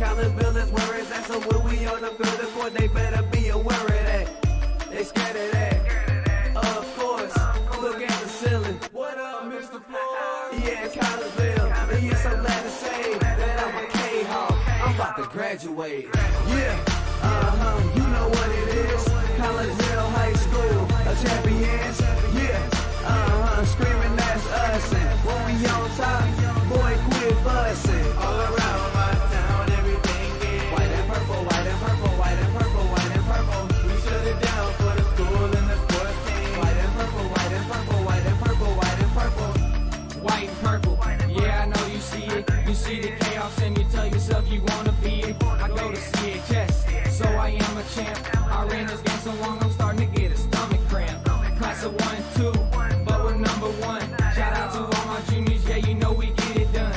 Collinsville is where it's at, so when we on the field of court, they better be aware of that. They scared of that. Of course, look at the ceiling. What up, Mr. Floyd? Yeah, Collinsville. And yeah, so glad to say that I'm a Kahok. I'm about to graduate. Yeah, you know what it is. Collinsville High School, a champions. Yeah, screaming that's us. And when we on top, boy, quit fussing. All around my town, everything is white and purple, white and purple, white and purple, white and purple. We shut it down for the school and the sports team. White and purple, white and purple, white and purple, white and purple. White and purple, yeah, I know you see it. You see the chaos and you tell yourself you wanna be it. I go to CHS, so I am a champ. I ran this game so long I'm starting to get a stomach cramp. Class of 1 and 2, but we're number 1. Shout out to all my juniors, yeah, you know we get it done.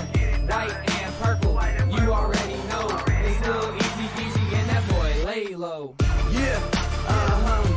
White and purple, you already know. It's little easy peasy and that boy lay low. Yeah,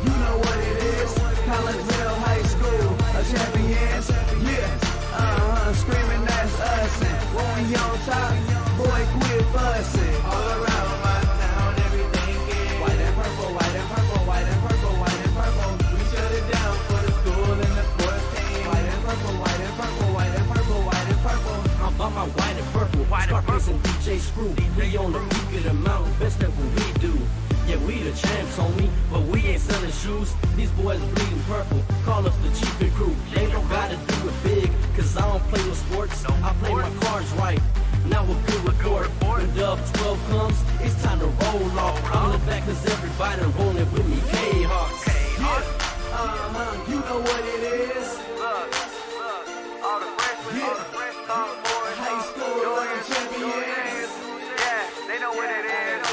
you know what it is. Collinsville High School, a champions. Yeah, screaming that's us. And when we on top, boy, quit fussing. All around my town, everything is white and purple, white and purple, white and purple, white and purple. We shut it down for the school and the sports team. White and purple, white and purple, white and purple, white and purple. I'm about my white and purple, Scarface and DJ Screw. We on the peak of the mountain, best at what we do. Yeah, we the champs, homie, but we ain't selling shoes. These boys bleeding purple, call us the chief and crew. They don't gotta do it big, cause I don't play with sports. I play my cards right. Now we're good report. When Dub 12 comes, it's time to roll off. I'm the back cause everybody rolling with me, K-Hawks. Yeah, you know what it is. Look, all the freshmen, all the fresh boys, High school champions. yeah, they know what it is.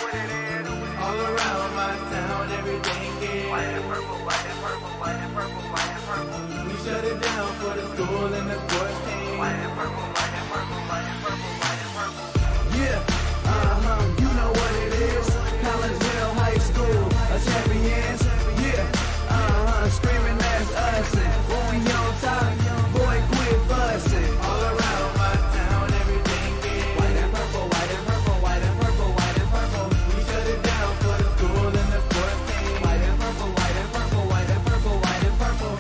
All around my town, everything is White and purple, white and purple, white and purple, white and purple. we shut it down for the school and the sports team. White and purple, white and purple, white and purple, white and purple. Yeah, you know what it is. Collinsville High School, a champions. Yeah, screaming that's us. And when we on top, boy, quit fussing. All around my town, everything is white and purple, white and purple, white and purple, white and purple. We shut it down for the school and the sports team. White and purple, white and purple, white and purple, white and purple.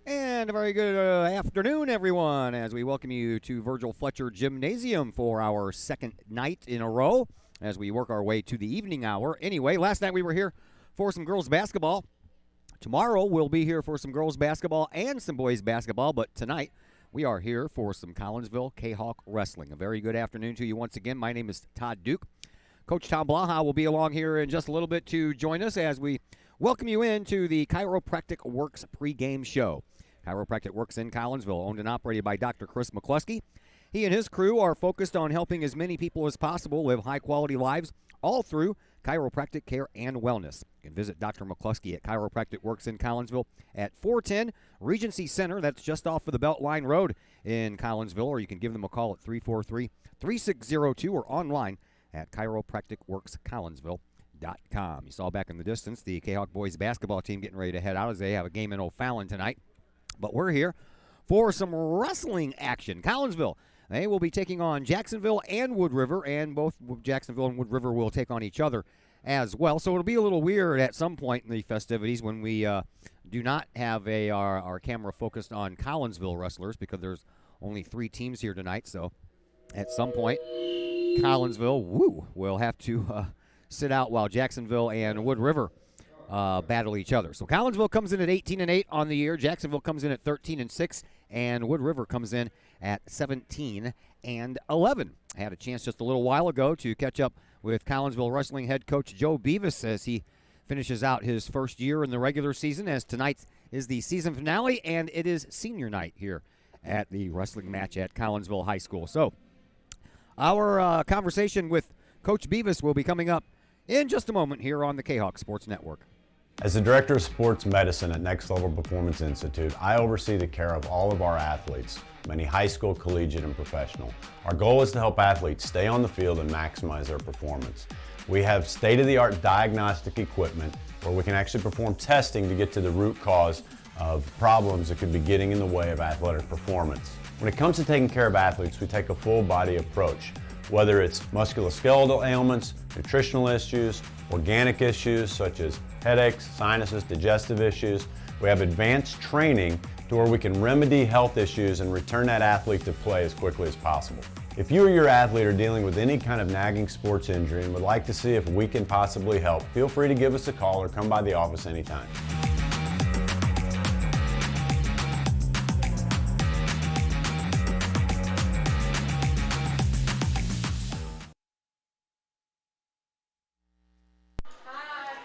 And a very good afternoon, everyone, as we welcome you to Virgil Fletcher Gymnasium for our second night in a row as we work our way to the evening hour. Anyway, last night we were here for some girls basketball. Tomorrow we'll be here for some girls basketball and some boys basketball, but tonight we are here for some Collinsville Kahok wrestling. A very good afternoon to you once again. My name is Todd Duke. Coach Tom Blaha will be along here in just a little bit to join us as we welcome you into the Chiropractic Works pregame show. Chiropractic Works in Collinsville, owned and operated by Dr. Chris McCluskey. He and his crew are focused on helping as many people as possible live high-quality lives, all through chiropractic care and wellness. You can visit Dr. McCluskey at Chiropractic Works in Collinsville at 410 Regency Center. That's just off of the Beltline Road in Collinsville, or you can give them a call at 343-3602 or online at chiropracticworkscollinsville.com. You saw back in the distance the Kahok boys basketball team getting ready to head out as they have a game in O'Fallon tonight. But we're here for some wrestling action. Collinsville, they will be taking on Jacksonville and Wood River, and both Jacksonville and Wood River will take on each other as well. So it'll be a little weird at some point in the festivities when we do not have our camera focused on Collinsville wrestlers, because there's only 3 teams here tonight. So at some point, Collinsville will have to sit out while Jacksonville and Wood River battle each other. So Collinsville comes in at 18-8 on the year. Jacksonville comes in at 13-6, and Wood River comes in at 17-11. I had a chance just a little while ago to catch up with Collinsville wrestling head coach Joe Beavis as he finishes out his first year in the regular season, as tonight is the season finale and it is senior night here at the wrestling match at Collinsville High School. So our conversation with Coach Beavis will be coming up in just a moment here on the Kahok Sports Network. As the Director of Sports Medicine at Next Level Performance Institute, I oversee the care of all of our athletes, many high school, collegiate, and professional. Our goal is to help athletes stay on the field and maximize their performance. We have state-of-the-art diagnostic equipment where we can actually perform testing to get to the root cause of problems that could be getting in the way of athletic performance. When it comes to taking care of athletes, we take a full body approach, whether it's musculoskeletal ailments, nutritional issues, organic issues such as headaches, sinuses, digestive issues. We have advanced training to where we can remedy health issues and return that athlete to play as quickly as possible. If you or your athlete are dealing with any kind of nagging sports injury and would like to see if we can possibly help, feel free to give us a call or come by the office anytime.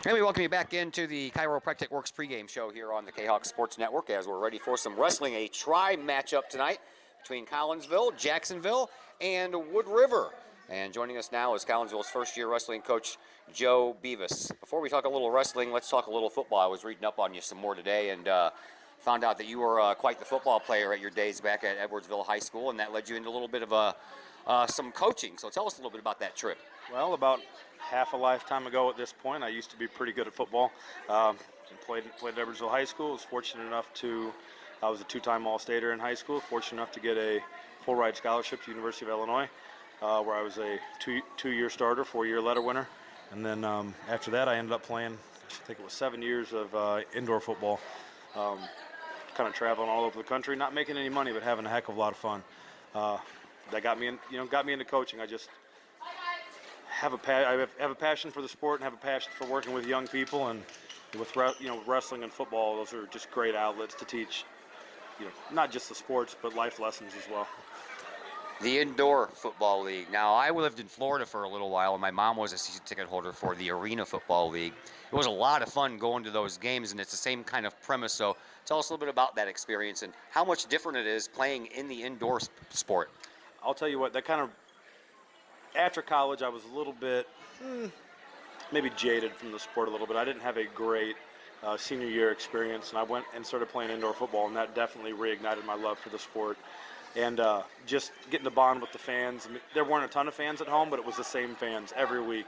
And we welcome you back into the Chiropractic Works pregame show here on the Kahok Sports Network as we're ready for some wrestling, a tri-matchup tonight between Collinsville, Jacksonville, and Wood River. And joining us now is Collinsville's first-year wrestling coach, Joe Beavis. Before we talk a little wrestling, let's talk a little football. I was reading up on you some more today and found out that you were quite the football player at your days back at Edwardsville High School, and that led you into a little bit of some coaching. So tell us a little bit about that trip. Well, about half a lifetime ago at this point, I used to be pretty good at football. Played at Edwardsville High School. Was fortunate enough I was a two-time All-Stater in high school. Fortunate enough to get a full-ride scholarship to University of Illinois, where I was a two-year starter, 4-year letter winner. And then after that, I ended up playing, I think it was 7 years of indoor football. Kind of traveling all over the country, not making any money, but having a heck of a lot of fun. That got me into coaching. I just have a passion for the sport and have a passion for working with young people, and with wrestling and football, those are just great outlets to teach, not just the sports but life lessons as well. The Indoor Football League. Now, I lived in Florida for a little while, and my mom was a season ticket holder for the Arena Football League. It was a lot of fun going to those games, and it's the same kind of premise. So tell us a little bit about that experience and how much different it is playing in the indoor sport. I'll tell you what, after college, I was a little bit maybe jaded from the sport a little bit. I didn't have a great senior year experience, and I went and started playing indoor football, and that definitely reignited my love for the sport. And just getting to bond with the fans. I mean, there weren't a ton of fans at home, but it was the same fans every week.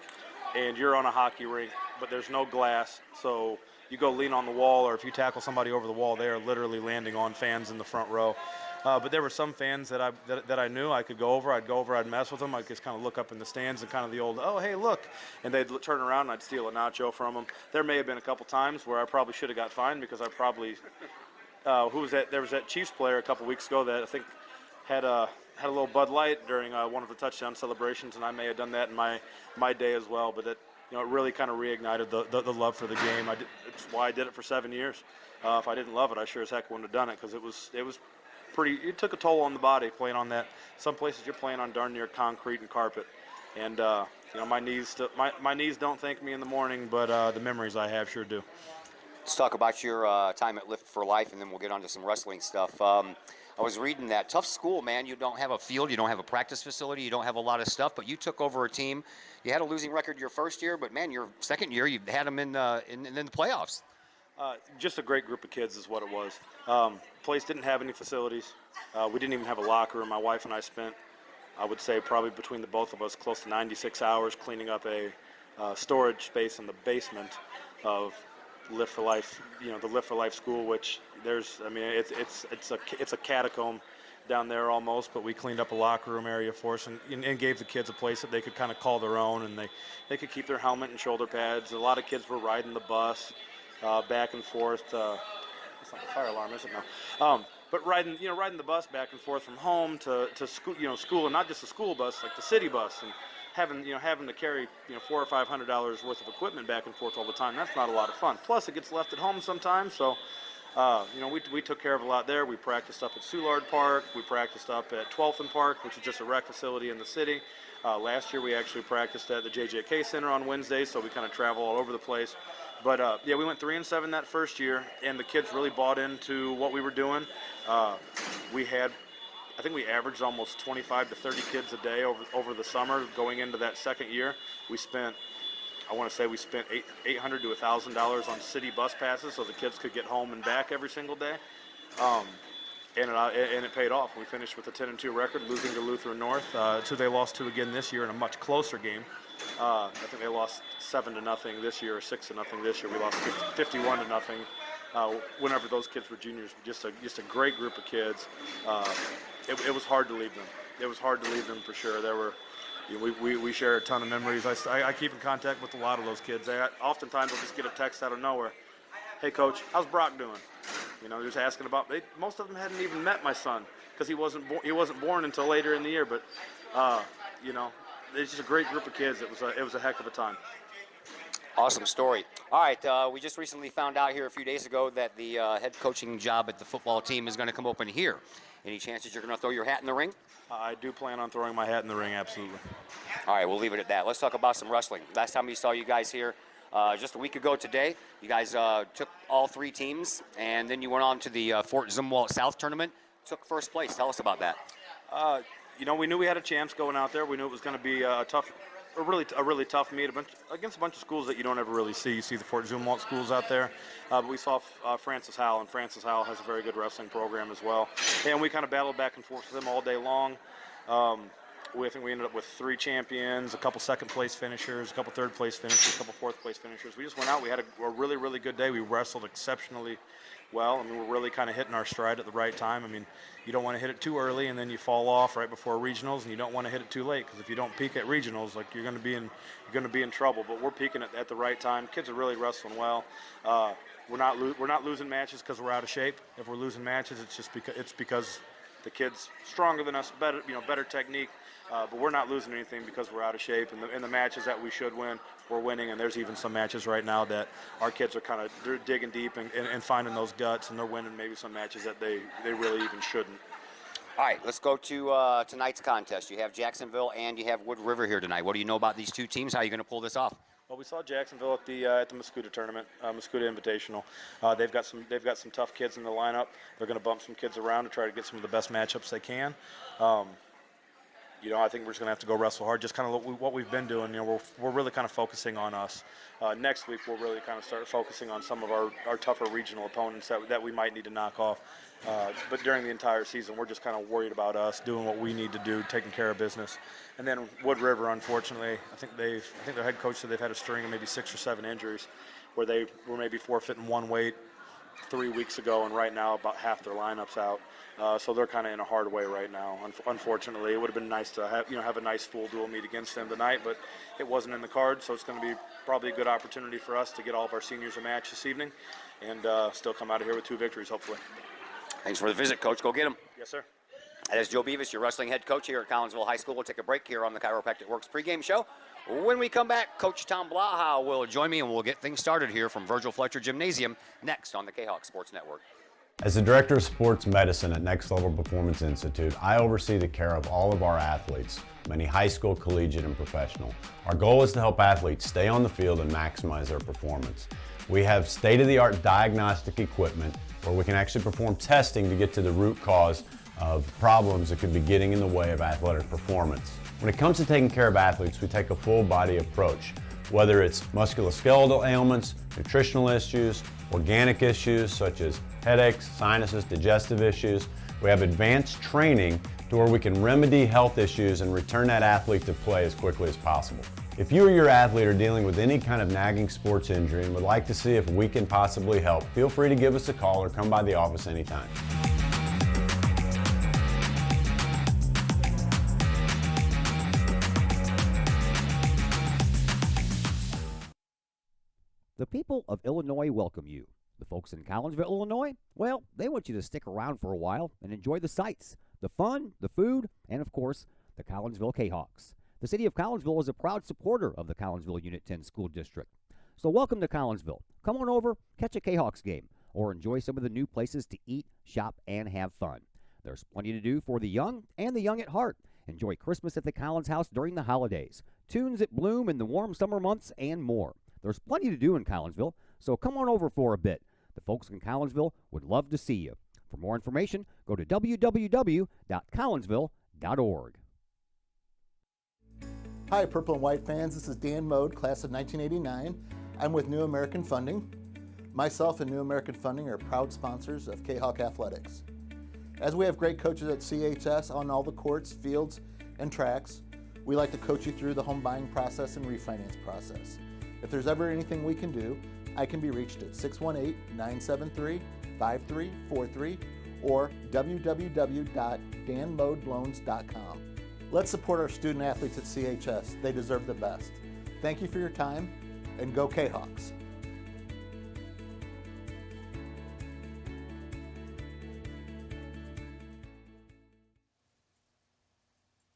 And you're on a hockey rink, but there's no glass, so you go lean on the wall, or if you tackle somebody over the wall, they are literally landing on fans in the front row. But there were some fans that I knew I could go over. I'd mess with them. I'd just kind of look up in the stands and kind of the old, oh, hey, look. And they'd turn around and I'd steal a nacho from them. There may have been a couple times where I probably should have got fined because I probably, there was that Chiefs player a couple weeks ago that I think had a little Bud Light during one of the touchdown celebrations, and I may have done that in my day as well. But it really kind of reignited the love for the game. It's why I did it for 7 years. If I didn't love it, I sure as heck wouldn't have done it, because it was pretty. It took a toll on the body playing on that. Some places you're playing on darn near concrete and carpet, and my knees don't thank me in the morning, but the memories I have sure do. Let's talk about your time at Lift for Life, and then we'll get on to some wrestling stuff. I was reading that tough school, man. You don't have a field, you don't have a practice facility, you don't have a lot of stuff, but you took over a team. You had a losing record your first year, but man, your second year you had them in the playoffs. Just a great group of kids is what it was. Place didn't have any facilities. We didn't even have a locker room. My wife and I spent, I would say, probably between the both of us, close to 96 hours cleaning up a storage space in the basement of Lift for Life, the Lift for Life school, which it's a catacomb down there almost, but we cleaned up a locker room area for us and gave the kids a place that they could kind of call their own, and they could keep their helmet and shoulder pads. A lot of kids were riding the bus back and forth. It's not a fire alarm, is it? No. But riding the bus back and forth from home to school, and not just the school bus, like the city bus, and having to carry $400 or $500 worth of equipment back and forth all the time. That's not a lot of fun. Plus, it gets left at home sometimes. So, we took care of a lot there. We practiced up at Soulard Park. We practiced up at 12th Park, which is just a rec facility in the city. Last year, we actually practiced at the JJK Center on Wednesdays, so we kind of travel all over the place. But we went 3-7 that first year, and the kids really bought into what we were doing. I think we averaged almost 25 to 30 kids a day over the summer going into that second year. We spent $800 to $1,000 on city bus passes so the kids could get home and back every single day. And it paid off. We finished with a 10-2 record, losing to Lutheran North. So they lost to again this year in a much closer game. I think they lost 7-0 this year, or 6-0 this year. We lost 51-0 whenever those kids were juniors. Just a great group of kids. It was hard to leave them. It was hard to leave them for sure. There were, we share a ton of memories. I keep in contact with a lot of those kids. Oftentimes I'll just get a text out of nowhere. Hey coach, how's Brock doing? Just asking about. Most of them hadn't even met my son because he wasn't born until later in the year. But it's just a great group of kids. It was a heck of a time. Awesome story. All right, we just recently found out here a few days ago that the head coaching job at the football team is going to come open here. Any chances you're going to throw your hat in the ring? I do plan on throwing my hat in the ring, absolutely. All right, we'll leave it at that. Let's talk about some wrestling. Last time we saw you guys here, just a week ago today, you guys took all 3 teams, and then you went on to the Fort Zumwalt South tournament, took first place. Tell us about that. We knew we had a chance going out there. We knew it was going to be a really tough meet against a bunch of schools that you don't ever really see. You see the Fort Zumwalt schools out there, but we saw Francis Howell, and Francis Howell has a very good wrestling program as well. And we kind of battled back and forth with them all day long. I think we ended up with 3 champions, a couple second-place finishers, a couple third-place finishers, a couple fourth-place finishers. We just went out. We had a really, really good day. We wrestled exceptionally well. We're really kind of hitting our stride at the right time. You don't want to hit it too early and then you fall off right before regionals, and you don't want to hit it too late because if you don't peak at regionals, you're going to be in trouble. But we're peaking at the right time. Kids are really wrestling well. We're not losing matches because we're out of shape. If we're losing matches, it's because the kid's stronger than us, better technique. But we're not losing anything because we're out of shape. And in the matches that we should win, we're winning. And there's even some matches right now that our kids are they're digging deep and finding those guts, and they're winning maybe some matches that they really even shouldn't. All right, let's go to tonight's contest. You have Jacksonville and you have Wood River here tonight. What do you know about these 2 teams? How are you going to pull this off? Well, we saw Jacksonville at the Muscuda tournament, Muscuda Invitational. They've got some tough kids in the lineup. They're going to bump some kids around to try to get some of the best matchups they can. I think we're just going to have to go wrestle hard. Just kind of what we've been doing. We're really kind of focusing on us. Next week we'll really kind of start focusing on some of our tougher regional opponents that we might need to knock off. But during the entire season, we're just kind of worried about us doing what we need to do, taking care of business. And then Wood River, unfortunately, I think their head coach said they've had a string of maybe 6 or 7 injuries, where they were maybe forfeiting 1 weight 3 weeks ago, and right now about half their lineup's out. So they're kind of in a hard way right now. Unfortunately, it would have been nice to have a nice full dual meet against them tonight, but it wasn't in the card. So it's going to be probably a good opportunity for us to get all of our seniors a match this evening, and still come out of here with 2 victories, hopefully. Thanks for the visit, Coach. Go get them. Yes, sir. That is Joe Beavis, your wrestling head coach here at Collinsville High School. We'll take a break here on the Chiropractic Works pregame show. When we come back, Coach Tom Blaha will join me, and we'll get things started here from Virgil Fletcher Gymnasium next on the Kahok Sports Network. As the Director of Sports Medicine at Next Level Performance Institute, I oversee the care of all of our athletes, many high school, collegiate, and professional. Our goal is to help athletes stay on the field and maximize their performance. We have state-of-the-art diagnostic equipment where we can actually perform testing to get to the root cause of problems that could be getting in the way of athletic performance. When it comes to taking care of athletes, we take a full body approach, whether it's musculoskeletal ailments, nutritional issues, organic issues such as headaches, sinuses, digestive issues. We have advanced training to where we can remedy health issues and return that athlete to play as quickly as possible. If you or your athlete are dealing with any kind of nagging sports injury and would like to see if we can possibly help, feel free to give us a call or come by the office anytime. The people of Illinois welcome you. The folks in Collinsville, Illinois, well, they want you to stick around for a while and enjoy the sights, the fun, the food, and of course, the Collinsville Kahoks. The city of Collinsville is a proud supporter of the Collinsville Unit 10 School District. So welcome to Collinsville. Come on over, catch a Kahoks game, or enjoy some of the new places to eat, shop, and have fun. There's plenty to do for the young and the young at heart. Enjoy Christmas at the Collins House during the holidays, tunes at Bloom in the warm summer months, and more. There's plenty to do in Collinsville, so come on over for a bit. The folks in Collinsville would love to see you. For more information, go to www.collinsville.org. Hi, Purple and White fans. This is Dan Mode, class of 1989. I'm with New American Funding. Myself and New American Funding are proud sponsors of Kahok Athletics. As we have great coaches at CHS on all the courts, fields, and tracks, we like to coach you through the home buying process and refinance process. If there's ever anything we can do, I can be reached at 618-973-5343 or www.danmodeloans.com. Let's support our student athletes at CHS. They deserve the best. Thank you for your time, and go Kahawks.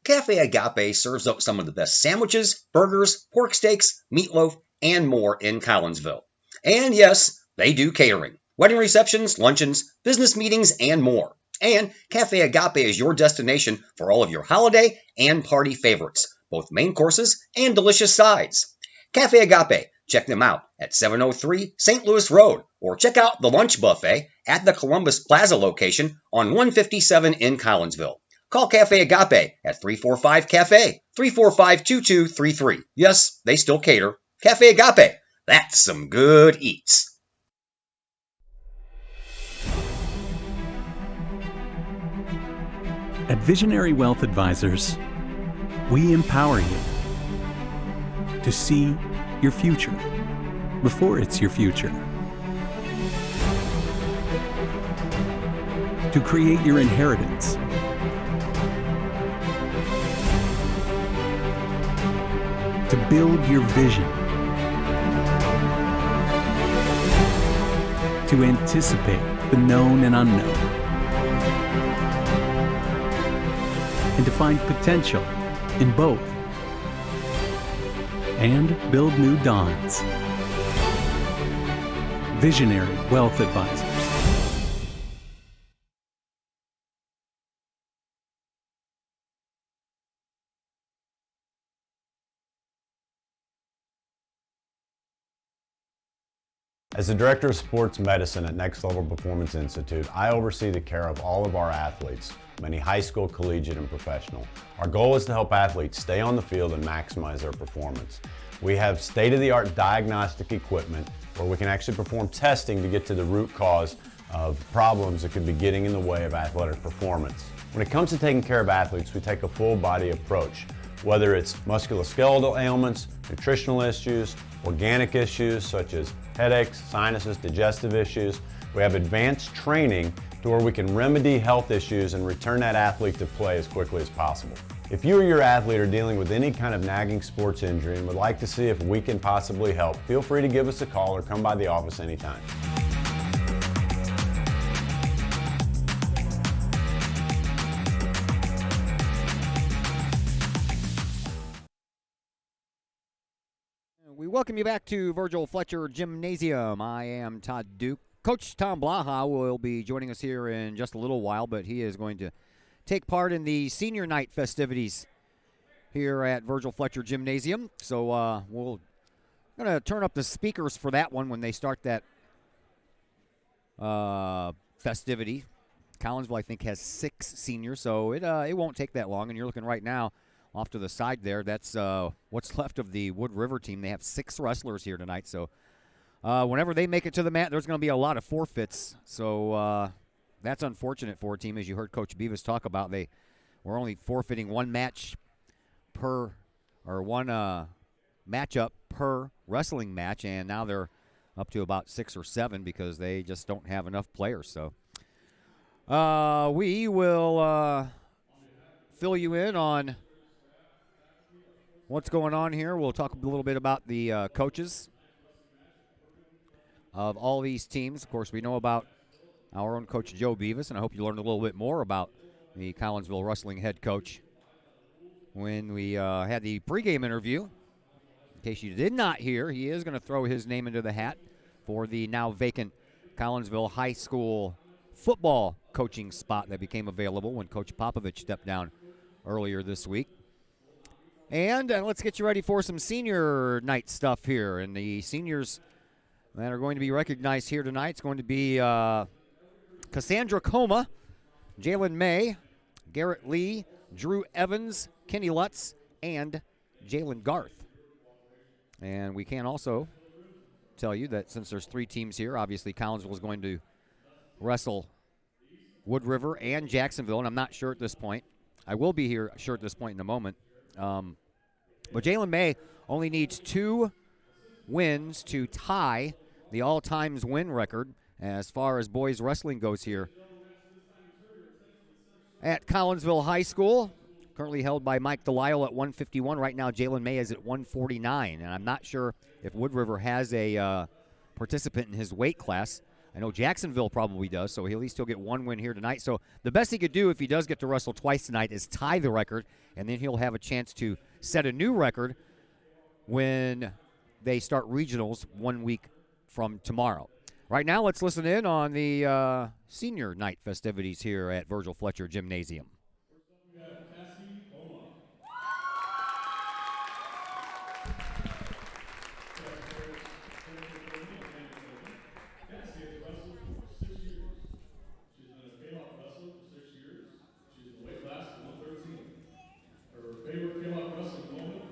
Cafe Agape serves up some of the best sandwiches, burgers, pork steaks, meatloaf, and more in Collinsville. And yes, they do catering. Wedding receptions, luncheons, business meetings, and more. And Cafe Agape is your destination for all of your holiday and party favorites, both main courses and delicious sides. Cafe Agape, check them out at 703 St. Louis Road, or check out the lunch buffet at the Columbus Plaza location on 157 in Collinsville. Call Cafe Agape at 345-CAFE, 345-2233. Yes, they still cater. Cafe Agape, that's some good eats. At Visionary Wealth Advisors, we empower you to see your future before it's your future, to create your inheritance, to build your vision, to anticipate the known and unknown, and to find potential in both, and build new dawns. Visionary Wealth Advisors. As the Director of Sports Medicine at Next Level Performance Institute, I oversee the care of all of our athletes, many high school, collegiate, and professional. Our goal is to help athletes stay on the field and maximize their performance. We have state-of-the-art diagnostic equipment where we can actually perform testing to get to the root cause of problems that could be getting in the way of athletic performance. When it comes to taking care of athletes, we take a full-body approach, whether it's musculoskeletal ailments, nutritional issues, organic issues such as headaches, sinuses, digestive issues. We have advanced training to where we can remedy health issues and return that athlete to play as quickly as possible. If you or your athlete are dealing with any kind of nagging sports injury and would like to see if we can possibly help, feel free to give us a call or come by the office anytime. We welcome you back to Virgil Fletcher Gymnasium. I am Todd Duke. Coach Tom Blaha will be joining us here in just a little while, but he is going to take part in the senior night festivities here at Virgil Fletcher Gymnasium. So we're going to turn up the speakers for that one when they start that festivity. Collinsville, I think, has 6 seniors, so it won't take that long. And you're looking right now off to the side there. That's what's left of the Wood River team. They have 6 wrestlers here tonight, so whenever they make it to the mat, there's going to be a lot of forfeits. So that's unfortunate for a team, as you heard Coach Beavis talk about. They were only forfeiting one match per, or one matchup per wrestling match, and now they're up to about 6 or 7 because they just don't have enough players. So we will fill you in on what's going on here. We'll talk a little bit about the coaches of all these teams. Of course, we know about our own coach, Joe Beavis, and I hope you learned a little bit more about the Collinsville wrestling head coach when we had the pregame interview. In case you did not hear, he is going to throw his name into the hat for the now vacant Collinsville High School football coaching spot that became available when Coach Popovich stepped down earlier this week. And let's get you ready for some senior night stuff here. And the seniors that are going to be recognized here tonight, it's going to be Cassandra Coma, Jalen May, Garrett Lee, Drew Evans, Kenny Lutz, and Jalen Garth. And we can also tell you that since there's 3 teams here, obviously Collinsville is going to wrestle Wood River and Jacksonville, and I'm not sure at this point. I will be sure at this point in a moment. But Jalen May only needs 2 wins to tie the all-times win record as far as boys wrestling goes here at Collinsville High School. Currently held by Mike Delisle at 151. Right now, Jalen May is at 149, and I'm not sure if Wood River has a participant in his weight class. I know Jacksonville probably does, so he'll at least he'll get one win here tonight. So the best he could do if he does get to wrestle twice tonight is tie the record, and then he'll have a chance to set a new record when they start regionals 1 week from tomorrow. Right now, let's listen in on the senior night festivities here at Virgil Fletcher Gymnasium. Favorite Kahok wrestling moment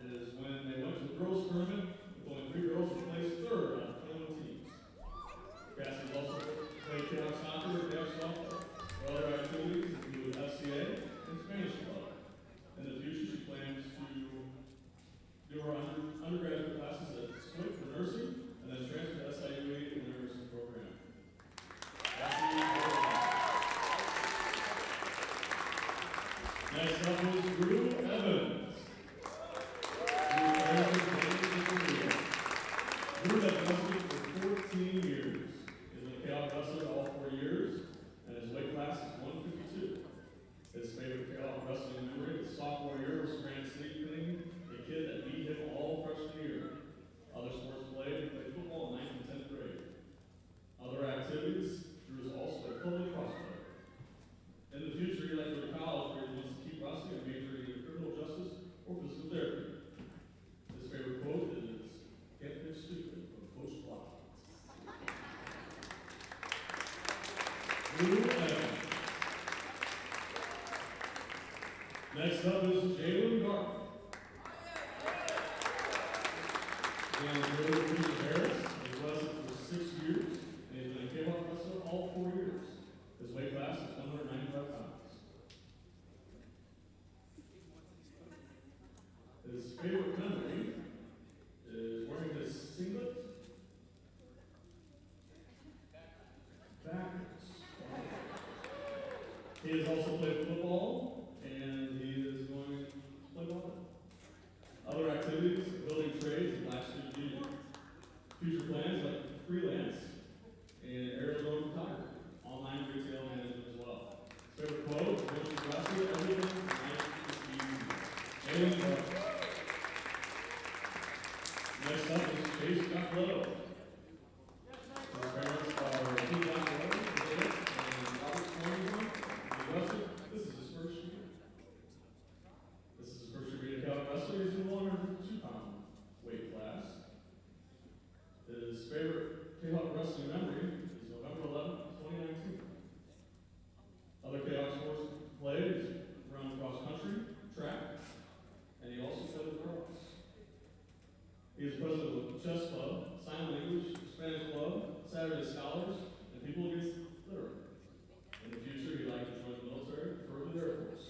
is when they went to the girls' tournament with only 3 girls who placed third out of 21 teams. Cassie also played Kahok soccer, Kahok softball. Other activities include FCA and Spanish club. In the future, she plans to do her undergraduate classes at Swift for nursing and then transfer to SIUE in the nursing program. Next up is Drew Evans. Drew has wrestled for 14 years. He's been a Kahok wrestler all 4 years, and his weight class is 152. His favorite Kahok wrestling memory is sophomore year was Grand Sleeping, a kid that beat him all freshman year. Other sports played football in 9th and 10th grade. Other activities, Drew is also a Collinsville prospect. In the future, he'd like to go to college where he wants to keep wrestling and major in criminal justice or physical therapy. His favorite quote is, "Can't fix stupid," from Coach Block. Drew Evans. Next up is Jalen Garth. And Jalen Harris has wrestled for 6 years, and he's been a Kahok wrestler all 4 years. His weight class is 195 pounds. His favorite memory is wearing his singlet backwards. He has also played football, and he is going to play volleyball. Other activities, building trades, and last year's union. Future plans like freelance and aerial photography. Online retail management as well. Favorite quote, "Once you wrestle everything, life is easy." Jalen Garth. Next up is Chase Capello. His parents are Pete Capello and Robert Collinsville. He wrestled. This is his first year. This is his first year being a Kahok wrestler. He's in the 102-pound weight class. His favorite Kahok wrestling memory is November 11th, 2019. Other Kahok sports played is run cross country, track, and he also played lacrosse. He is president of the Chess Club, Sign Language, Spanish Club, Saturday Scholars, and People Against Litter. In the future, he'd like to join the military, preferably the Air Force.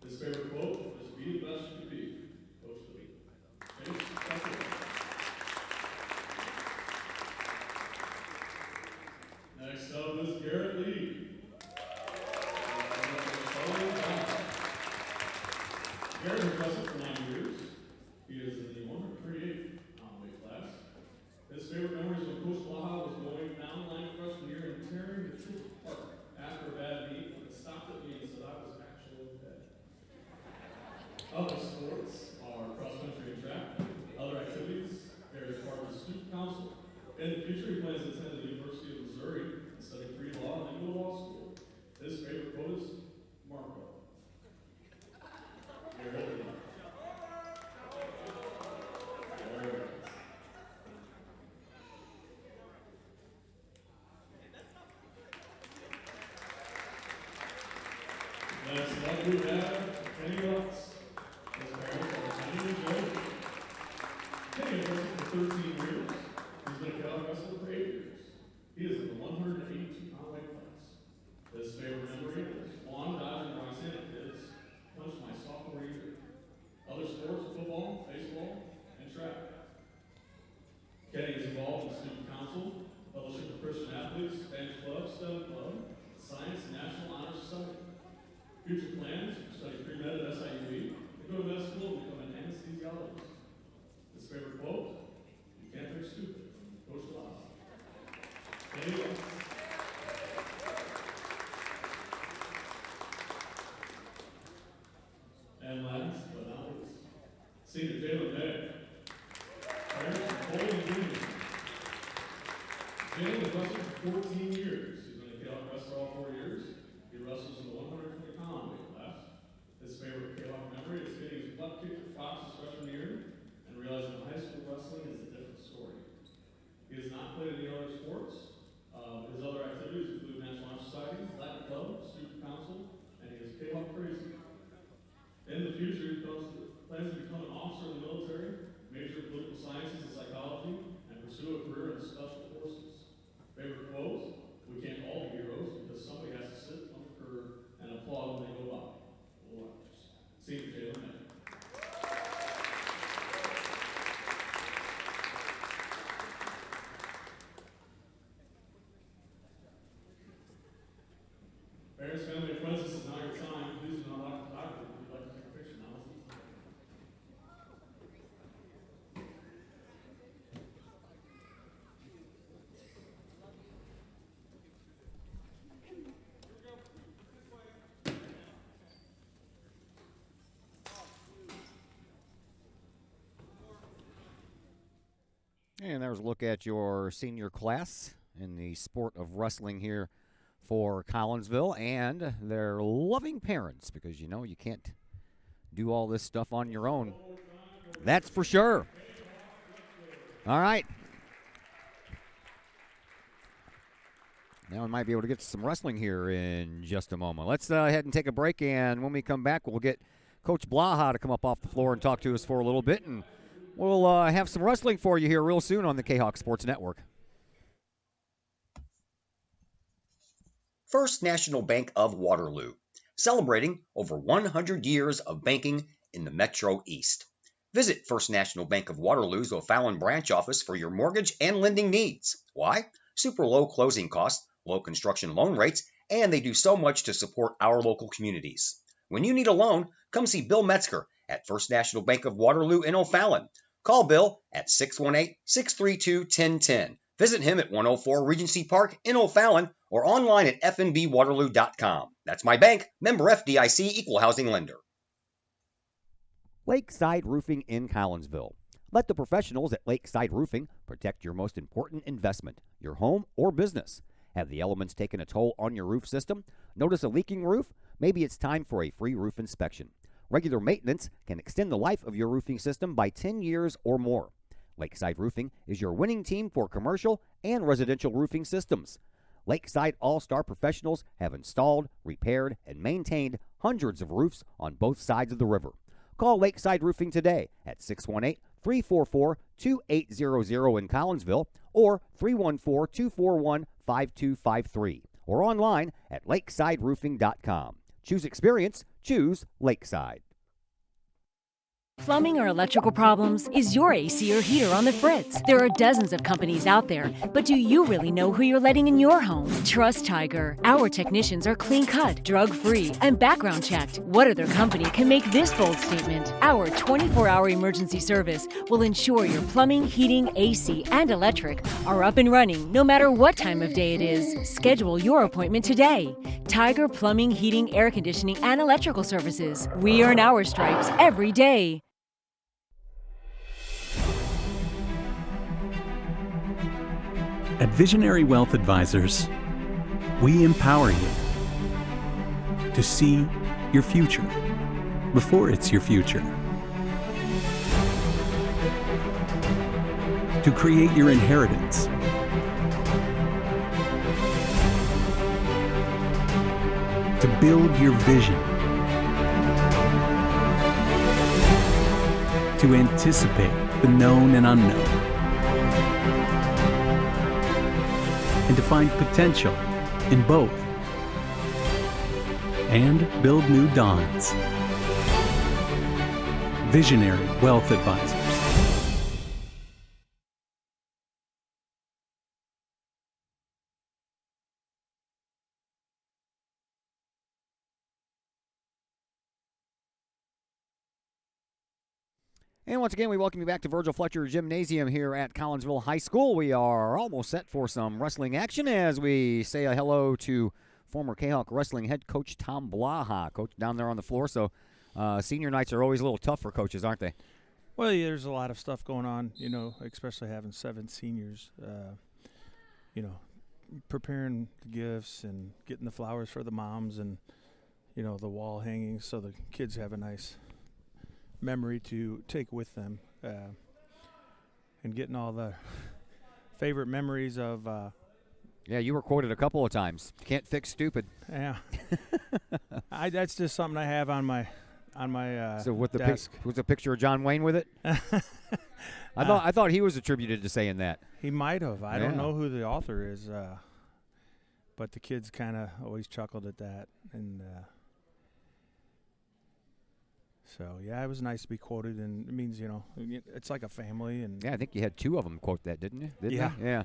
His favorite quote is, "Be the best you can be, Coach the Beat." Chase, that's it. Next up is Garrett Lee. Garrett has wrestled for 9 years. He is in the 138-pound weight class. His favorite memories when Coach Blaha was going down the line freshman year and tearing the truth apart after a bad knee, and stopped at me and said I was actually okay. Other sports are cross-country and track. Other activities, Garrett is part of the student council. In the future, he plans to attend the University of Missouri and study pre-law and then go to law school. His favorite quote is, "Marco." Garrett Lee. Next up, we have Kenny Lutz. His parents are Kenny and Joe. Kenny has wrestled for 13 years. He's been a Kahok wrestler for 8 years. He is in the 182-pound weight class. His favorite memory is Juan Dodge and Roxanna kids punched my sophomore year. Other sports, football, baseball, and track. Kenny is involved in Future plans, study pre-med at SIUE, and go to med school and become an anesthesiologist. His favorite quote, "You can't fix stupid," from Coach Law. Anyway. And last but not least, senior Jalen Day. Parents from Collinsville, Junior. Jalen has wrestled for 14 years. He's been a Kahok wrestler all 4 years. He wrestles in the 120-pound weight class. His favorite Kahok memory is getting his butt kicked at Fox his freshman year and realizing high school wrestling is a different story. He has not played any other sports. His other activities include National Honor Society, Latin Club, Student Council, and he is Kahok crazy. In the future, he plans to become an officer in the military, major in political sciences and psychology, and pursue a career in special forces. Favorite quote, "We can't all be heroes because somebody has to sit on the curb and applaud when they go by." Well, Senior Jalen May. Parents, family, and friends, this is now your time. Please do not lock the photography if you'd like to take a picture now. And there's a look at your senior class in the sport of wrestling here for Collinsville and their loving parents, because you know you can't do all this stuff on your own. That's for sure. All right. Now we might be able to get to some wrestling here in just a moment. Let's go ahead and take a break, and when we come back, we'll get Coach Blaha to come up off the floor and talk to us for a little bit, and we'll have some wrestling for you here real soon on the Kahok Sports Network. First National Bank of Waterloo, celebrating over 100 years of banking in the Metro East. Visit First National Bank of Waterloo's O'Fallon branch office for your mortgage and lending needs. Why? Super low closing costs, low construction loan rates, and they do so much to support our local communities. When you need a loan, come see Bill Metzger at First National Bank of Waterloo in O'Fallon. Call Bill at 618-632-1010. Visit him at 104 Regency Park in O'Fallon or online at fnbwaterloo.com. That's my bank, member FDIC, equal housing lender. Lakeside Roofing in Collinsville. Let the professionals at Lakeside Roofing protect your most important investment, your home or business. Have the elements taken a toll on your roof system? Notice a leaking roof? Maybe it's time for a free roof inspection. Regular maintenance can extend the life of your roofing system by 10 years or more. Lakeside Roofing is your winning team for commercial and residential roofing systems. Lakeside All-Star professionals have installed, repaired, and maintained hundreds of roofs on both sides of the river. Call Lakeside Roofing today at 618-344-2800 in Collinsville or 314-241-5253 or online at lakesideroofing.com. Choose experience. Choose Lakeside. Plumbing or electrical problems? Is your AC or heater on the fritz? There are dozens of companies out there, but do you really know who you're letting in your home? Trust Tiger. Our technicians are clean-cut, drug-free, and background-checked. What other company can make this bold statement? Our 24-hour emergency service will ensure your plumbing, heating, AC, and electric are up and running no matter what time of day it is. Schedule your appointment today. Tiger Plumbing, Heating, Air Conditioning, and Electrical Services. We earn our stripes every day. At Visionary Wealth Advisors, we empower you to see your future before it's your future, to create your inheritance, to build your vision, to anticipate the known and unknown, and to find potential in both, and build new dawns. Visionary Wealth Advisors. And once again, we welcome you back to Virgil Fletcher Gymnasium here at Collinsville High School. We are almost set for some wrestling action as we say a hello to former Kahok wrestling head coach Tom Blaha, coach down there on the floor. So senior nights are always a little tough for coaches, aren't they? Well, yeah, there's a lot of stuff going on, especially having 7 seniors, preparing the gifts and getting the flowers for the moms and, the wall hanging so the kids have a nice memory to take with them, and getting all the favorite memories of yeah, you were quoted a couple of times. Can't fix stupid. Yeah. That's just something I have on my so with the desk. was a picture of John Wayne with it? I thought he was attributed to saying that. He might have. I don't know who the author is, but the kids kind of always chuckled at that, and so, yeah, it was nice to be quoted, and it means, it's like a family. And yeah, I think you had 2 of them quote that, didn't you? Yeah. Yeah.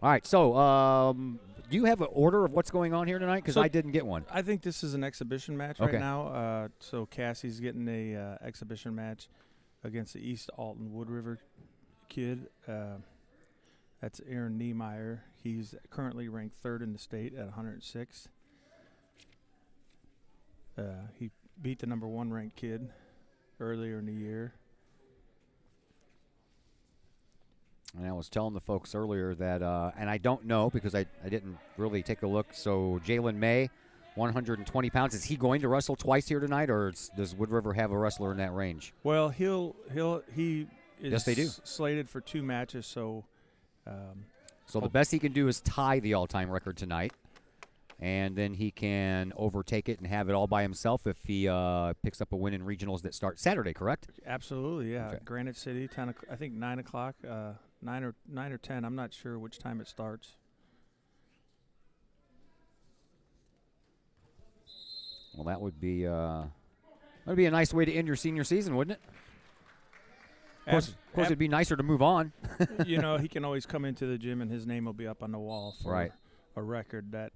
All right, so do you have an order of what's going on here tonight? Because I didn't get one. I think this is an exhibition match right now. So Cassie's getting a exhibition match against the East Alton Wood River kid. That's Aaron Niemeyer. He's currently ranked 3rd in the state at 106. He beat the number 1 ranked kid earlier in the year. And I was telling the folks earlier that, and I don't know because I didn't really take a look. So Jalen May, 120 pounds. Is he going to wrestle twice here tonight, or does Wood River have a wrestler in that range? Well, he is yes, they do. Slated for 2 matches. So, so the best he can do is tie the all-time record tonight. And then he can overtake it and have it all by himself if he picks up a win in regionals that start Saturday, correct? Absolutely, yeah. Okay. Granite City, 10 I think 9 o'clock, 9 or 10. I'm not sure which time it starts. Well, that would be a nice way to end your senior season, wouldn't it? Of course, it'd be nicer to move on. He can always come into the gym and his name will be up on the wall for a record that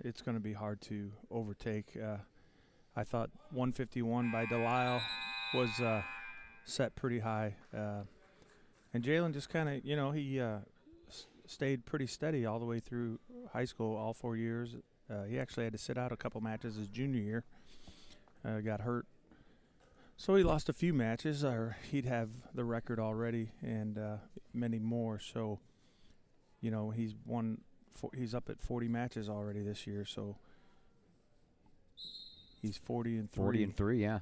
it's going to be hard to overtake. I thought 151 by Delisle was set pretty high. And Jalen just kind of, he stayed pretty steady all the way through high school, all 4 years. He actually had to sit out a couple matches his junior year. Got hurt. So he lost a few matches, or he'd have the record already and many more. So, he's up at 40 matches already this year, so he's 40-3. 40-3, yeah.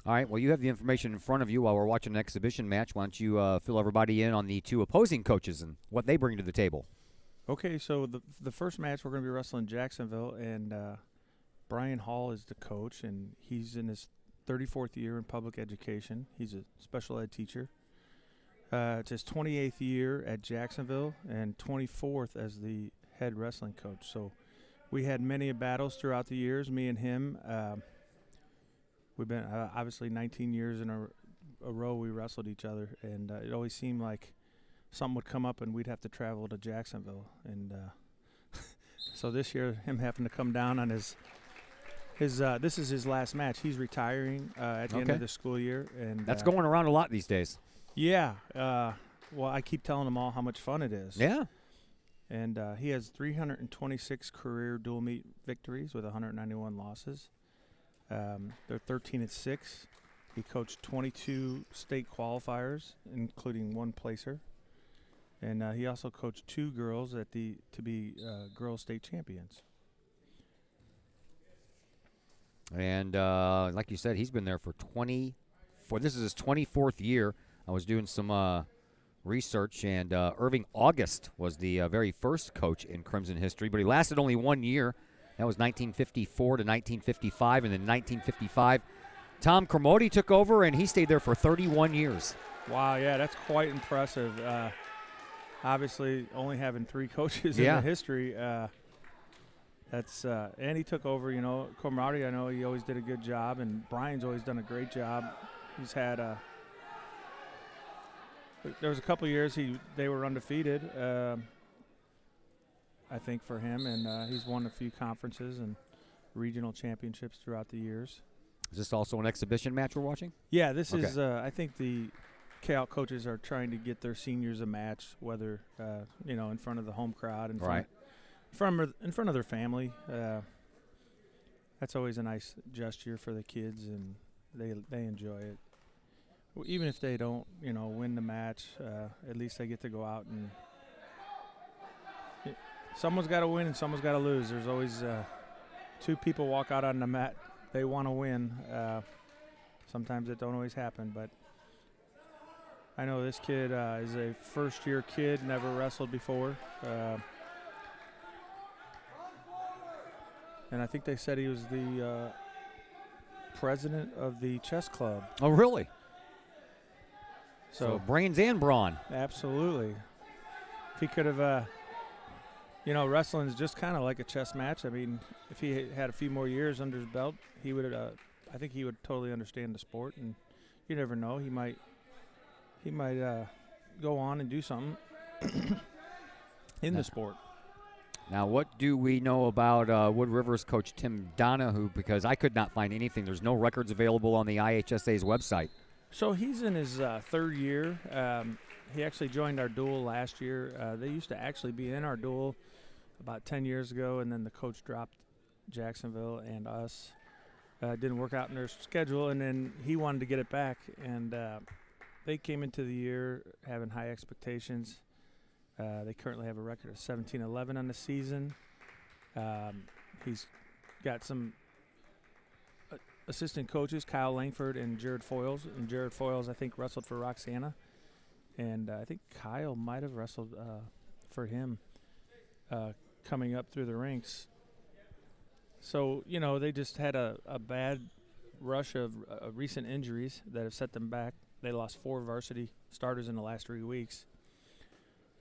All right, well, you have the information in front of you while we're watching an exhibition match. Why don't you fill everybody in on the 2 opposing coaches and what they bring to the table? Okay, so the first match we're going to be wrestling Jacksonville, and Brian Hall is the coach, and he's in his 34th year in public education. He's a special ed teacher. It's his 28th year at Jacksonville and 24th as the head wrestling coach. So we had many battles throughout the years, me and him. We've been obviously 19 years in a row we wrestled each other, and it always seemed like something would come up and we'd have to travel to Jacksonville. And so this year, him having to come down on his this is his last match. He's retiring at the end of the school year. And that's going around a lot these days. Yeah. Well, I keep telling them all how much fun it is. Yeah. And he has 326 career dual meet victories with 191 losses. They're 13-6. He coached 22 state qualifiers, including 1 placer. And he also coached 2 girls to be girls state champions. And like you said, he's been there for 24. This is his 24th year. I was doing some research, and Irving August was the very first coach in Crimson history, but he lasted only 1 year. That was 1954 to 1955, and then 1955, Tom Cremoti took over, and he stayed there for 31 years. Wow, yeah, that's quite impressive. Obviously, only having 3 coaches in the history, that's and he took over. Cremoti, I know he always did a good job, and Brian's always done a great job. He's had there was a couple years they were undefeated, I think, for him, and he's won a few conferences and regional championships throughout the years. Is this also an exhibition match we're watching? Yeah, this Okay. is. I think the Kahok coaches are trying to get their seniors a match, whether in front of the home crowd, in Right. front of their family. That's always a nice gesture for the kids, and they enjoy it. Even if they don't, win the match, at least they get to go out and. Someone's got to win and someone's got to lose. There's always two people walk out on the mat. They want to win. Sometimes it don't always happen, but I know this kid is a first-year kid, never wrestled before. And I think they said he was the president of the chess club. Oh, really? So brains and brawn. Absolutely. If he could have, wrestling is just kind of like a chess match. I mean, if he had a few more years under his belt, he would. I think he would totally understand the sport, and you never know. He might go on and do something in the sport. Now, what do we know about Wood River's coach Tim Donahue? Because I could not find anything. There's no records available on the IHSA's website. So he's in his third year. He actually joined our duel last year. They used to actually be in our duel about 10 years ago, and then the coach dropped Jacksonville and us. Didn't work out in their schedule, and then he wanted to get it back. And they came into the year having high expectations. They currently have a record of 17-11 on the season. He's got some assistant coaches, Kyle Langford and Jared Foyles. And Jared Foyles, I think, wrestled for Roxana. And I think Kyle might have wrestled for him coming up through the ranks. So, they just had a bad rush of recent injuries that have set them back. They lost 4 varsity starters in the last 3 weeks.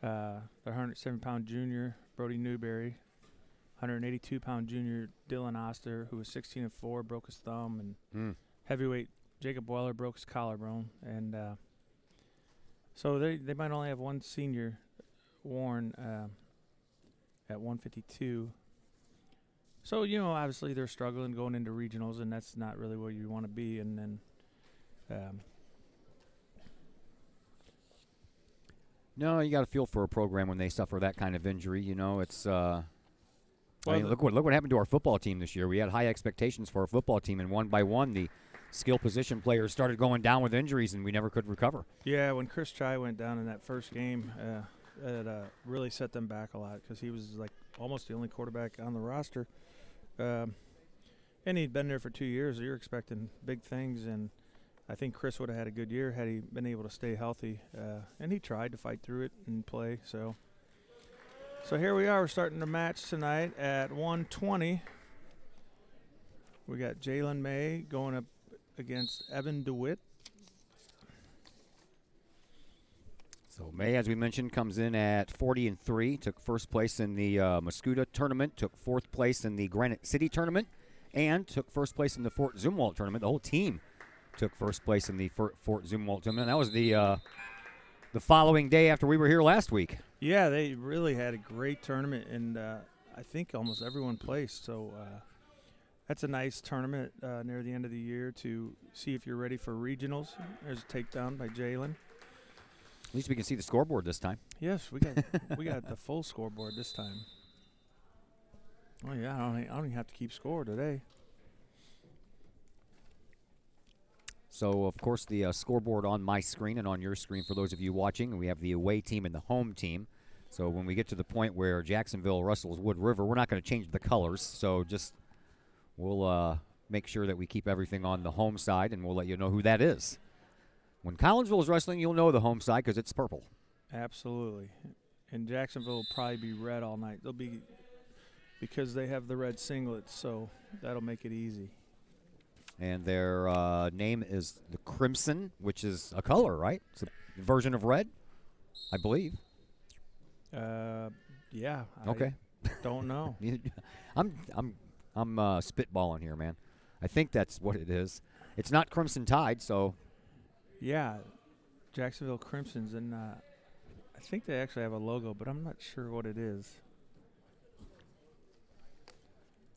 Their 107-pound junior, Brody Newberry, 182-pound junior, Dylan Oster, who was 16-4, broke his thumb, and heavyweight Jacob Weller broke his collarbone. And so they might only have one senior, Warren, at 152. So, obviously they're struggling going into regionals, and that's not really where you want to be. And then No, you got to feel for a program when they suffer that kind of injury. It's look what happened to our football team this year. We had high expectations for our football team, and one by one, the skill position players started going down with injuries, and we never could recover. Yeah, when Chris Chai went down in that first game, it really set them back a lot because he was like almost the only quarterback on the roster. And he'd been there for 2 years. So you're expecting big things, and I think Chris would have had a good year had he been able to stay healthy. And he tried to fight through it and play. So here we are. We're starting the match tonight at 1:20. We got Jalen May going up against Evan DeWitt. So May, as we mentioned, comes in at 40-3. Took first place in the Muscuda tournament. Took fourth place in the Granite City tournament, and took first place in the Fort Zumwalt tournament. The whole team took first place in the Fort Zumwalt tournament. And that was the following day after we were here last week. Yeah, they really had a great tournament, and I think almost everyone placed. So that's a nice tournament near the end of the year to see if you're ready for regionals. There's a takedown by Jalen. At least we can see the scoreboard this time. Yes, we got the full scoreboard this time. Oh yeah, I don't even have to keep score today. So, of course, the scoreboard on my screen and on your screen for those of you watching, we have the away team and the home team. So when we get to the point where Jacksonville wrestles Wood River, we're not going to change the colors. So we'll make sure that we keep everything on the home side, and we'll let you know who that is. When Collinsville is wrestling, you'll know the home side because it's purple. Absolutely. And Jacksonville will probably be red all night. They'll be because they have the red singlets, so that'll make it easy. And their name is the Crimson, which is a color, right? It's a version of red, I believe. Yeah. Okay. I don't know. I'm spitballing here, man. I think that's what it is. It's not Crimson Tide, so. Yeah, Jacksonville Crimsons, and I think they actually have a logo, but I'm not sure what it is.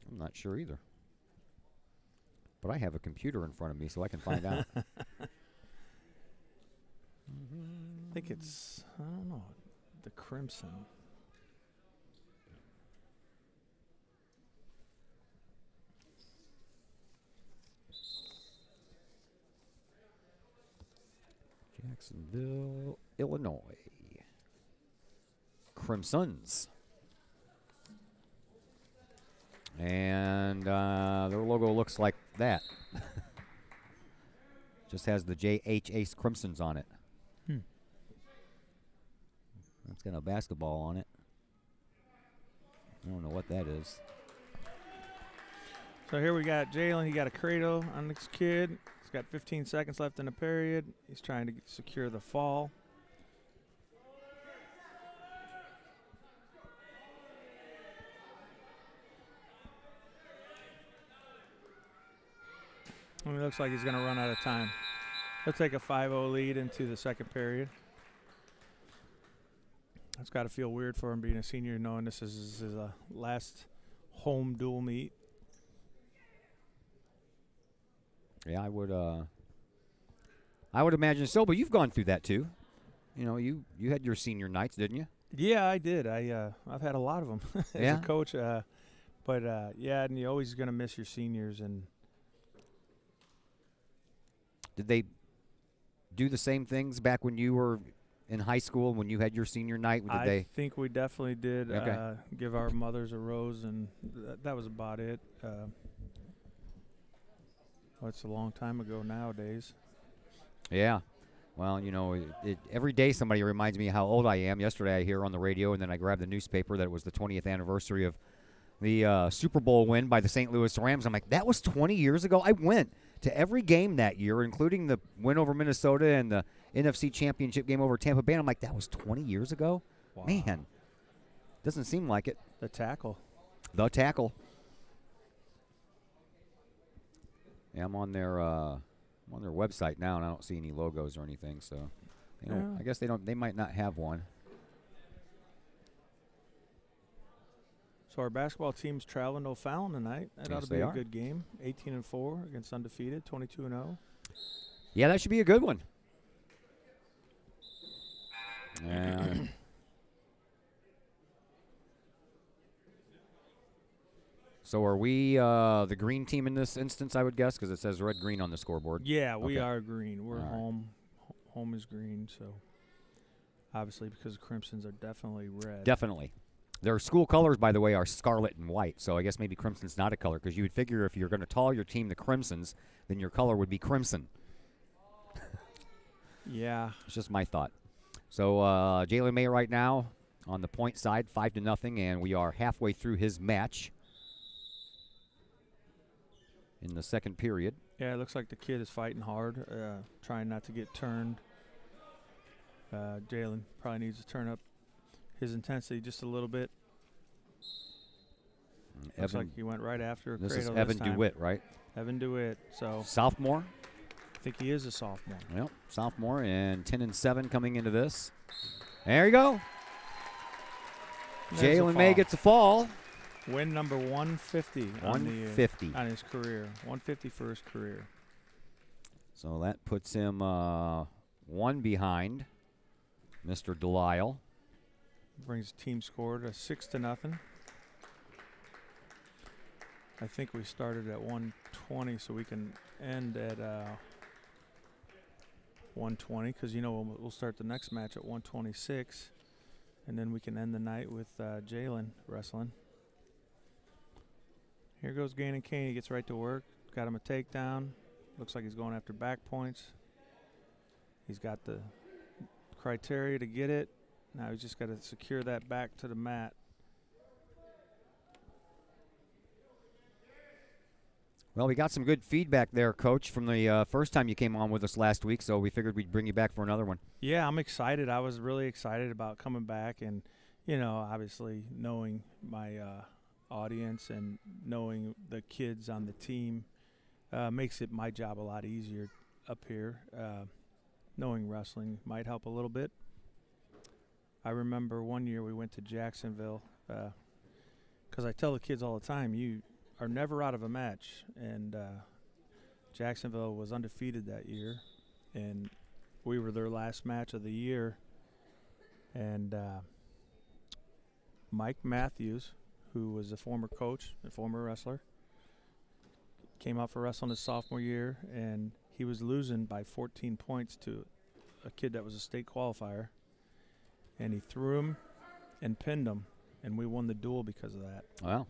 I'm not sure either. But I have a computer in front of me, so I can find out. I think it's, I don't know, the Crimson. Jacksonville, Illinois. Crimsons. And their logo looks like that. Just has the J.H. Ace Crimsons on it. It's got a basketball on it. I don't know what that is. So here we got Jalen. He got a cradle on this kid. He's got 15 seconds left in the period. He's trying to secure the fall. And it looks like he's going to run out of time. He'll take a 5-0 lead into the second period. It's got to feel weird for him being a senior, knowing this is his last home dual meet. Yeah, I would imagine so. But you've gone through that too. You know, you had your senior nights, didn't you? Yeah, I did. I've had a lot of them as Yeah? a coach. But yeah, and you're always going to miss your seniors. And Did they do the same things back when you were in high school, when you had your senior night? I think we definitely did Okay. give our mothers a rose, and that was about it. It's a long time ago nowadays. Yeah. Well, you know, every day somebody reminds me how old I am. Yesterday I hear on the radio, and then I grabbed the newspaper that it was the 20th anniversary of the Super Bowl win by the St. Louis Rams. I'm like, that was 20 years ago? I went to every game that year, including the win over Minnesota and the NFC Championship game over Tampa Bay. And I'm like, that was 20 years ago? Wow. Man, doesn't seem like it. The tackle. The tackle. Yeah, I'm on their website now, and I don't see any logos or anything. So, you know, Yeah. I guess they might not have one. So our basketball team's traveling to O'Fallon tonight. That ought Yes, to be they a are. good game. 18-4 against undefeated, 22-0. Yeah, that should be a good one. And so are we the green team in this instance, I would guess, because it says red-green on the scoreboard. Yeah, we Okay. are green. We're All right. home. Home is green, so obviously because the Crimsons are definitely red. Definitely. Their school colors, by the way, are scarlet and white, so I guess maybe crimson's not a color, because you would figure if you're going to call your team the Crimsons, then your color would be crimson. Yeah. It's just my thought. So Jalen May right now on the point side, 5-0, and we are halfway through his match in the second period. Yeah, it looks like the kid is fighting hard, trying not to get turned. Jalen probably needs to turn up his intensity just a little bit. Looks like he went right after a This cradle is Evan time. DeWitt, right? Evan DeWitt. So Sophomore. I think he is a sophomore. Yep, sophomore, and 10-7 coming into this. There you go. There's a Jalen May fall. gets a fall. Win number 150. 150. On his career. 150 for his career. So that puts him one behind Mr. Delisle. Brings the team score to 6-0. I think we started at 120, so we can end at 120, because you know we'll start the next match at 126, and then we can end the night with Jalen wrestling. Here goes Gannon Kane. He gets right to work. Got him a takedown. Looks like he's going after back points. He's got the criteria to get it. Now he's just got to secure that back to the mat. Well, we got some good feedback there, Coach, from the first time you came on with us last week, so we figured we'd bring you back for another one. Yeah, I'm excited. I was really excited about coming back, and, you know, obviously knowing my audience and knowing the kids on the team makes it my job a lot easier up here. Knowing wrestling might help a little bit. I remember one year we went to Jacksonville, because I tell the kids all the time, you are never out of a match. And Jacksonville was undefeated that year, and we were their last match of the year. And Mike Matthews, who was a former coach, a former wrestler, came out for wrestling his sophomore year, and he was losing by 14 points to a kid that was a state qualifier. And he threw him and pinned him, and we won the duel because of that. Wow.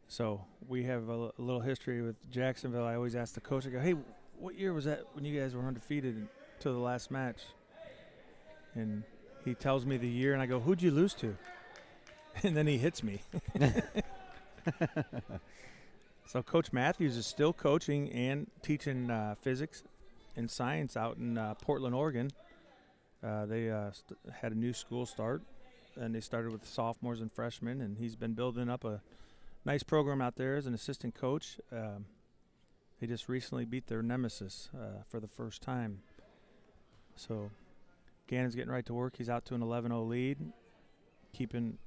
So we have a little history with Jacksonville. I always ask the coach, I go, hey, what year was that when you guys were undefeated until the last match? And he tells me the year, and I go, who'd you lose to? And then he hits me. So Coach Matthews is still coaching and teaching physics and science out in Portland, Oregon. They had a new school start, and they started with sophomores and freshmen, and he's been building up a nice program out there as an assistant coach. They just recently beat their nemesis for the first time. So Gannon's getting right to work. He's out to an 11-0 lead, keeping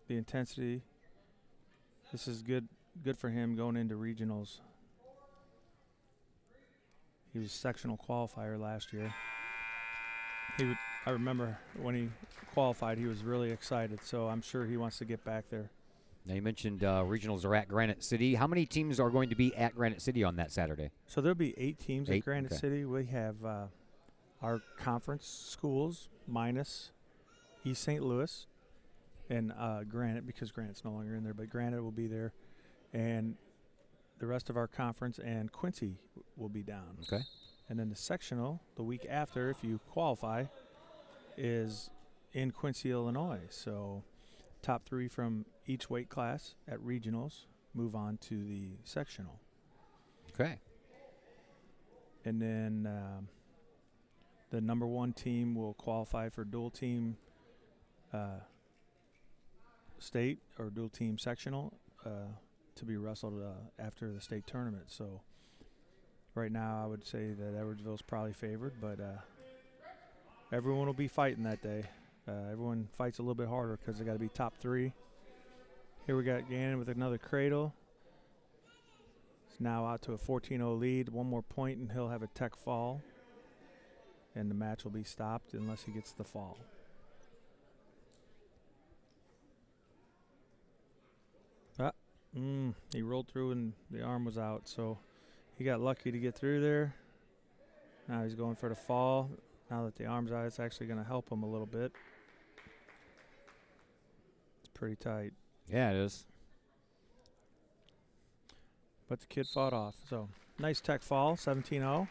the intensity. This is good for him going into regionals. He was sectional qualifier last year. I remember when he qualified, he was really excited, so I'm sure he wants to get back there. Now you mentioned regionals are at Granite City. How many teams are going to be at Granite City on that Saturday? So there'll be 8 teams at Granite okay. City. We have our conference schools minus East St. Louis and Granite, because Granite's no longer in there, but Granite will be there. And the rest of our conference and Quincy will be down. Okay. And then the sectional, the week after, if you qualify, is in Quincy, Illinois. So top 3 from each weight class at regionals move on to the sectional. Okay. And then the number 1 team will qualify for dual team state or dual team sectional to be wrestled after the state tournament. So right now I would say that Edwardsville's probably favored, but everyone will be fighting that day. Everyone fights a little bit harder because they got to be top 3. Here we got Gannon with another cradle. He's now out to a 14-0 lead. 1 more point and he'll have a tech fall. And the match will be stopped unless he gets the fall. He rolled through and the arm was out, so he got lucky to get through there. Now he's going for the fall. Now that the arm's out, it's actually going to help him a little bit. It's pretty tight. Yeah, it is. But the kid fought off. So nice tech fall, 17-0.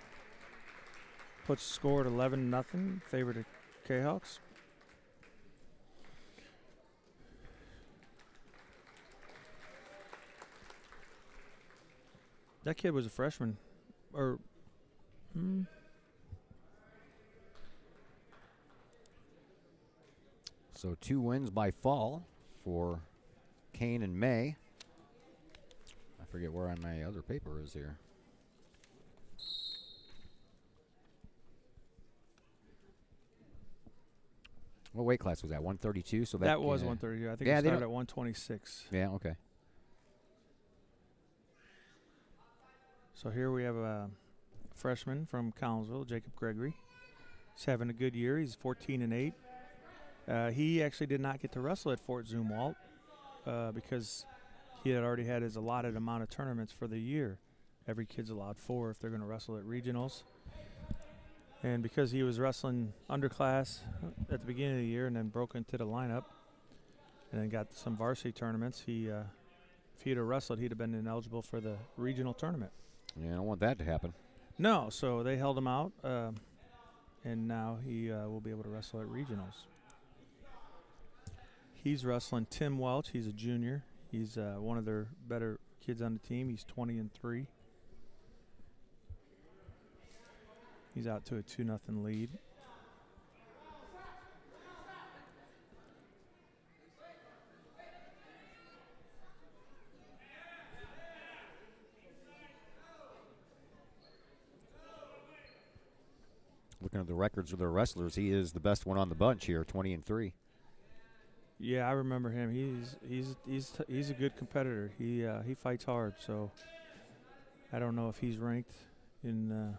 Puts the score at 11-0, favor to Kahoks. That kid was a freshman, or So 2 wins by fall for Kane and May. I forget where on my other paper is here. What weight class was that? 132. So that was 132. I think it started at 126. Yeah. Okay. So here we have a freshman from Collinsville, Jacob Gregory. He's having a good year. He's 14-8. He actually did not get to wrestle at Fort Zumwalt because he had already had his allotted amount of tournaments for the year. Every kid's allowed 4 if they're going to wrestle at regionals. And because he was wrestling underclass at the beginning of the year and then broke into the lineup and then got some varsity tournaments, if he'd have wrestled, he'd have been ineligible for the regional tournament. Yeah, I don't want that to happen. No, so they held him out, and now he will be able to wrestle at regionals. He's wrestling Tim Welch. He's a junior. He's one of their better kids on the team. He's 20-3. He's out to a 2-0 lead. Looking at the records of their wrestlers, he is the best one on the bunch here, 20-3. Yeah, I remember him. He's a good competitor. He fights hard. So I don't know if he's ranked in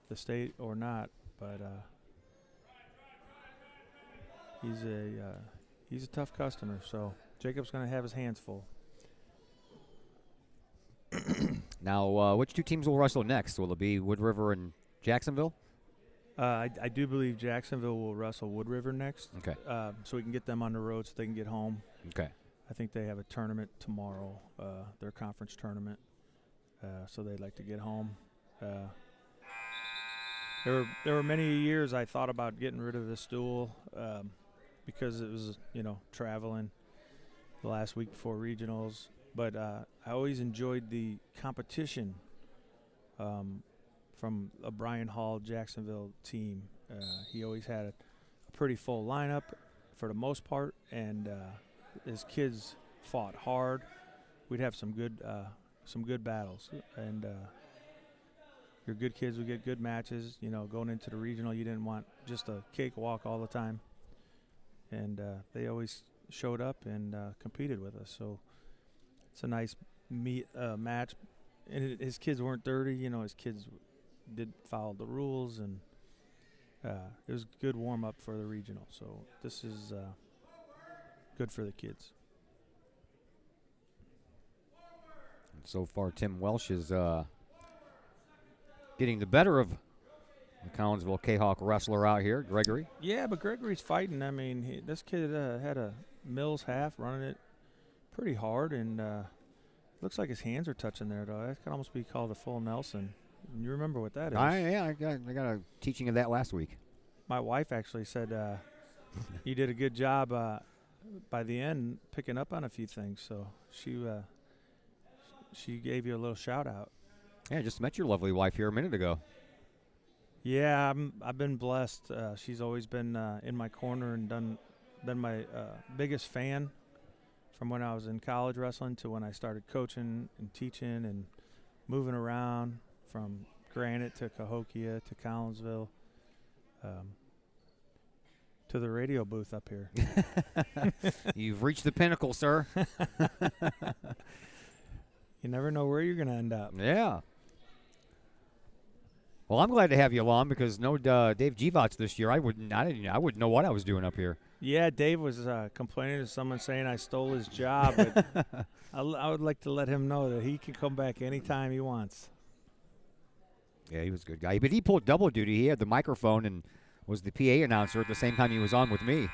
the state or not, but he's a tough customer. So Jacob's going to have his hands full. Now, which two teams will wrestle next? Will it be Wood River and Jacksonville? I do believe Jacksonville will wrestle Wood River next. Okay. So we can get them on the road so they can get home. Okay. I think they have a tournament tomorrow, their conference tournament. So they'd like to get home. There were many years I thought about getting rid of this duel because it was, traveling the last week before regionals. But I always enjoyed the competition from a Brian Hall Jacksonville team. He always had a pretty full lineup for the most part, and his kids fought hard. We'd have some good battles, and your good kids would get good matches. Going into the regional, you didn't want just a cakewalk all the time, and they always showed up and competed with us. So it's a nice match, and his kids weren't dirty. His kids did follow the rules, and it was a good warm-up for the regional. So this is good for the kids. And so far, Tim Welsh is getting the better of the Collinsville Kahok wrestler out here, Gregory. Yeah, but Gregory's fighting. I mean, this kid had a Mills half running it pretty hard, and looks like his hands are touching there, though. That could almost be called a full Nelson. You remember what that is? I got a teaching of that last week. My wife actually said you did a good job by the end picking up on a few things, so she gave you a little shout-out. Yeah, I just met your lovely wife here a minute ago. Yeah, I've been blessed. She's always been in my corner and been my biggest fan from when I was in college wrestling to when I started coaching and teaching and moving around from Granite to Cahokia to Collinsville to the radio booth up here. You've reached the pinnacle, sir. You never know where you're going to end up. Yeah. Well, I'm glad to have you along because no Dave Givots this year. I wouldn't know what I was doing up here. Yeah, Dave was complaining to someone saying I stole his job, but I would like to let him know that he can come back anytime he wants. Yeah, he was a good guy. But he pulled double duty. He had the microphone and was the PA announcer at the same time he was on with me.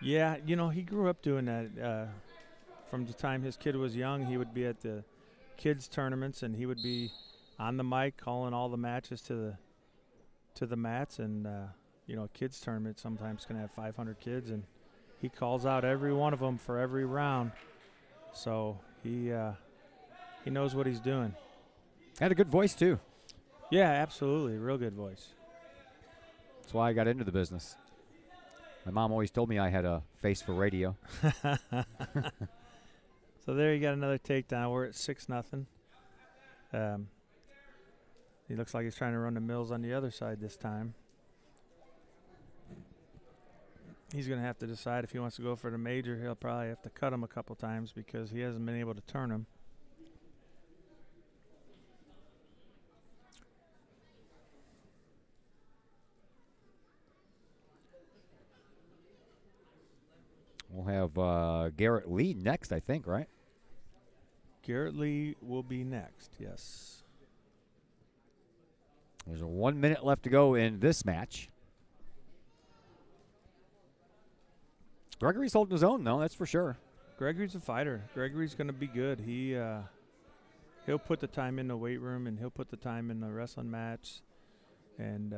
Yeah, he grew up doing that. From the time his kid was young, he would be at the kids' tournaments, and he would be on the mic calling all the matches to the mats. And, a kids' tournament sometimes can have 500 kids, and he calls out every one of them for every round. So he knows what he's doing. Had a good voice, too. Yeah, absolutely. Real good voice. That's why I got into the business. My mom always told me I had a face for radio. So there you got another takedown. We're at 6-0. He looks like he's trying to run the Mills on the other side this time. He's going to have to decide if he wants to go for the major. He'll probably have to cut him a couple times because he hasn't been able to turn him. We'll have Garrett Lee next, I think, right? Garrett Lee will be next, yes. There's 1 minute left to go in this match. Gregory's holding his own, though, that's for sure. Gregory's a fighter. Gregory's going to be good. He'll put the time in the weight room, and he'll put the time in the wrestling match. And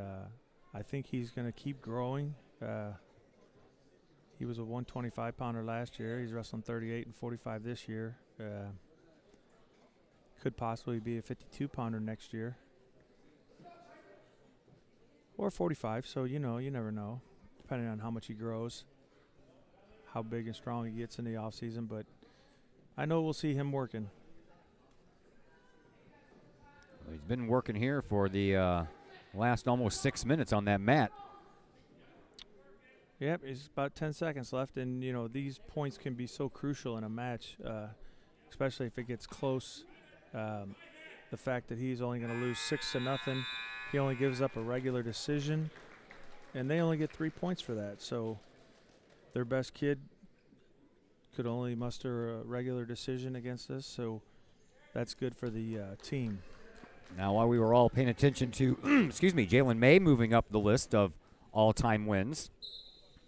I think he's going to keep growing. He was a 125-pounder last year. He's wrestling 38 and 45 this year. Could possibly be a 52-pounder next year. Or 45, so you never know, depending on how much he grows, how big and strong he gets in the offseason. But I know we'll see him working. Well, he's been working here for the last almost 6 minutes on that mat. Yep, it's about 10 seconds left, and, these points can be so crucial in a match, especially if it gets close. the fact that he's only going to lose 6-0. He only gives up a regular decision, and they only get 3 points for that. So their best kid could only muster a regular decision against us, so that's good for the team. Now, while we were all paying attention to, excuse me, Jalen May moving up the list of all-time wins,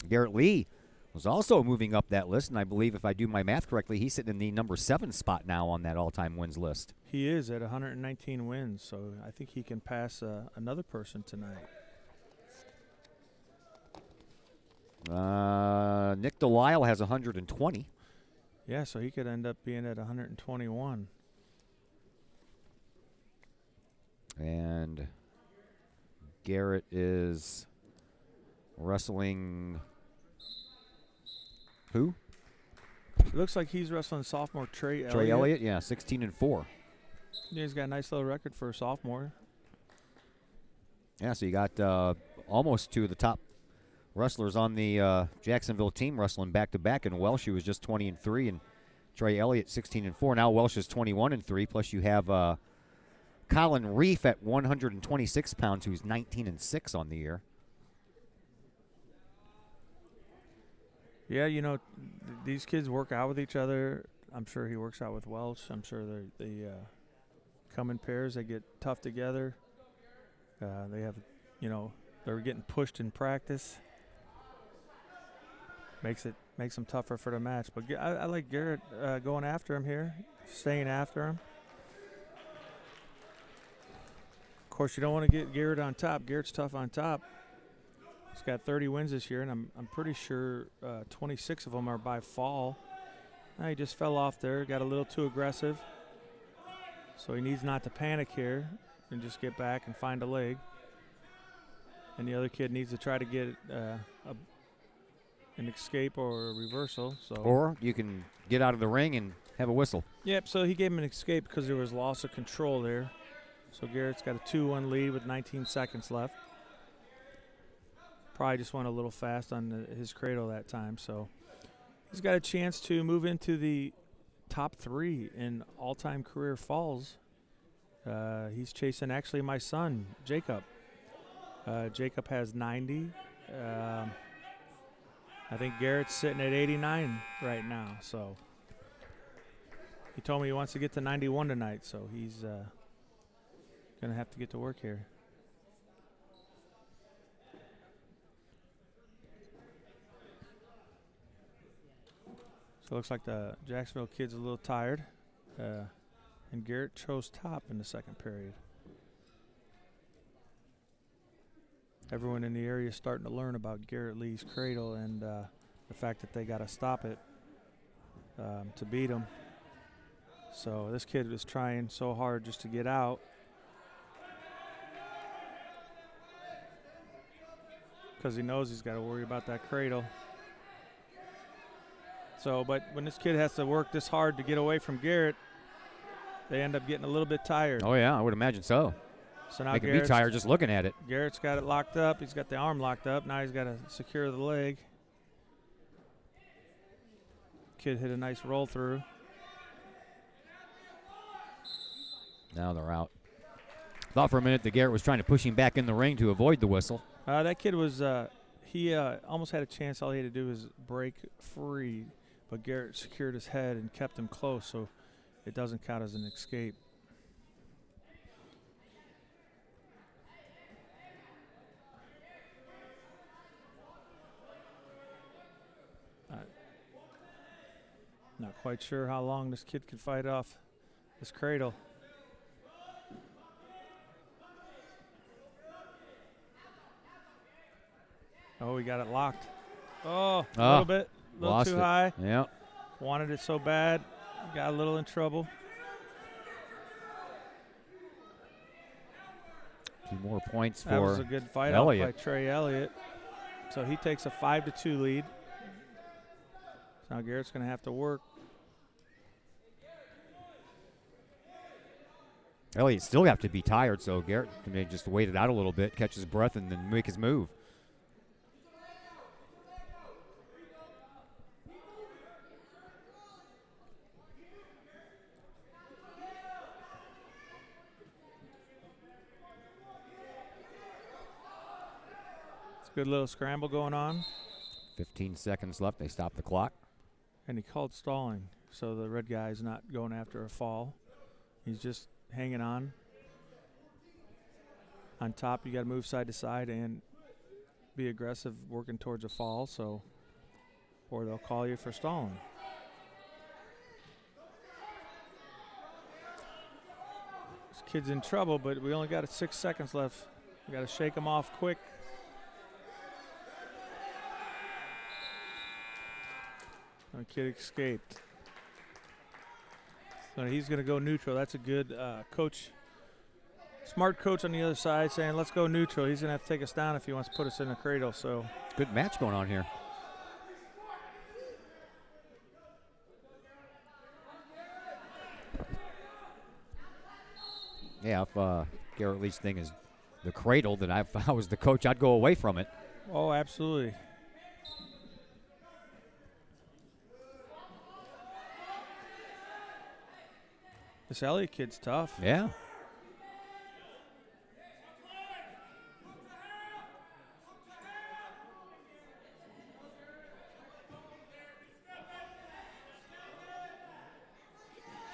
Garrett Lee was also moving up that list, and I believe if I do my math correctly, he's sitting in the number 7 spot now on that all-time wins list. He is at 119 wins, so I think he can pass another person tonight. Nick Delisle has 120. Yeah, so he could end up being at 121. And Garrett is wrestling who? It looks like he's wrestling sophomore Trey Elliott. Trey Elliott, yeah, 16-4. Yeah, he's got a nice little record for a sophomore. Yeah, so you got almost two of the top wrestlers on the Jacksonville team wrestling back-to-back, and Welsh, who was just 20-3, and Trey Elliott 16-4. Now Welsh is 21-3, plus you have Colin Reef at 126 pounds, who's 19-6 on the year. Yeah, you know, these kids work out with each other. I'm sure he works out with Welsh. I'm sure they come in pairs. They get tough together. They have, you know, they're getting pushed in practice. Makes them tougher for the match. But I like Garrett going after him here, staying after him. Of course, you don't want to get Garrett on top. Garrett's tough on top. He's got 30 wins this year, and I'm pretty sure 26 of them are by fall. He just fell off there, got a little too aggressive. So he needs not to panic here and just get back and find a leg. And the other kid needs to try to get an escape or a reversal. So. Or you can get out of the ring and have a whistle. Yep, so he gave him an escape because there was loss of control there. So Garrett's got a 2-1 lead with 19 seconds left. Probably just went a little fast on his cradle that time. So he's got a chance to move into the top 3 in all-time career falls. He's chasing actually my son, Jacob. Jacob has 90. I think Garrett's sitting at 89 right now. So he told me he wants to get to 91 tonight. So he's going to have to get to work here. So it looks like the Jacksonville kid's a little tired. And Garrett chose top in the second period. Everyone in the area is starting to learn about Garrett Lee's cradle and the fact that they got to stop it to beat him. So this kid was trying so hard just to get out. Because he knows he's got to worry about that cradle. So, but when this kid has to work this hard to get away from Garrett, they end up getting a little bit tired. Oh, yeah, I would imagine so. So now Making me tired just looking at it. Garrett's got it locked up. He's got the arm locked up. Now he's got to secure the leg. Kid hit a nice roll through. Now they're out. Thought for a minute that Garrett was trying to push him back in the ring to avoid the whistle. That kid was, he almost had a chance. All he had to do was break free. But Garrett secured his head and kept him close, so it doesn't count as an escape. Not quite sure how long this kid could fight off this cradle. Oh, he got it locked. Oh, a little bit. A little too high. Yeah. Wanted it so bad. Got a little in trouble. 2 more points for That was a good fight Elliott. off by Trey Elliott. So he takes a 5-2 lead. So now Garrett's going to have to work. Elliott still have to be tired, so Garrett can just wait it out a little bit, catch his breath, and then make his move. Good little scramble going on. 15 seconds left. They stop the clock. And he called stalling, so the red guy's not going after a fall. He's just hanging on. On top, you got to move side to side and be aggressive working towards a fall, so or they'll call you for stalling. This kid's in trouble, but we only got 6 seconds left. We got to shake him off quick. The kid escaped. So he's going to go neutral. That's a good coach. Smart coach on the other side saying, let's go neutral. He's going to have to take us down if he wants to put us in a cradle. So good match going on here. Yeah, if Garrett Lee's thing is the cradle, then if I was the coach, I'd go away from it. Oh, absolutely. This Elliott kid's tough. Yeah.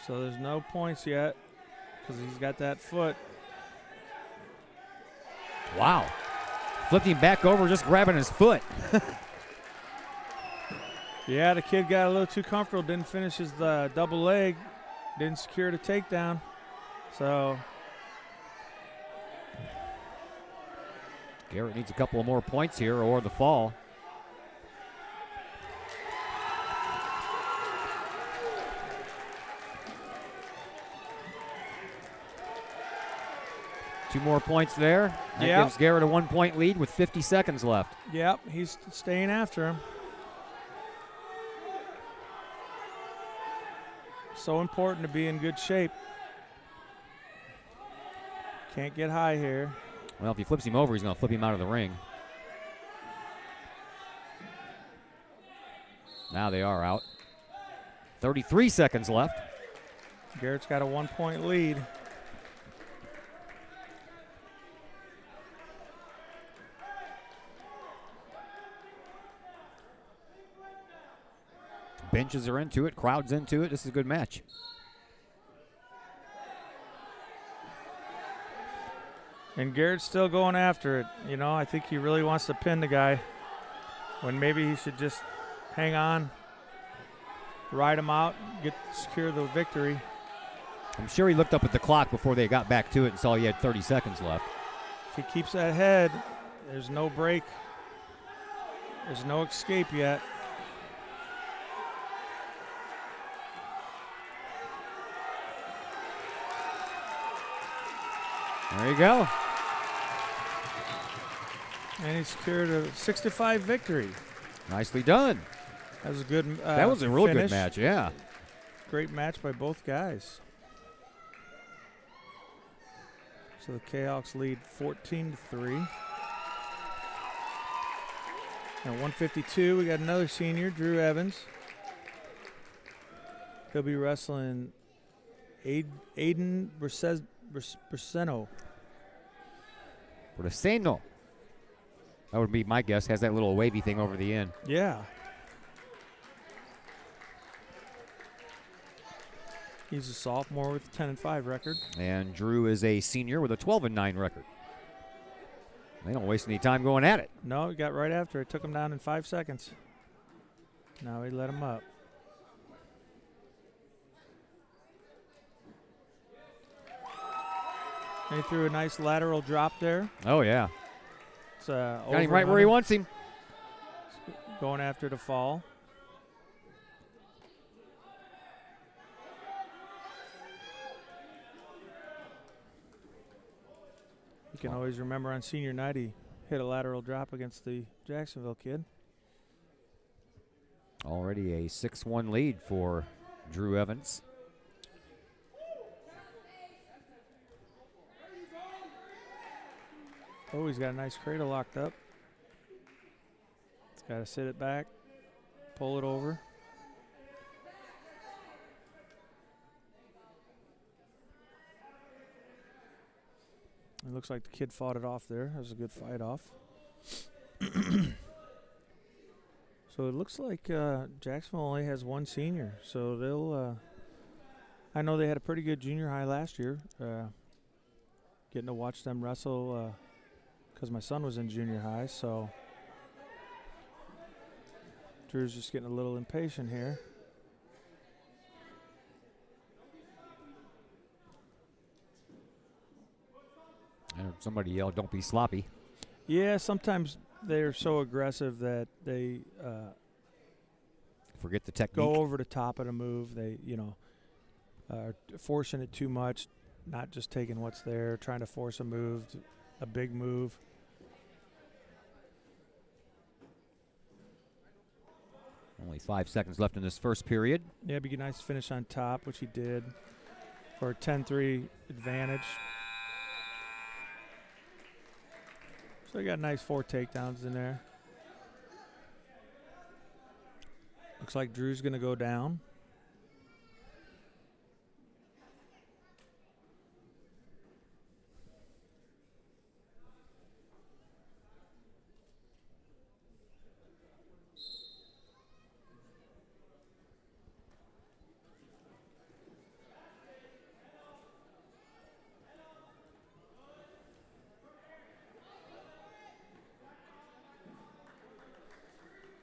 So there's no points yet because he's got that foot. Wow. Flipped him back over, just grabbing his foot. Yeah, the kid got a little too comfortable, didn't finish his double leg, didn't secure the takedown. So Garrett needs a couple of more points here or the fall. Two more points there. That gives Garrett a 1-point lead with 50 seconds left. Yep, he's staying after him. So important to be in good shape. Can't get high here. Well, if he flips him over, he's going to flip him out of the ring. Now they are out. 33 seconds left. Garrett's got a 1-point lead. Benches are into it. Crowd's into it. This is a good match. And Garrett's still going after it. You know, I think he really wants to pin the guy when maybe he should just hang on, ride him out, secure the victory. I'm sure he looked up at the clock before they got back to it and saw he had 30 seconds left. If he keeps that head, there's no break. There's no escape yet. There you go. And he secured a 6-5 victory. Nicely done. That was a good that was a real finish. good match, yeah. Great match by both guys. So the Kahoks lead 14-3. At 152, we got another senior, Drew Evans. He'll be wrestling Aiden Braceno. Braceno. That would be my guess. Has that little wavy thing over the end. Yeah. He's a sophomore with a 10-5 record. And Drew is a senior with a 12-9 record. They don't waste any time going at it. No, he got right after it. Took him down in 5 seconds. Now he let him up. And he threw a nice lateral drop there. Oh, yeah. It's, got him right where he wants him. Going after the fall. You can always remember on senior night he hit a lateral drop against the Jacksonville kid. Already a 6-1 lead for Drew Evans. Oh, he's got a nice cradle locked up. He's got to sit it back, pull it over. It looks like the kid fought it off there. That was a good fight off. So it looks like Jacksonville only has one senior. So they'll. I know they had a pretty good junior high last year. Getting to watch them wrestle because my son was in junior high. So Drew's just getting a little impatient here. I heard somebody yell, "Don't be sloppy." Yeah, sometimes they're so aggressive that they Forget the technique. go over the top of the move. They, are forcing it too much, not just taking what's there, trying to force a move, a big move. Only 5 seconds left in this first period. Yeah, it'd be nice to finish on top, which he did for a 10-3 advantage. So he got nice 4 takedowns in there. Looks like Drew's going to go down.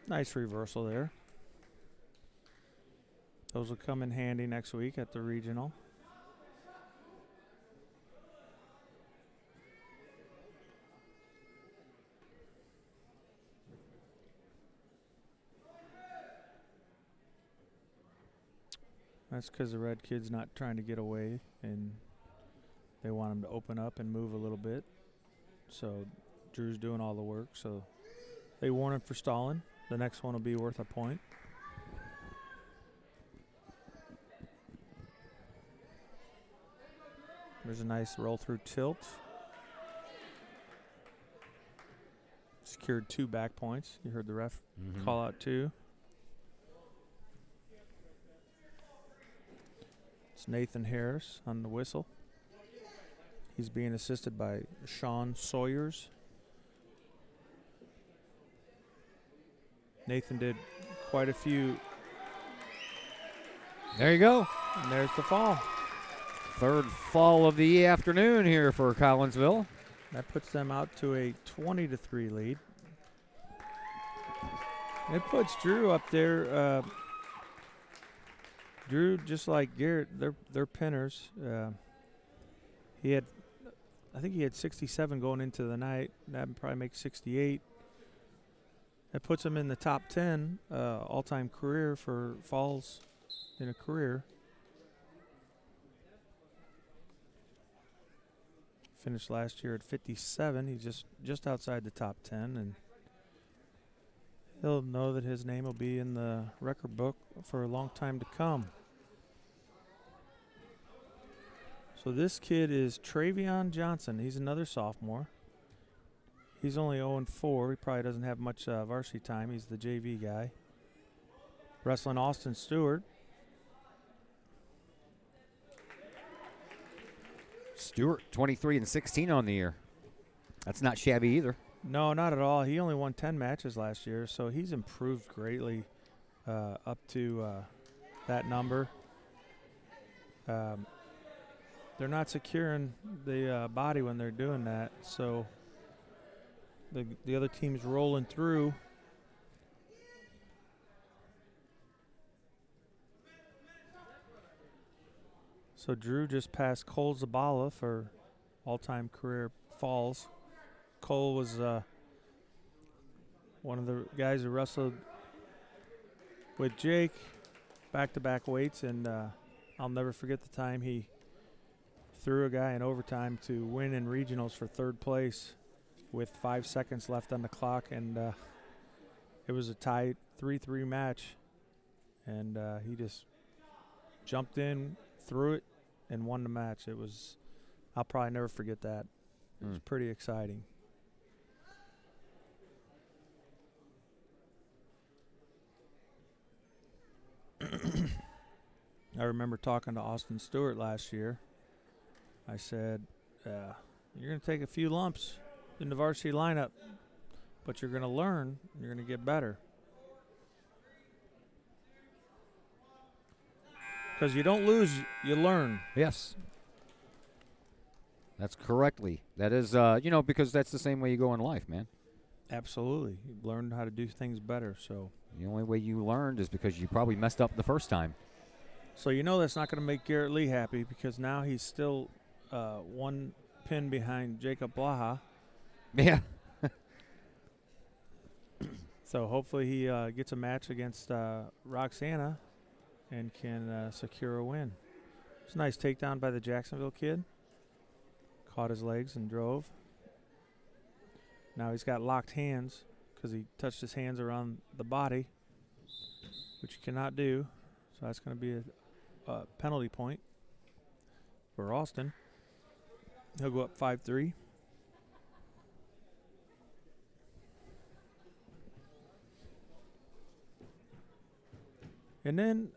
Nice reversal there. Those will come in handy next week at the regional. That's because the red kid's not trying to get away, and they want him to open up and move a little bit. So Drew's doing all the work, so they warn him for stalling. The next one will be worth a point. There's a nice roll through tilt. Secured 2 back points. You heard the ref call out 2. It's Nathan Harris on the whistle. He's being assisted by Sean Sawyers. Nathan did quite a few. There you go. And there's the fall. Third fall of the afternoon here for Collinsville. That puts them out to a 20-3 lead. It puts Drew up there. Drew, just like Garrett, they're pinners. I think he had 67 going into the night. That would probably make 68. That puts him in the top 10 all-time career for falls in a career. Finished last year at 57. He's just outside the top 10, and he'll know that his name will be in the record book for a long time to come. So this kid is Travion Johnson. He's another sophomore. He's only 0-4. He probably doesn't have much varsity time. He's the JV guy. Wrestling Austin Stewart. Stewart, 23-16 on the year. That's not shabby either. No, not at all. He only won 10 matches last year, so he's improved greatly up to that number. They're not securing the body when they're doing that, so the other team's rolling through. So Drew just passed Cole Zabala for all-time career falls. Cole was one of the guys who wrestled with Jake back-to-back weights, and I'll never forget the time he threw a guy in overtime to win in regionals for 3rd place with 5 seconds left on the clock, and it was a tight 3-3 match, and he just jumped in, threw it, and won the match. I'll probably never forget that. It was pretty exciting. I remember talking to Austin Stewart last year. I said, you're going to take a few lumps in the varsity lineup. but you're going to learn. You're going to get better. Because you don't lose, you learn. Yes. That's correctly. That is, because that's the same way you go in life, man. Absolutely. You learn how to do things better. So The only way you learned is because you probably messed up the first time. So that's not going to make Garrett Lee happy, because now he's still one pin behind Jacob Blaha. Yeah. So hopefully he gets a match against Roxana and can secure a win. It's a nice takedown by the Jacksonville kid. Caught his legs and drove. Now he's got locked hands because he touched his hands around the body, which you cannot do. So that's going to be a penalty point for Austin. He'll go up 5-3. And then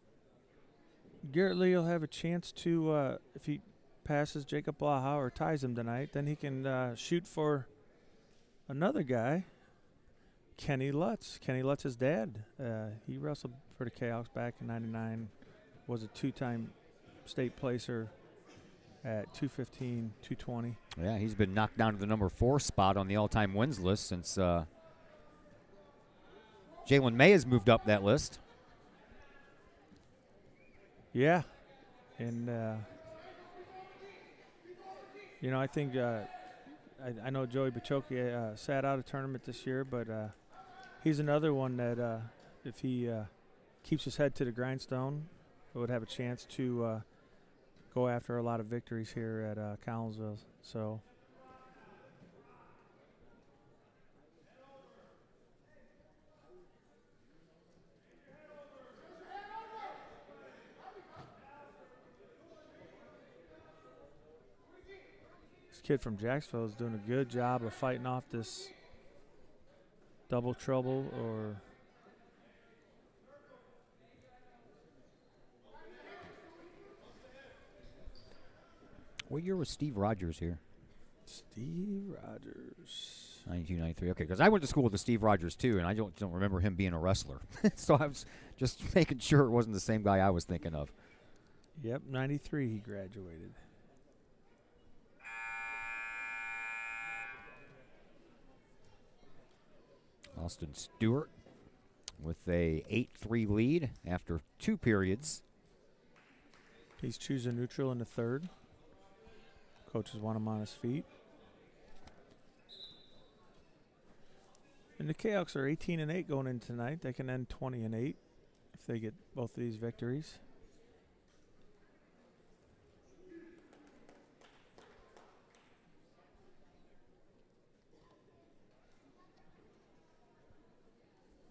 Garrett Lee will have a chance to, if he passes Jacob Blaha or ties him tonight, then he can shoot for another guy, Kenny Lutz. Kenny Lutz's dad. He wrestled for the Kahoks back in '99, was a two-time state placer at 215, 220. Yeah, he's been knocked down to the number 4 spot on the all-time wins list since Jalen May has moved up that list. Yeah, and I think I know Joey Bachoki sat out a tournament this year, but he's another one that if he keeps his head to the grindstone, would have a chance to go after a lot of victories here at Collinsville. So. This kid from Jacksonville is doing a good job of fighting off this double trouble or What year was Steve Rogers here? Steve Rogers. 92, 93. Okay, because I went to school with the Steve Rogers too, and I don't remember him being a wrestler. So I was just making sure it wasn't the same guy I was thinking of. Yep, 93 he graduated. Austin Stewart with a 8-3 lead after 2 periods. He's choosing neutral in the third. Coaches want him on his feet. And the Kahoks are 18-8 going in tonight. They can end 20-8 if they get both of these victories.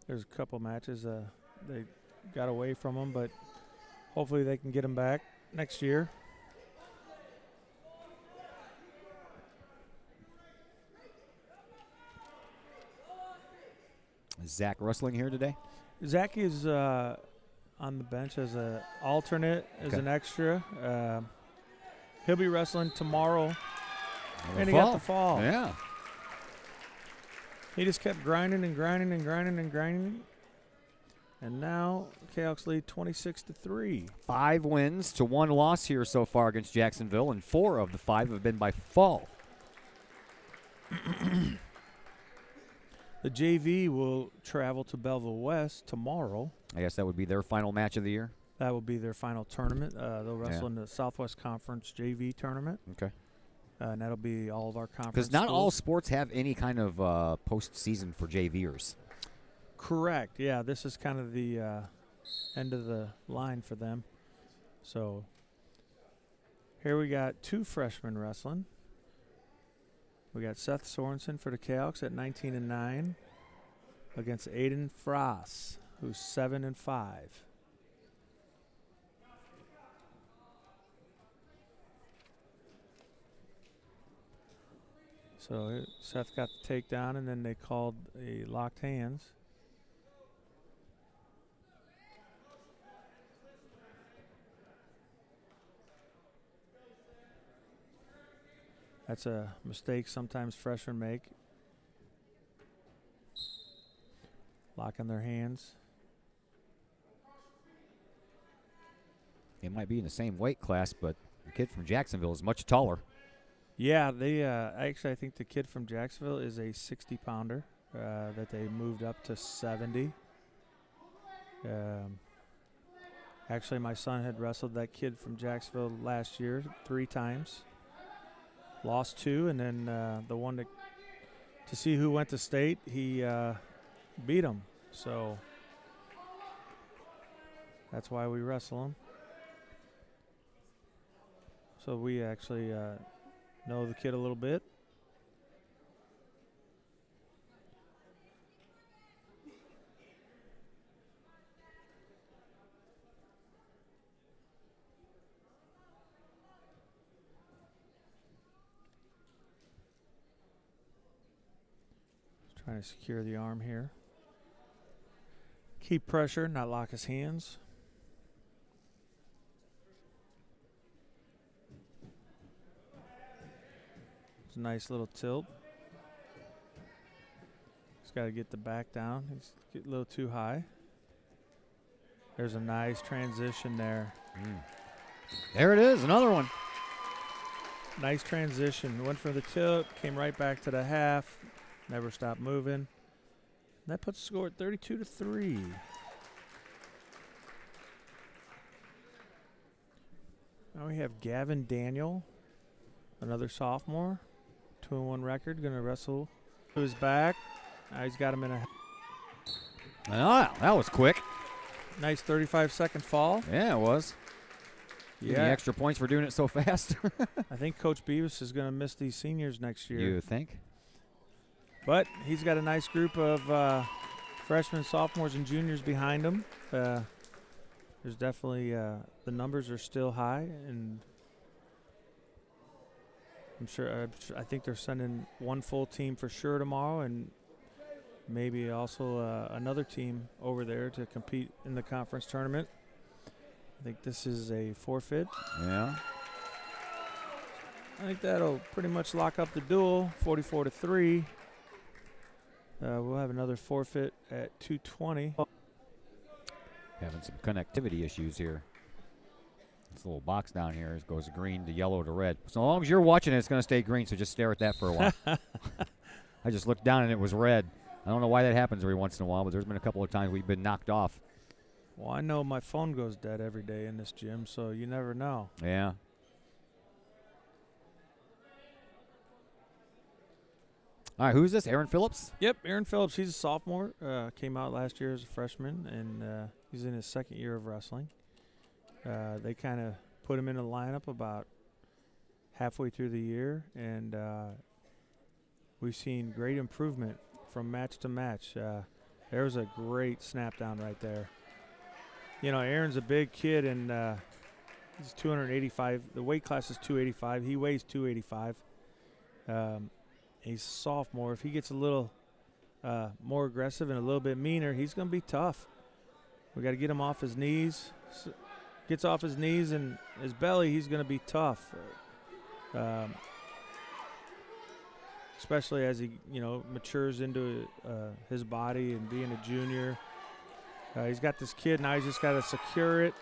There's a couple matches they got away from them, but hopefully they can get them back next year. Is Zach wrestling here today? Zach is on the bench as an alternate, as an extra. He'll be wrestling tomorrow. And he got the fall. Yeah. He just kept grinding and grinding and grinding and grinding. And now Kahoks lead 26-3. 5 wins to 1 loss here so far against Jacksonville, and 4 of the 5 have been by fall. The JV will travel to Belleville West tomorrow. I guess that would be their final match of the year. That will be their final tournament. They'll wrestle in the Southwest Conference JV tournament. Okay. And that'll be all of our conference. Because not schools. all sports have any kind of postseason for JVers. Correct. Yeah, this is kind of the end of the line for them. So here we got 2 freshmen wrestling. We got Seth Sorensen for the Kahoks at 19-9 against Aiden Frost, who's 7-5. So Seth got the takedown, and then they called a locked hands. That's a mistake sometimes freshmen make. locking their hands. They might be in the same weight class, but the kid from Jacksonville is much taller. Yeah, they actually, I think the kid from Jacksonville is a 60-pounder that they moved up to 70. Actually, my son had wrestled that kid from Jacksonville last year 3 times. Lost 2, and then the one to see who went to state, he beat him. So that's why we wrestle him. So we actually know the kid a little bit. Trying to secure the arm here. Keep pressure, not lock his hands. It's a nice little tilt. He's got to get the back down. He's getting a little too high. There's a nice transition there. There it is, another one. Nice transition. Went for the tilt, came right back to the half. Never stopped moving. That puts the score at 32-3. Now we have Gavin Daniel, another sophomore, 2-1 record, going to wrestle to his back. He's got him in a That was quick. nice 35-second fall. Yeah, it was. Give me extra points for doing it so fast. I think Coach Beavis is going to miss these seniors next year. You think? But he's got a nice group of freshmen, sophomores, and juniors behind him. There's definitely the numbers are still high, and I think they're sending one full team for sure tomorrow, and maybe also another team over there to compete in the conference tournament. I think this is a forfeit. Yeah. I think that'll pretty much lock up the duel, 44-3. We'll have another forfeit at 2:20. Having some connectivity issues here. This little box down here goes green to yellow to red. So long as you're watching it, it's going to stay green, so just stare at that for a while. I just looked down and it was red. I don't know why that happens every once in a while, but there's been a couple of times we've been knocked off. Well, I know my phone goes dead every day in this gym, so you never know. Yeah. All right, who's this? Aaron Phillips? Yep, Aaron Phillips. He's a sophomore. Came out last year as a freshman, and he's in his second year of wrestling. They kind of put him in the lineup about halfway through the year, and we've seen great improvement from match to match. There was a great snap down right there. You know, Aaron's a big kid, and he's 285. The weight class is 285. He weighs 285. He's a sophomore. If he gets a little more aggressive and a little bit meaner, he's going to be tough. We got to get him off his knees. Gets off his knees and his belly, he's going to be tough. Especially as he, matures into his body and being a junior. He's got this kid now. He's just got to secure it.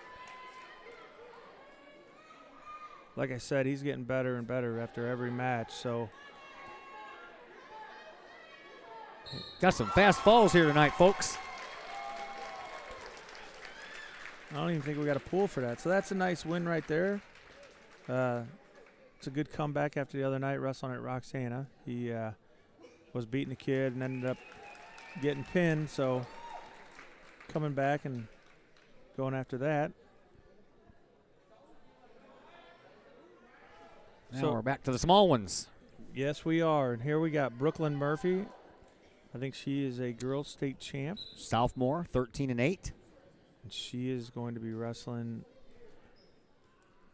Like I said, he's getting better and better after every match. So. Got some fast falls here tonight, folks. I don't even think we got a pool for that. So that's a nice win right there. It's a good comeback after the other night wrestling at Roxana. He was beating a kid and ended up getting pinned. So coming back and going after that. Now we're back to the small ones. Yes, we are. And here we got Brooklyn Murphy. I think she is a girls state champ. Sophomore, 13-8. And she is going to be wrestling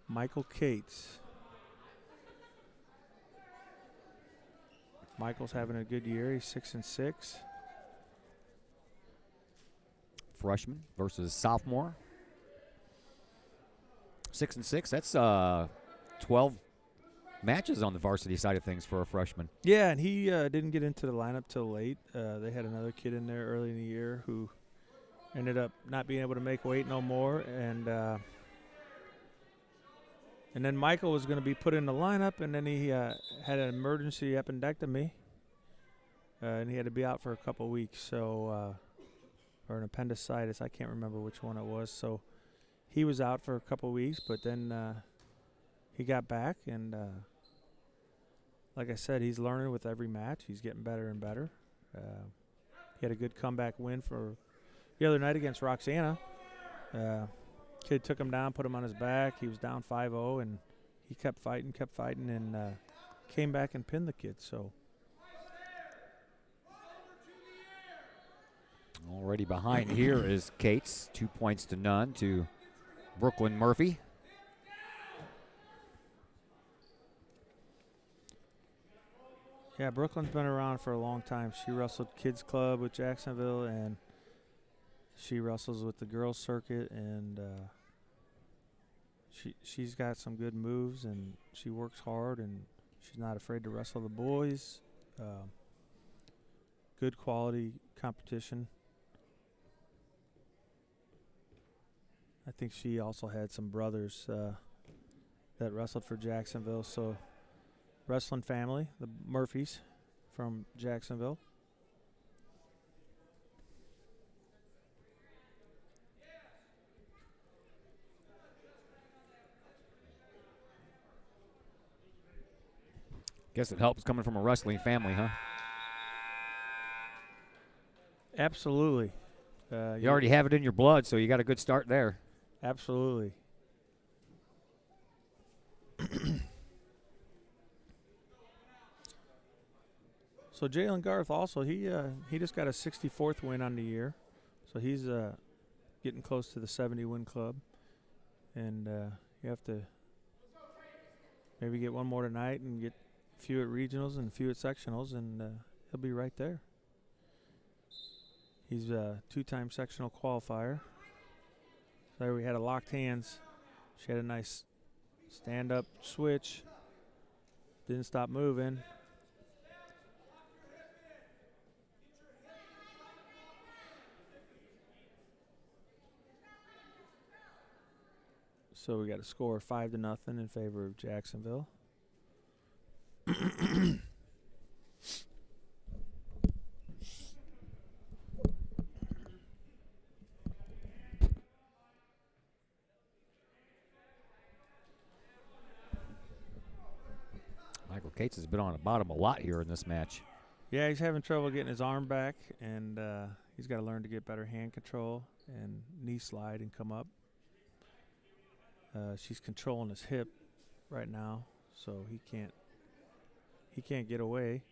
Michael Cates. Michael's having a good year. He's 6-6. Freshman versus sophomore. 6-6. That's 12 matches on the varsity side of things for a freshman. Yeah, and he didn't get into the lineup till late. They had another kid in there early in the year who ended up not being able to make weight no more, and then Michael was going to be put in the lineup, and then he had an emergency appendectomy, and he had to be out for a couple weeks. So, or an appendicitis, I can't remember which one it was. So, he was out for a couple weeks, but then he got back, and like I said, he's learning with every match. He's getting better and better. He had a good comeback win for the other night against Roxana. Kid took him down, put him on his back. He was down 5-0, and he kept fighting, and came back and pinned the kid. So Already behind here is Cates, 2 points to none to Brooklyn Murphy. yeah, Brooklyn's been around for a long time. She wrestled Kids Club with Jacksonville, and she wrestles with the girls circuit, and she's got some good moves, and she works hard, and she's not afraid to wrestle the boys. Good quality competition. I think she also had some brothers that wrestled for Jacksonville, so wrestling family, the Murphys from Jacksonville. Guess it helps coming from a wrestling family, huh? Absolutely. You already have it in your blood, so you got a good start there. Absolutely. So Jalen Garth also, he just got a 64th win on the year, so he's getting close to the 70-win club, and you have to maybe get one more tonight and get a few at regionals and a few at sectionals, and he'll be right there. He's a two-time sectional qualifier. There we had a locked hands. She had a nice stand-up switch. Didn't stop moving. So we got a score of 5-0 in favor of Jacksonville. Michael Cates has been on the bottom a lot here in this match. Yeah, he's having trouble getting his arm back, and he's got to learn to get better hand control and knee slide and come up. She's controlling his hip right now, so he can't get away.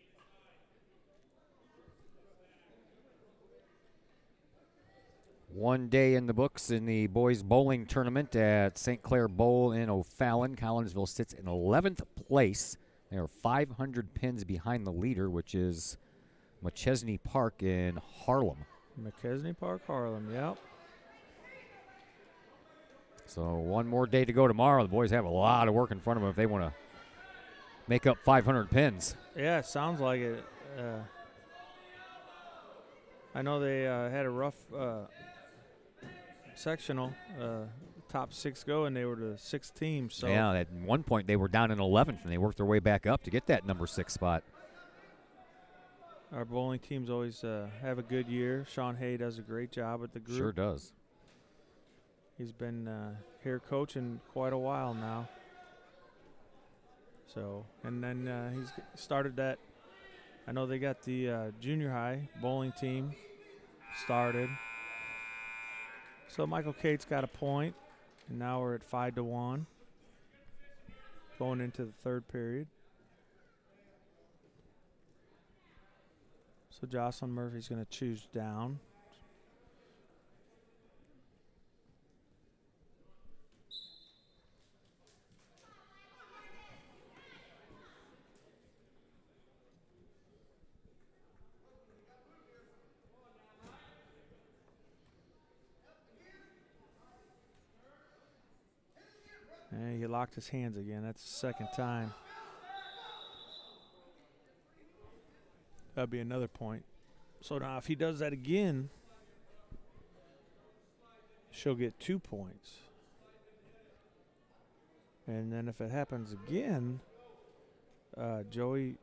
One day in the books in the boys bowling tournament at St. Clair Bowl in O'Fallon. Collinsville sits in 11th place. They are 500 pins behind the leader, which is McChesney Park in Harlem. McChesney Park, Harlem, yep. So one more day to go tomorrow. The boys have a lot of work in front of them if they want to make up 500 pins. Yeah, it sounds like it. I know they had a rough sectional, top 6 go, and they were the 6th team. So yeah, at one point they were down in 11th, and they worked their way back up to get that number 6 spot. Our bowling teams always have a good year. Sean Hay does a great job with the group. Sure does. He's been here coaching quite a while now. So, and then he's started that. I know they got the junior high bowling team started. So Michael Cates got a point, and now we're at 5-1 going into the third period. So Jocelyn Murphy's going to choose down. And he locked his hands again. That's the second time. That'd be another point. So now if he does that again, she'll get 2 points. And then if it happens again, Joey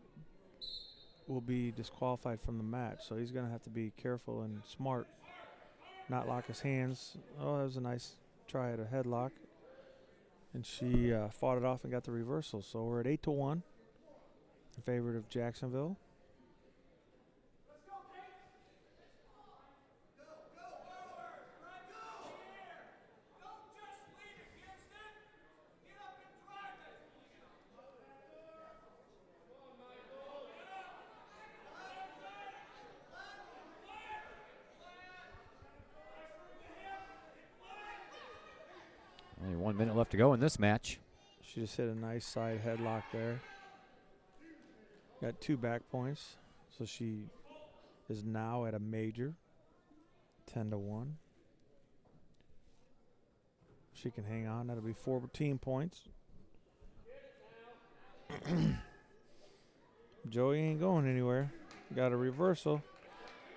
will be disqualified from the match. So he's going to have to be careful and smart, not lock his hands. Oh, that was a nice try at a headlock. And she fought it off and got the reversal. So we're at 8-1 in favor of Jacksonville. Only 1 minute left to go in this match. She just hit a nice side headlock there. Got 2 back points. So she is now at a major, 10-1. She can hang on. That'll be 14 points. Joey ain't going anywhere. Got a reversal.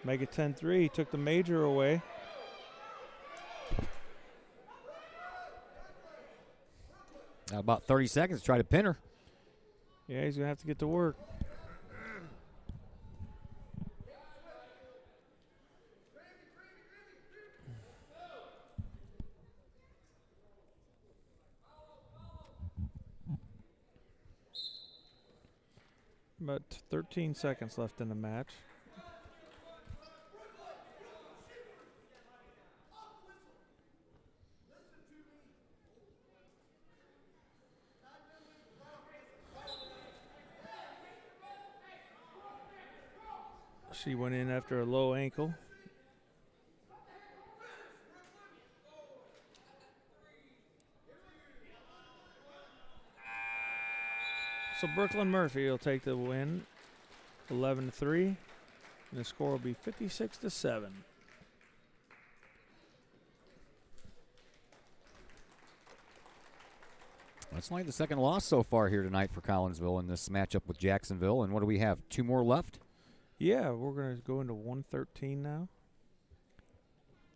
Make it 10-3. Took the major away. Now about 30 seconds to try to pin her. Yeah, he's going to have to get to work. About 13 seconds left in the match. She went in after a low ankle. So Brooklyn Murphy will take the win, 11-3, and the score will be 56-7. That's only the second loss so far here tonight for Collinsville in this matchup with Jacksonville. And what do we have? 2 more left? Yeah, we're going to go into 113 now.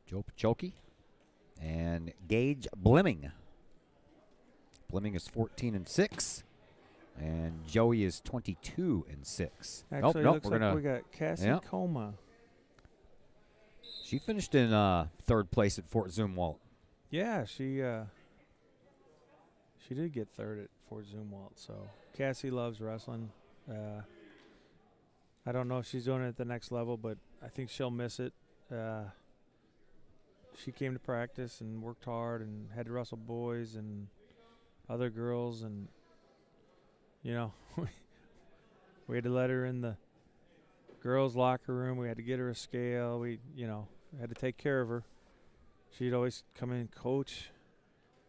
Joe Pachoki and Gage Blimming. Blimming is 14-6, and Joey is 22-6. Actually, looks like we got Cassie Coma. She finished in 3rd place at Fort Zumwalt. Yeah, she did get 3rd at Fort Zumwalt. So Cassie loves wrestling. I don't know if she's doing it at the next level, but I think she'll miss it. She came to practice and worked hard and had to wrestle boys and other girls, and you know, we had to let her in the girls' locker room. We had to get her a scale. We had to take care of her. She'd always come in, Coach,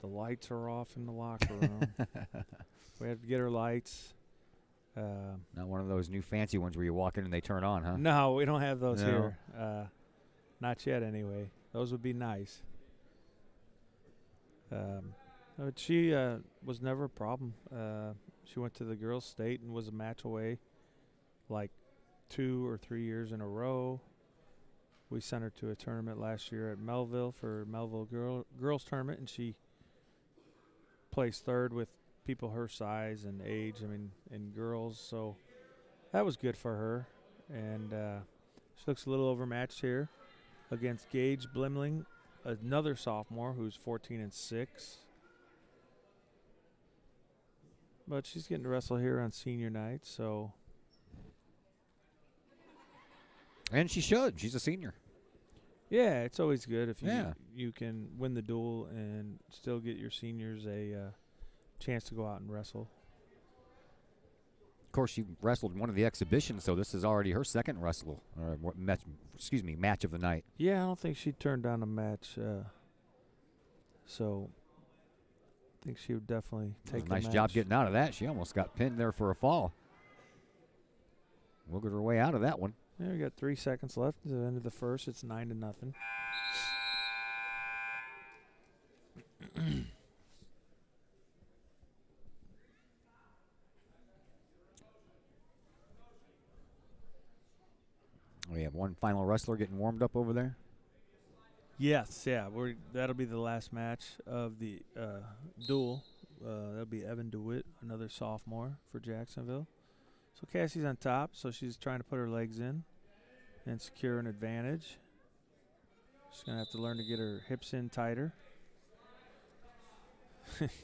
the lights are off in the locker room. We had to get her lights. Not one of those new fancy ones where you walk in and they turn on, huh? No, we don't have those here. Not yet, anyway. Those would be nice. But she was never a problem. She went to the girls' state and was a match away like 2 or 3 years in a row. We sent her to a tournament last year at Melville for Melville girls tournament, and she placed 3rd with people her size and age, and girls. So that was good for her. And she looks a little overmatched here against Gage Blimling, another sophomore who's 14-6. But she's getting to wrestle here on senior night, so. And she should. She's a senior. Yeah, it's always good if you can win the duel and still get your seniors a chance to go out and wrestle. Of course, she wrestled in one of the exhibitions, so this is already her 2nd match of the night. Yeah, I don't think she turned down a match, so I think she would definitely take the nice match. job getting out of that. She almost got pinned there for a fall. Wiggled her way out of that one. Yeah, we got 3 seconds left at the end of the first. It's 9-0. We have one final wrestler getting warmed up over there. Yes, yeah. That'll be the last match of the duel. That'll be Evan DeWitt, another sophomore for Jacksonville. So Cassie's on top, so she's trying to put her legs in and secure an advantage. She's going to have to learn to get her hips in tighter.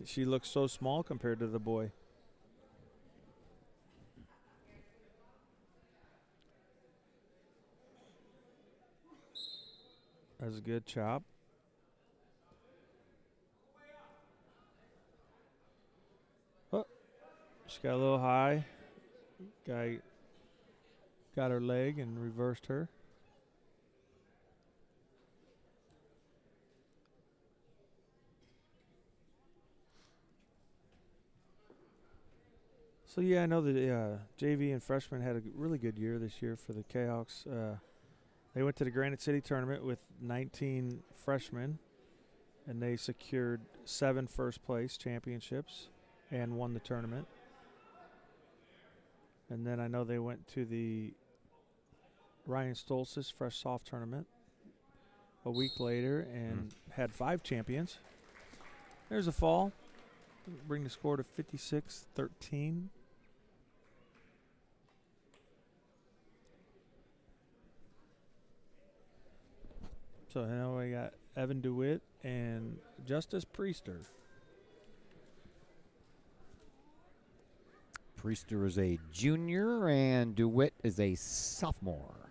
She looks so small compared to the boy. That's a good chop. Oh, she got a little high. Guy got her leg and reversed her. So, yeah, I know the JV and freshmen had a really good year this year for the Kahoks. They went to the Granite City tournament with 19 freshmen, and they secured 7 first-place championships and won the tournament. And then I know they went to the Ryan Stolz's Fresh Soft tournament a week later and had 5 champions. There's a fall. Bring the score to 56-13. So now we got Evan DeWitt and Justice Priester. Priester is a junior and DeWitt is a sophomore.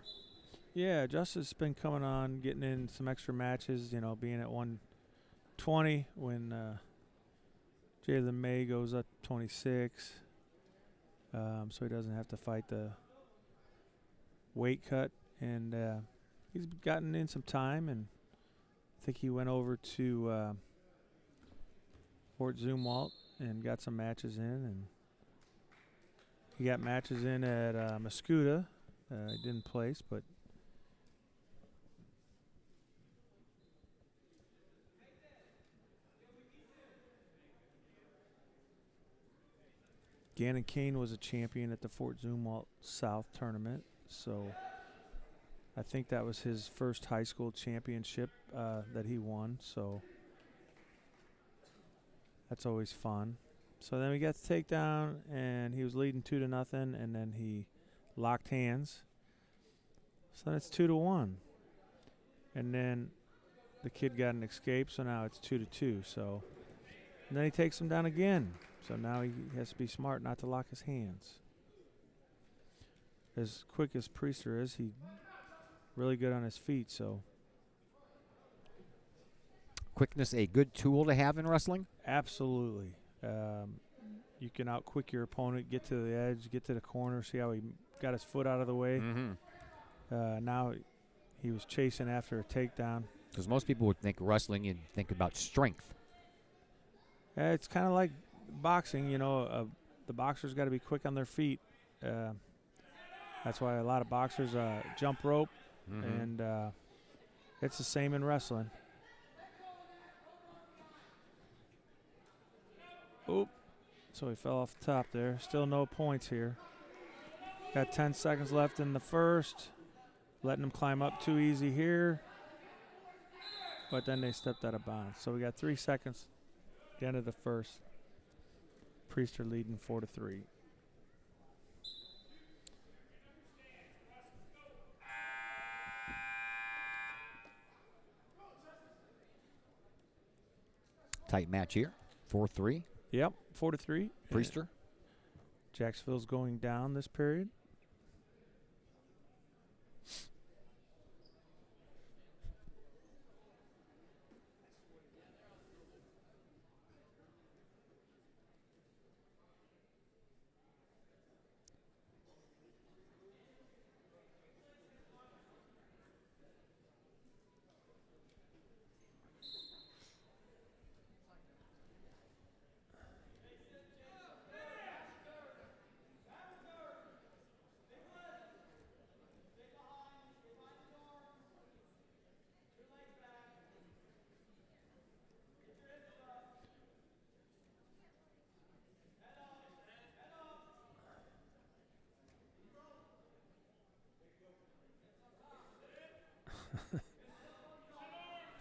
Yeah, Justice has been coming on, getting in some extra matches, you know, being at 120 when Jalen May goes up 26. So he doesn't have to fight the weight cut. And he's gotten in some time, and I think he went over to Fort Zumwalt and got some matches in. And he got matches in at Mascoutah. He didn't place, but Gannon Kane was a champion at the Fort Zumwalt South tournament, so I think that was his first high school championship that he won, so that's always fun. So then we got the takedown, and he was leading 2-0, and then he locked hands. So then it's 2-1. And then the kid got an escape, so now it's 2-2. So, and then he takes him down again. So now he has to be smart not to lock his hands. As quick as Priester is, he really good on his feet, so. Quickness a good tool to have in wrestling? Absolutely. You can out-quick your opponent, get to the edge, get to the corner, see how he got his foot out of the way. Now he was chasing after a takedown. Because most people would think wrestling and think about strength. It's kind of like boxing, you know. The boxers got to be quick on their feet. That's why a lot of boxers jump rope, and it's the same in wrestling. Oop. So he fell off the top there. Still no points here. Got 10 seconds left in the first. Letting them climb up too easy here. But then they stepped out of bounds. So we got 3 seconds at the end of the first. Priester leading 4-3. Tight match here. 4-3. Yep, 4-3. Priester. Jacksonville's going down this period.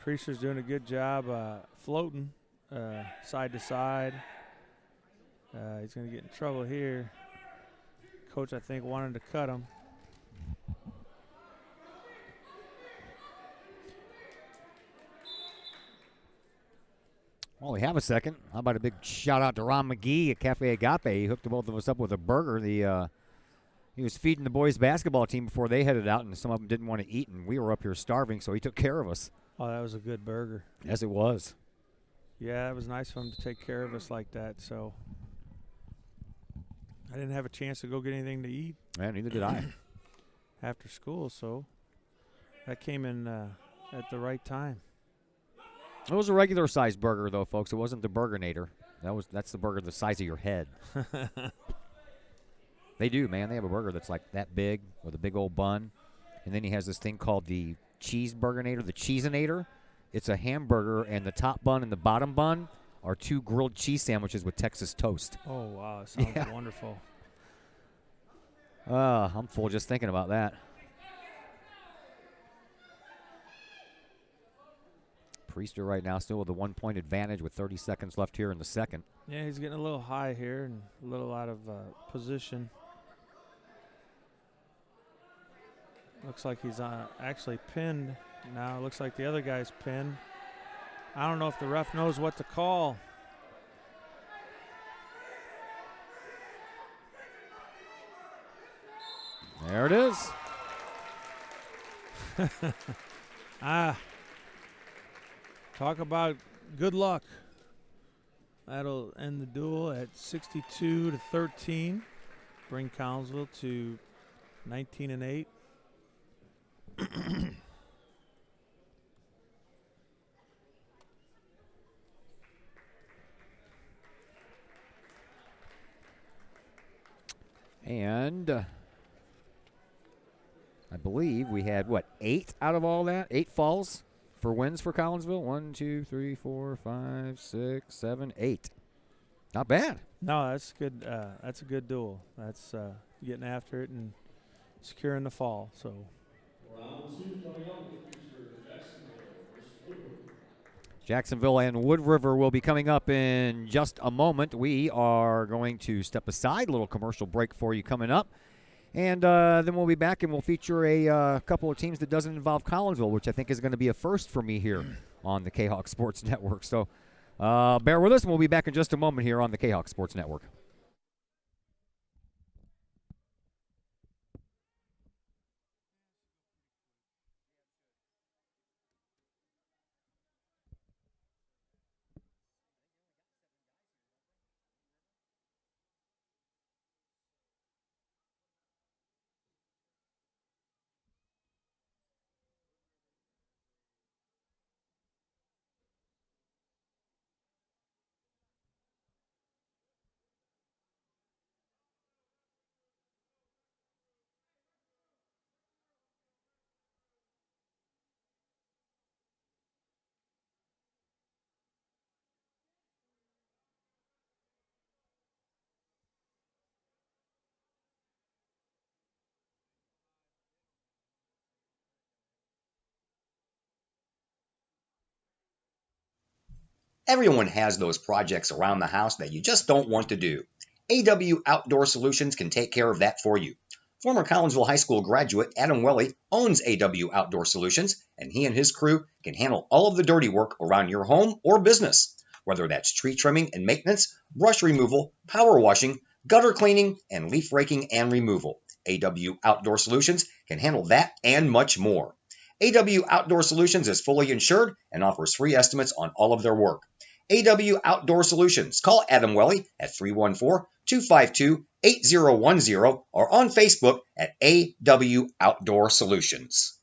Priester's doing a good job floating side to side. He's going to get in trouble here. Coach, I think, wanted to cut him. Well, we have a second. How about a big shout out to Ron McGee at Cafe Agape? He hooked both of us up with a burger. He was feeding the boys' basketball team before they headed out, and some of them didn't want to eat, and we were up here starving, so he took care of us. Oh, that was a good burger. Yes, it was. Yeah, it was nice of him to take care of us like that. So I didn't have a chance to go get anything to eat. Yeah, neither did I. After school, so that came in at the right time. It was a regular-sized burger, though, folks. It wasn't the Burgernator. That's the burger the size of your head. They do, man. They have a burger that's like that big with a big old bun. And then he has this thing called the Cheeseburgernator, the Cheesinator. It's a hamburger, and the top bun and the bottom bun are 2 grilled cheese sandwiches with Texas toast. Oh, wow. It sounds wonderful. I'm full just thinking about that. Priester right now still with a 1-point advantage with 30 seconds left here in the second. Yeah, he's getting a little high here and a little out of position. Looks like he's actually pinned now. Looks like the other guy's pinned. I don't know if the ref knows what to call. There it is. Talk about good luck. That'll end the duel at 62-13. Bring Collinsville to 19-8. And I believe we had, 8 out of all that? 8 falls for wins for Collinsville? 1, 2, 3, 4, 5, 6, 7, 8. Not bad. No, that's good. That's a good duel. That's getting after it and securing the fall. So. Round 2 coming up with feature Jacksonville versus Wood River. Jacksonville and Wood River will be coming up in just a moment. We are going to step aside. A little commercial break for you coming up. And then we'll be back and we'll feature a couple of teams that doesn't involve Collinsville, which I think is going to be a first for me here on the Kahok Sports Network. So bear with us, and we'll be back in just a moment here on the Kahok Sports Network. Everyone has those projects around the house that you just don't want to do. AW Outdoor Solutions can take care of that for you. Former Collinsville High School graduate Adam Welly owns AW Outdoor Solutions, and he and his crew can handle all of the dirty work around your home or business. Whether that's tree trimming and maintenance, brush removal, power washing, gutter cleaning, and leaf raking and removal. AW Outdoor Solutions can handle that and much more. AW Outdoor Solutions is fully insured and offers free estimates on all of their work. AW Outdoor Solutions. Call Adam Welly at 314-252-8010 or on Facebook at AW Outdoor Solutions.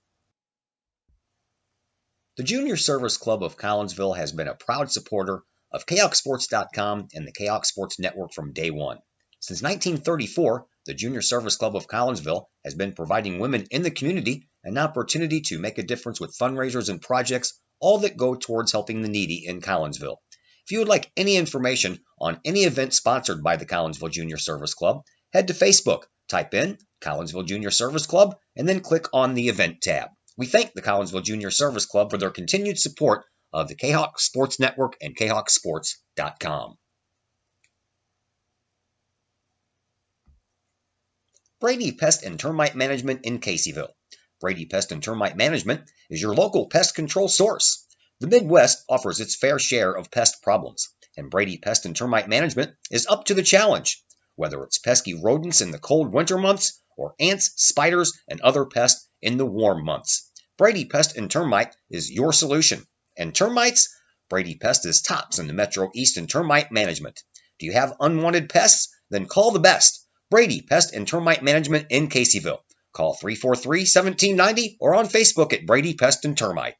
The Junior Service Club of Collinsville has been a proud supporter of KahokSports.com and the Kahok Sports Network from day one. Since 1934, the Junior Service Club of Collinsville has been providing women in the community an opportunity to make a difference with fundraisers and projects, all that go towards helping the needy in Collinsville. If you would like any information on any event sponsored by the Collinsville Junior Service Club, head to Facebook, type in Collinsville Junior Service Club, and then click on the Event tab. We thank the Collinsville Junior Service Club for their continued support of the Kahok Sports Network and KahokSports.com. Brady Pest and Termite Management in Caseyville. Brady Pest and Termite Management is your local pest control source. The Midwest offers its fair share of pest problems, and Brady Pest and Termite Management is up to the challenge. Whether it's pesky rodents in the cold winter months or ants, spiders, and other pests in the warm months, Brady Pest and Termite is your solution. And termites? Brady Pest is tops in the Metro East in termite management. Do you have unwanted pests? Then call the best. Brady Pest and Termite Management in Caseyville. Call 343-1790 or on Facebook at Brady Pest and Termite.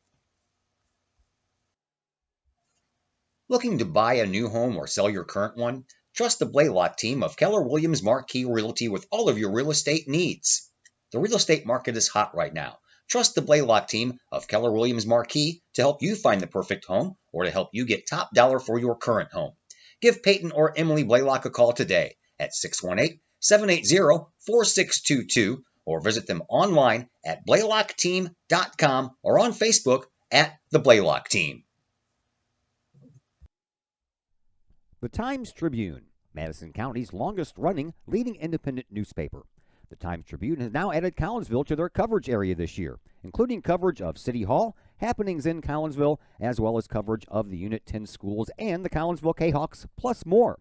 Looking to buy a new home or sell your current one? Trust the Blaylock team of Keller Williams Marquis Realty with all of your real estate needs. The real estate market is hot right now. Trust the Blaylock team of Keller Williams Marquis to help you find the perfect home or to help you get top dollar for your current home. Give Peyton or Emily Blaylock a call today at 618-780-4622 or visit them online at blaylockteam.com or on Facebook at the Blaylock Team. The Times-Tribune, Madison County's longest-running leading independent newspaper. The Times-Tribune has now added Collinsville to their coverage area this year, including coverage of City Hall, happenings in Collinsville, as well as coverage of the Unit 10 schools and the Collinsville Kahoks, plus more.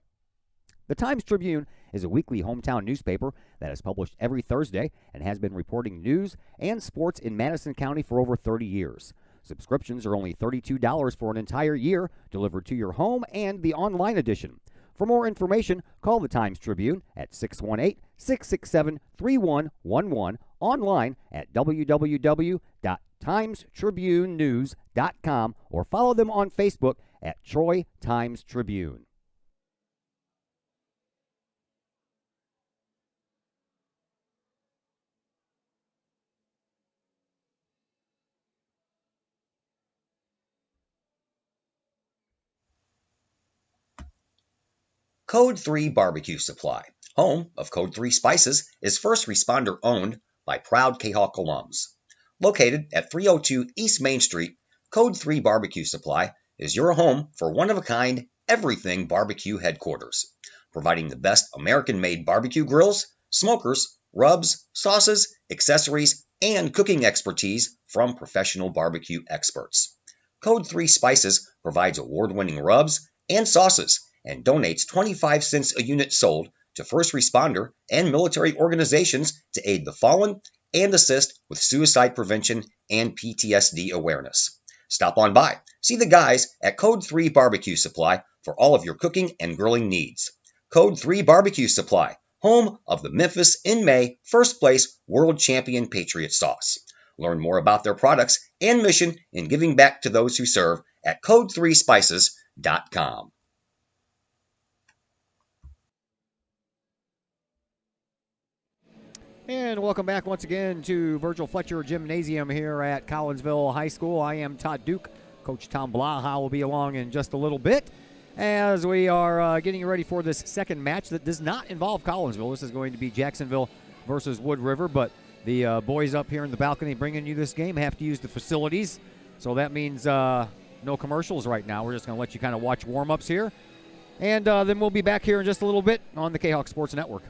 The Times-Tribune is a weekly hometown newspaper that is published every Thursday and has been reporting news and sports in Madison County for over 30 years. Subscriptions are only $32 for an entire year, delivered to your home and the online edition. For more information, call the Times-Tribune at 618-667-3111, online at www.timestribunenews.com, or follow them on Facebook at Troy Times-Tribune. Code 3 Barbecue Supply, home of Code 3 Spices, is first responder owned by proud Kahok alums. Located at 302 East Main Street, Code 3 Barbecue Supply is your home for one-of-a-kind everything barbecue headquarters, providing the best American-made barbecue grills, smokers, rubs, sauces, accessories, and cooking expertise from professional barbecue experts. Code 3 Spices provides award-winning rubs and sauces and donates 25 cents a unit sold to first responder and military organizations to aid the fallen and assist with suicide prevention and PTSD awareness. Stop on by. See the guys at Code 3 Barbecue Supply for all of your cooking and grilling needs. Code 3 Barbecue Supply, home of the Memphis in May first place world champion Patriot sauce. Learn more about their products and mission in giving back to those who serve at code3spices.com. And welcome back once again to Virgil Fletcher Gymnasium here at Collinsville High School. I am Todd Duke. Coach Tom Blaha will be along in just a little bit as we are getting ready for this second match that does not involve Collinsville. This is going to be Jacksonville versus Wood River, but the boys up here in the balcony bringing you this game have to use the facilities, so that means no commercials right now. We're just going to let you kind of watch warm-ups here, and then we'll be back here in just a little bit on the Kahok Sports Network.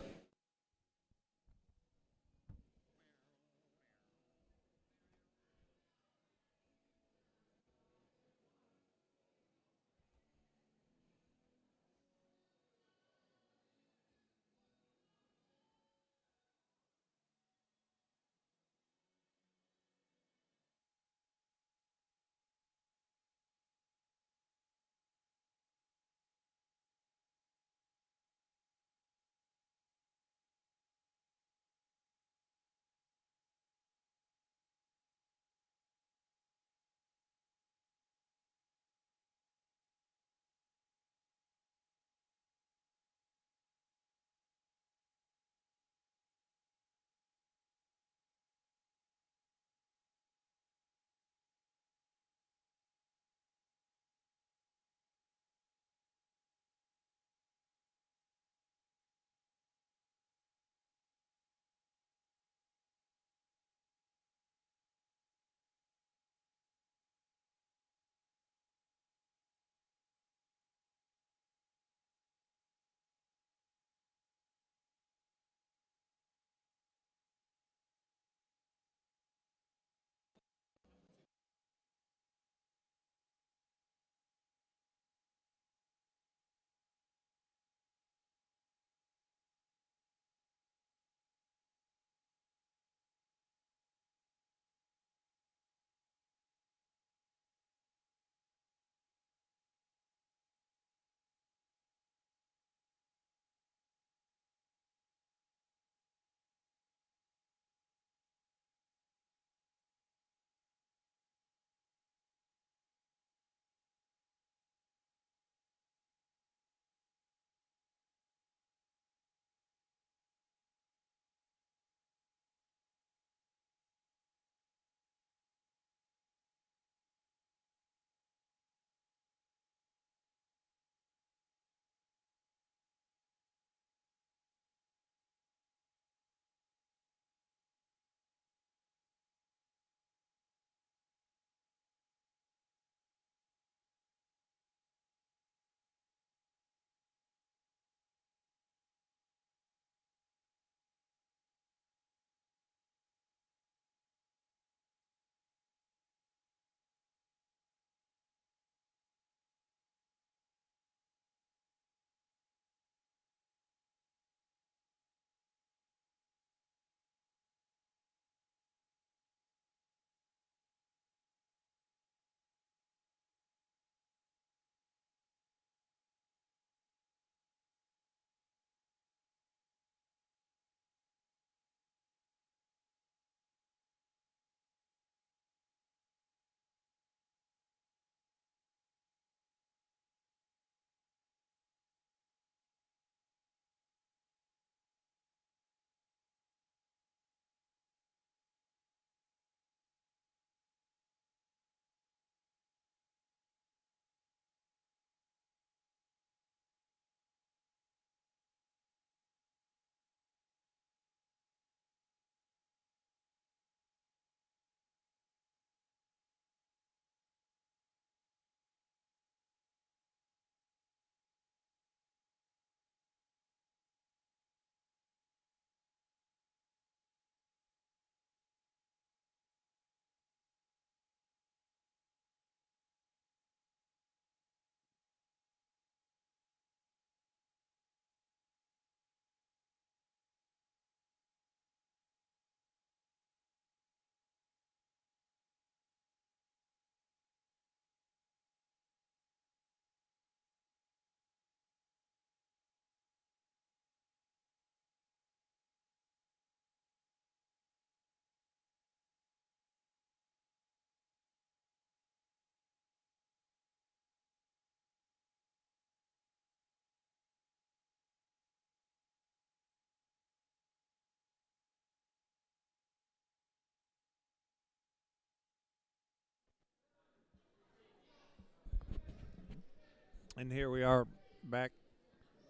And here we are back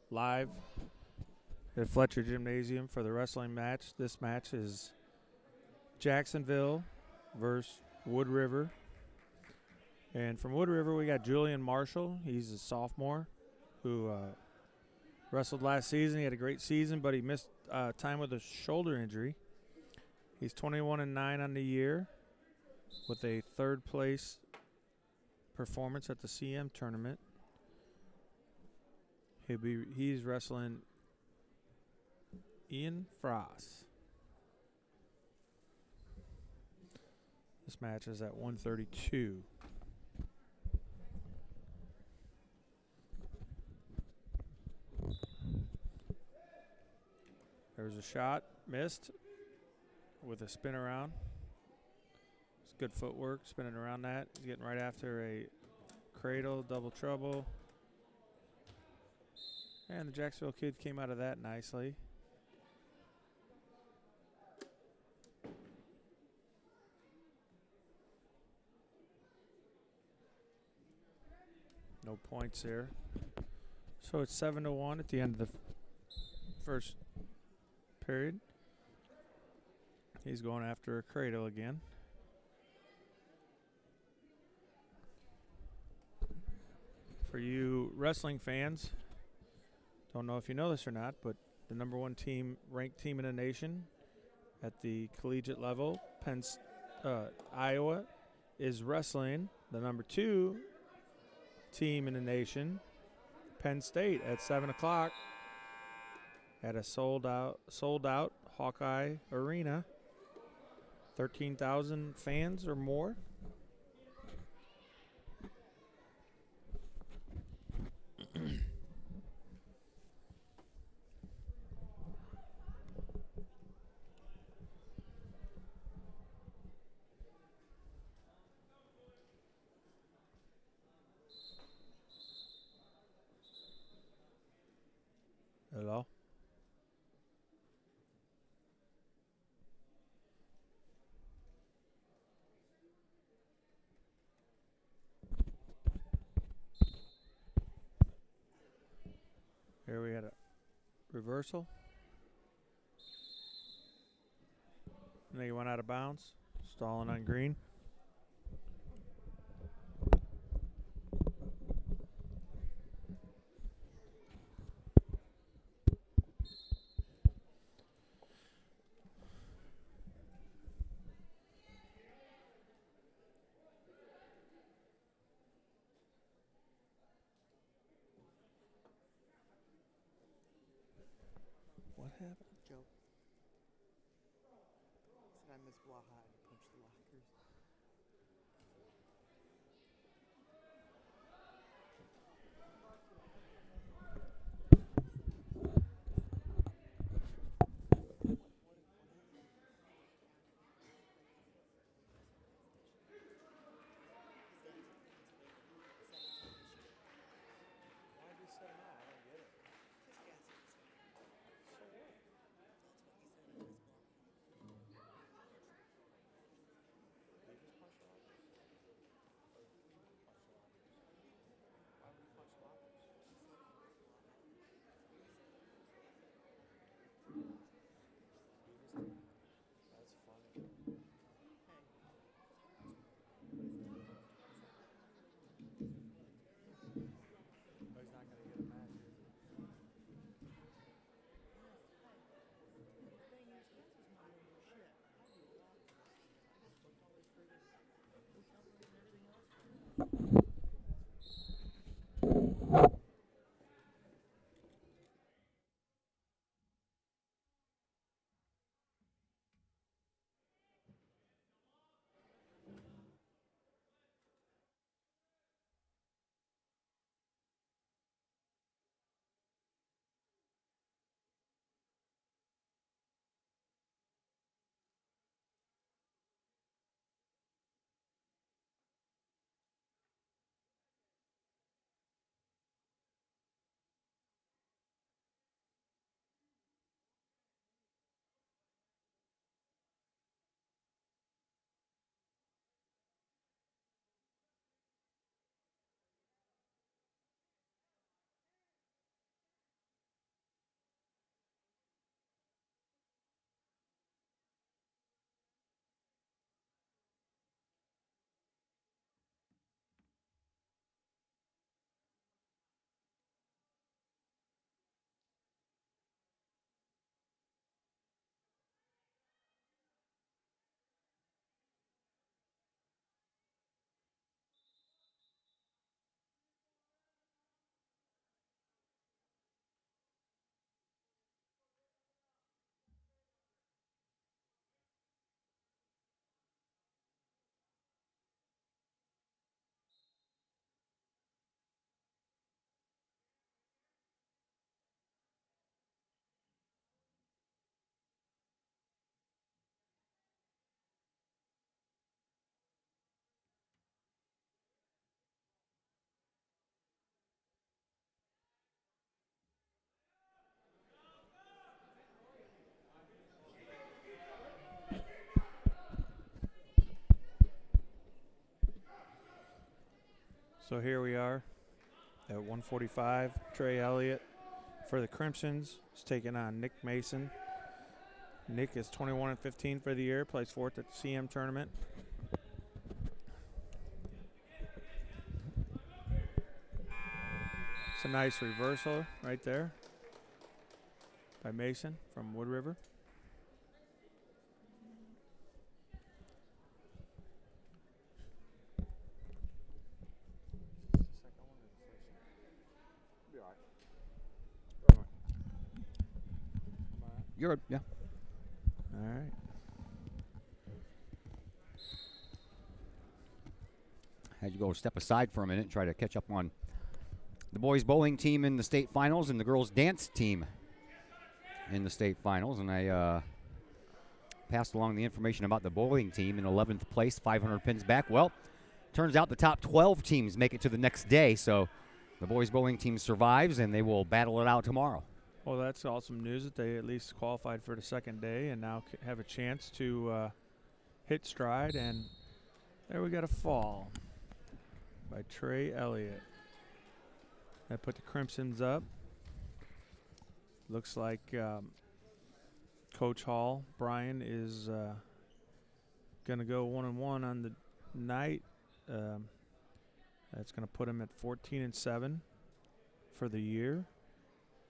live at Fletcher Gymnasium for the wrestling match. This match is Jacksonville versus Wood River. And from Wood River, we got Julian Marshall. He's a sophomore who wrestled last season. He had a great season, but he missed time with a shoulder injury. He's 21-9 on the year with a third place performance at the CM tournament. He's wrestling Ian Frost. This match is at 132. There was a shot, missed with a spin around. It's good footwork, spinning around that. He's getting right after a cradle, double trouble. And the Jacksonville kid came out of that nicely. No points there. So it's 7-1 at the end of the first period. He's going after a cradle again. For you wrestling fans, don't know if you know this or not, but the number one team, ranked team in the nation at the collegiate level, Iowa, is wrestling the number 2 team in the nation, Penn State, at 7 o'clock at a sold out Hawkeye Arena. 13,000 fans or more. Hello? Here we had a reversal. And then he went out of bounds, stalling on green. What happened? Joe. Said I miss Blaha and punched the lockers. So here we are at 145. Trey Elliott for the Crimsons is taking on Nick Mason. Nick is 21-15 for the year, plays fourth at the CM tournament. It's a nice reversal right there by Mason from Wood River. You're, yeah. All right. Had you go step aside for a minute and try to catch up on the boys bowling team in the state finals and the girls dance team in the state finals. And I passed along the information about the bowling team in 11th place, 500 pins back. Well, turns out the top 12 teams make it to the next day. So the boys bowling team survives and they will battle it out tomorrow. Well, that's awesome news that they at least qualified for the second day and now have a chance to hit stride. And there we got a fall by Trey Elliott. That put the Crimsons up. Looks like Coach Hall, Brian, is going to go 1-1 on the night. That's going to put him at 14-7 for the year.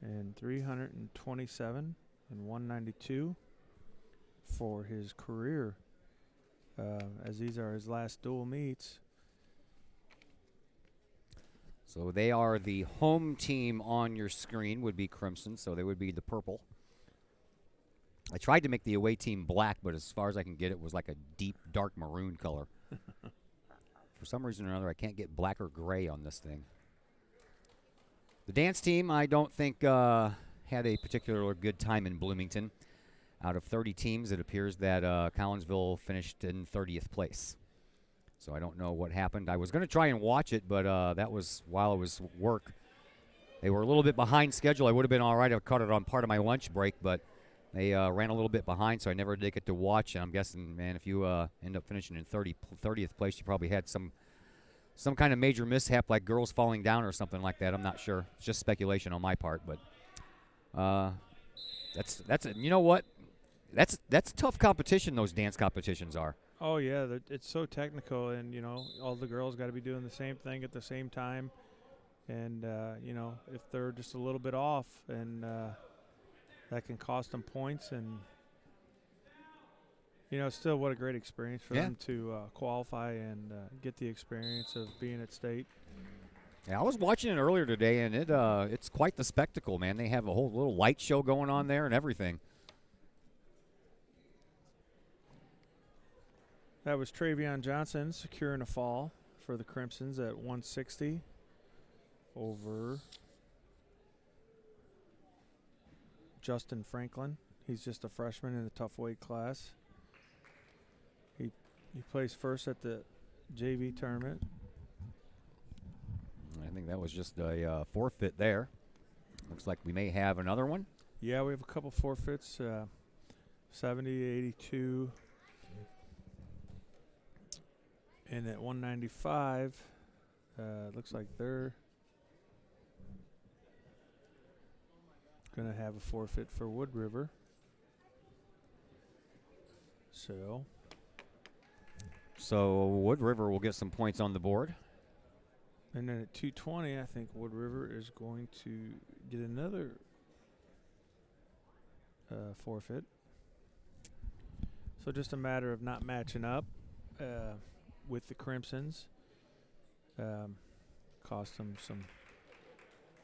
And 327 and 192 for his career, as these are his last dual meets. So they are the home team on your screen, would be Crimson, so they would be the purple. I tried to make the away team black, but as far as I can get, it was like a deep, dark maroon color. For some reason or another, I can't get black or gray on this thing. The dance team, I don't think had a particularly good time in Bloomington. Out of 30 teams, it appears that Collinsville finished in 30th place. So I don't know what happened. I was going to try and watch it, but that was while it was work. They were a little bit behind schedule. I would have been all right. I caught it on part of my lunch break, but they ran a little bit behind, so I never did get to watch. And I'm guessing, man, if you end up finishing in 30th place, you probably had some kind of major mishap, like girls falling down or something like that. I'm not sure. It's just speculation on my part, but that's you know what? That's tough competition. Those dance competitions are. Oh yeah, it's so technical, and you know all the girls got to be doing the same thing at the same time, and you know if they're just a little bit off, and that can cost them points, and you know still what a great experience for them to qualify and get the experience of being at state. Yeah, I was watching it earlier today, and it's quite the spectacle, man. They have a whole little light show going on there and everything. That was Travion Johnson securing a fall for the Crimsons at 160 over Justin Franklin. He's just a freshman in a tough weight class. He plays first at the JV tournament. I think that was just a forfeit there. Looks like we may have another one. Yeah, we have a couple forfeits, 70, 82. And at 195, looks like they're going to have a forfeit for Wood River. So Wood River will get some points on the board. And then at 220, I think Wood River is going to get another forfeit. So just a matter of not matching up with the Crimsons. Cost them some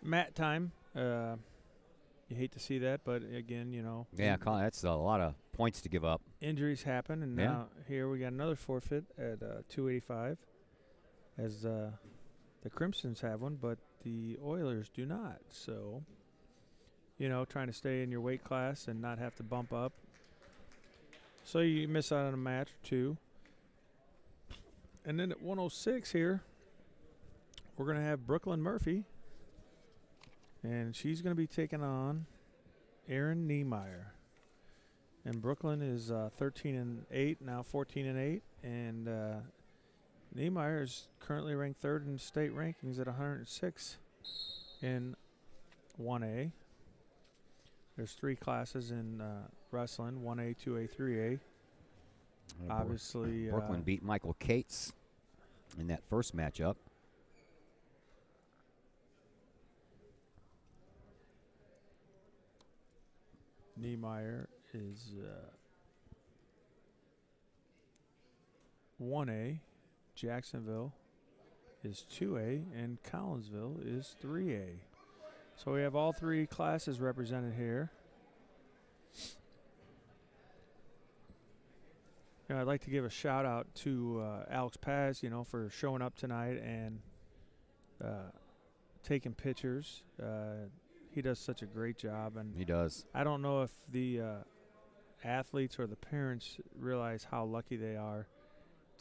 mat time. You hate to see that, but again, you know. Yeah, that's a lot of points to give up. Injuries happen, and now here we got another forfeit at 285 as the Crimsons have one, but the Oilers do not. So, you know, trying to stay in your weight class and not have to bump up. So you miss out on a match or two. And then at 106 here, we're going to have Brooklyn Murphy. And she's going to be taking on Erin Niemeyer. And Brooklyn is 13-8, now 14-8. And Niemeyer is currently ranked 3rd in state rankings at 106 in 1A. There's 3 classes in wrestling, 1A, 2A, 3A. Obviously, Brooklyn beat Michael Cates in that first matchup. Niemeyer is 1A, Jacksonville is 2A, and Collinsville is 3A. So we have all 3 classes represented here. You know, I'd like to give a shout out to Alex Paz, you know, for showing up tonight and taking pictures. He does such a great job, and he does. I don't know if the athletes or the parents realize how lucky they are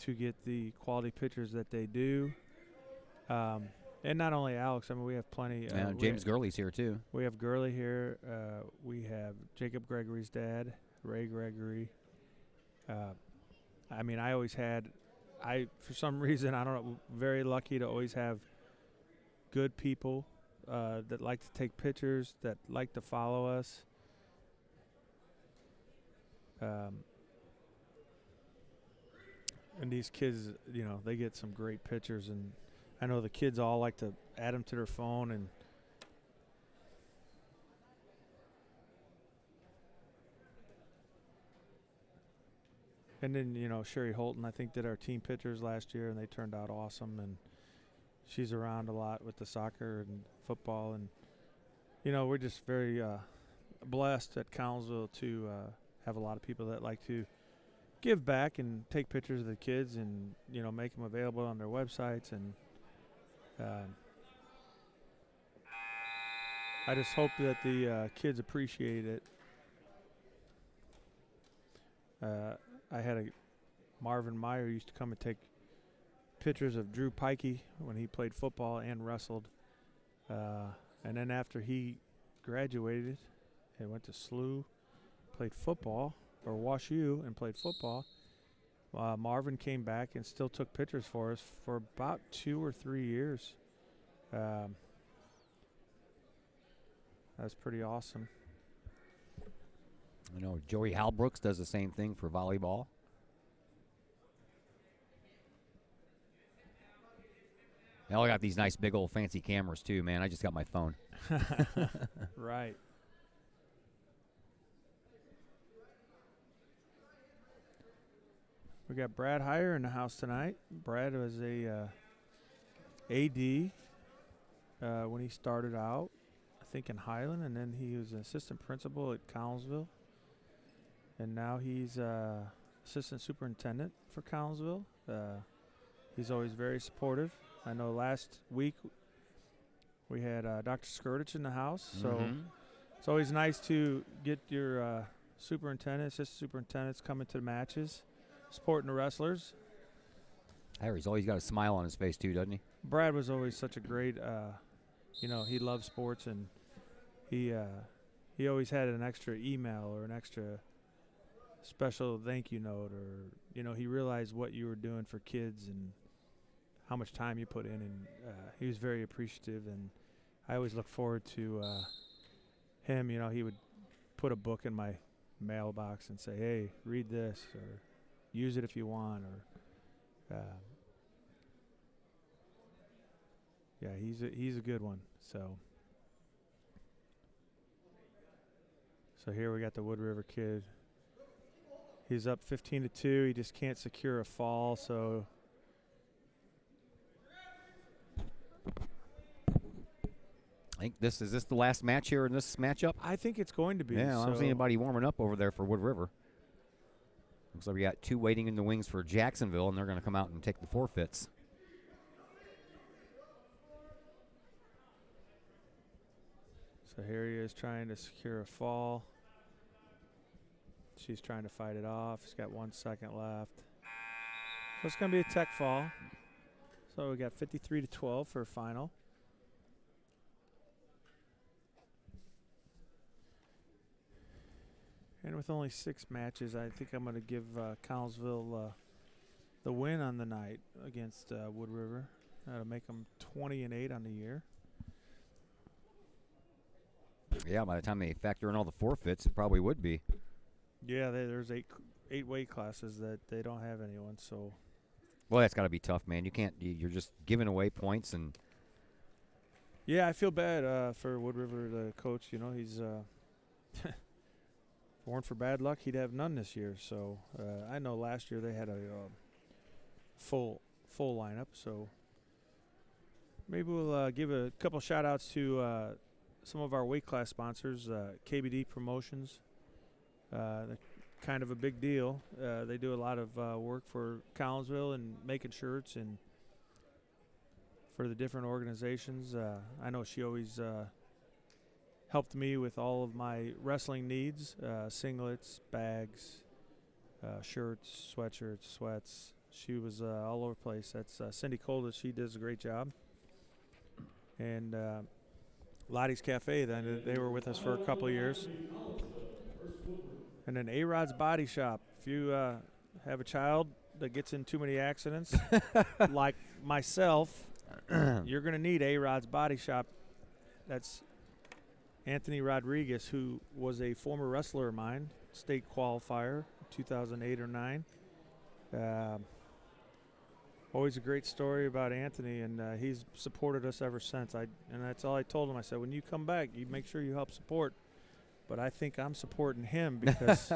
to get the quality pictures that they do. And not only Alex, I mean, we have plenty. James Gurley's here too. We have Gurley here. We have Jacob Gregory's dad, Ray Gregory. I mean, for some reason, I don't know, very lucky to always have good people that like to take pictures, that like to follow us. And these kids, you know, they get some great pictures, and I know the kids all like to add them to their phone. And then, you know, Sherry Holton, I think, did our team pictures last year, and they turned out awesome. And she's around a lot with the soccer and football. And, you know, we're just very blessed at Collinsville to have a lot of people that like to give back and take pictures of the kids and, you know, make them available on their websites. And I just hope that the kids appreciate it. I had Marvin Meyer used to come and take pictures of Drew Pikey when he played football and wrestled. And then after he graduated and went to SLU, played football, or Wash U, and played football, Marvin came back and still took pictures for us for about 2 or 3 years. That's pretty awesome. I know Joey Halbrooks does the same thing for volleyball. They all got these nice big old fancy cameras too, man. I just got my phone. Right. We got Brad Heyer in the house tonight. Brad was a AD when he started out, I think in Highland, and then he was an assistant principal at Collinsville. And now he's assistant superintendent for Collinsville. He's always very supportive. I know last week we had Dr. Skirtich in the house, so it's always nice to get your superintendent, assistant superintendents coming to the matches, supporting the wrestlers. Harry's always got a smile on his face too, doesn't he? Brad was always such a great, you know, he loved sports, and he always had an extra email or an extra special thank you note, or, you know, he realized what you were doing for kids and how much time you put in, and he was very appreciative. And I always look forward to him. You know, he would put a book in my mailbox and say, hey, read this, or use it if you want, or yeah, he's a good one. So here we got the Wood River kid. He's up 15-2. He just can't secure a fall, so I think is this the last match here in this matchup? I think it's going to be. Yeah, I don't see anybody warming up over there for Wood River. Looks like we got 2 waiting in the wings for Jacksonville, and they're going to come out and take the forfeits. So here he is trying to secure a fall. She's trying to fight it off. She's got 1 second left. So it's going to be a tech fall. So we got 53-12 for a final. And with only 6 matches, I think I'm going to give Collinsville the win on the night against Wood River. That'll make them 20-8 on the year. Yeah, by the time they factor in all the forfeits, it probably would be. Yeah, there's eight weight classes that they don't have anyone. So. Well, that's got to be tough, man. You can't. You're just giving away points and. Yeah, I feel bad for Wood River, the coach. You know, he's if it weren't for bad luck, he'd have none this year. So I know last year they had a full lineup. So maybe we'll give a couple shout outs to some of our weight class sponsors, KBD Promotions. They're kind of a big deal. They do a lot of work for Collinsville and making shirts and for the different organizations. I know she always helped me with all of my wrestling needs, singlets, bags, shirts, sweatshirts, sweats. She was all over the place. That's Cindy Coldis. She does a great job. And Lottie's Cafe, then they were with us for a couple of years. And then A-Rod's Body Shop. If you have a child that gets in too many accidents, like myself, you're going to need A-Rod's Body Shop. That's Anthony Rodriguez, who was a former wrestler of mine, state qualifier, 2008 or 9. Always a great story about Anthony, and he's supported us ever since. And that's all I told him. I said, when you come back, you make sure you help support. But I think I'm supporting him because.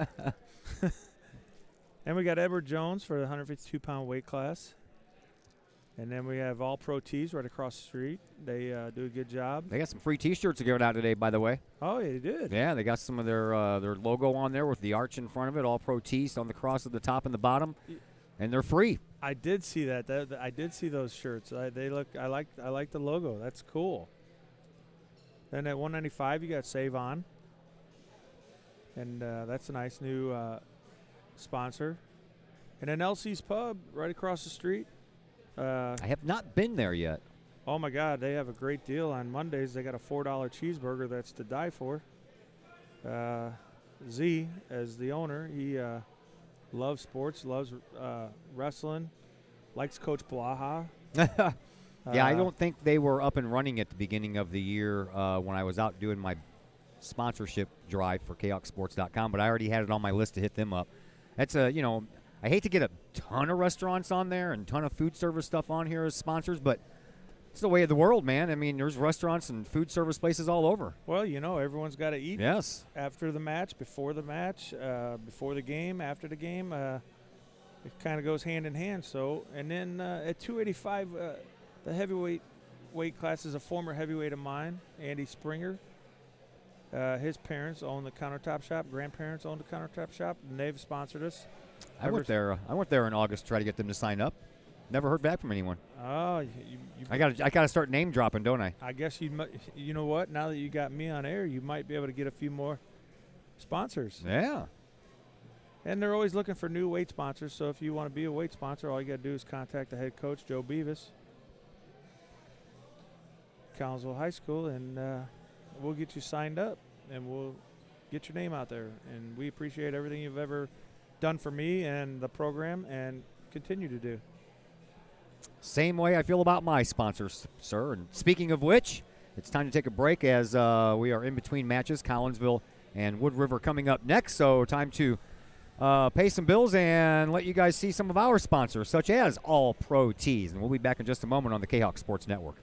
And we got Edward Jones for the 152-pound weight class. And then we have All Pro Tees right across the street. They do a good job. They got some free T-shirts to give out today, by the way. Oh, yeah, they did. Yeah, they got some of their logo on there with the arch in front of it. All Pro Tees on the cross at the top and the bottom, and they're free. I did see that. I did see those shirts. They look. I like the logo. That's cool. Then at 195, you got Save On, and that's a nice new sponsor. And then Elsie's Pub right across the street. I have not been there yet. Oh, my God. They have a great deal on Mondays. They got a $4 cheeseburger that's to die for. Z, as the owner, he loves sports, loves wrestling, likes Coach Blaha. Yeah, I don't think they were up and running at the beginning of the year when I was out doing my sponsorship drive for KHOKsports.com, but I already had it on my list to hit them up. That's I hate to get a ton of restaurants on there and ton of food service stuff on here as sponsors, but it's the way of the world, man. I mean, there's restaurants and food service places all over. Well, everyone's got to eat. Yes. After the match, before the match, before the game, after the game. It kind of goes hand in hand. So, and then at 285, the heavyweight weight class is a former heavyweight of mine, Andy Springer. His parents own the Countertop Shop. Grandparents own the Countertop Shop, and they've sponsored us. I went there in August to try to get them to sign up. Never heard back from anyone. Oh, I gotta start name dropping, don't I? I guess you know what? Now that you got me on air, you might be able to get a few more sponsors. Yeah. And they're always looking for new weight sponsors. So if you want to be a weight sponsor, all you got to do is contact the head coach, Joe Beavis, Collinsville High School, and we'll get you signed up and we'll get your name out there. And we appreciate everything you've ever done for me and the program and continue to do. Same way I feel about my sponsors, sir. And speaking of which, it's time to take a break as we are in between matches. Collinsville and Wood River coming up next. So time to pay some bills and let you guys see some of our sponsors, such as All Pro Tees. And we'll be back in just a moment on the Kahok Sports Network.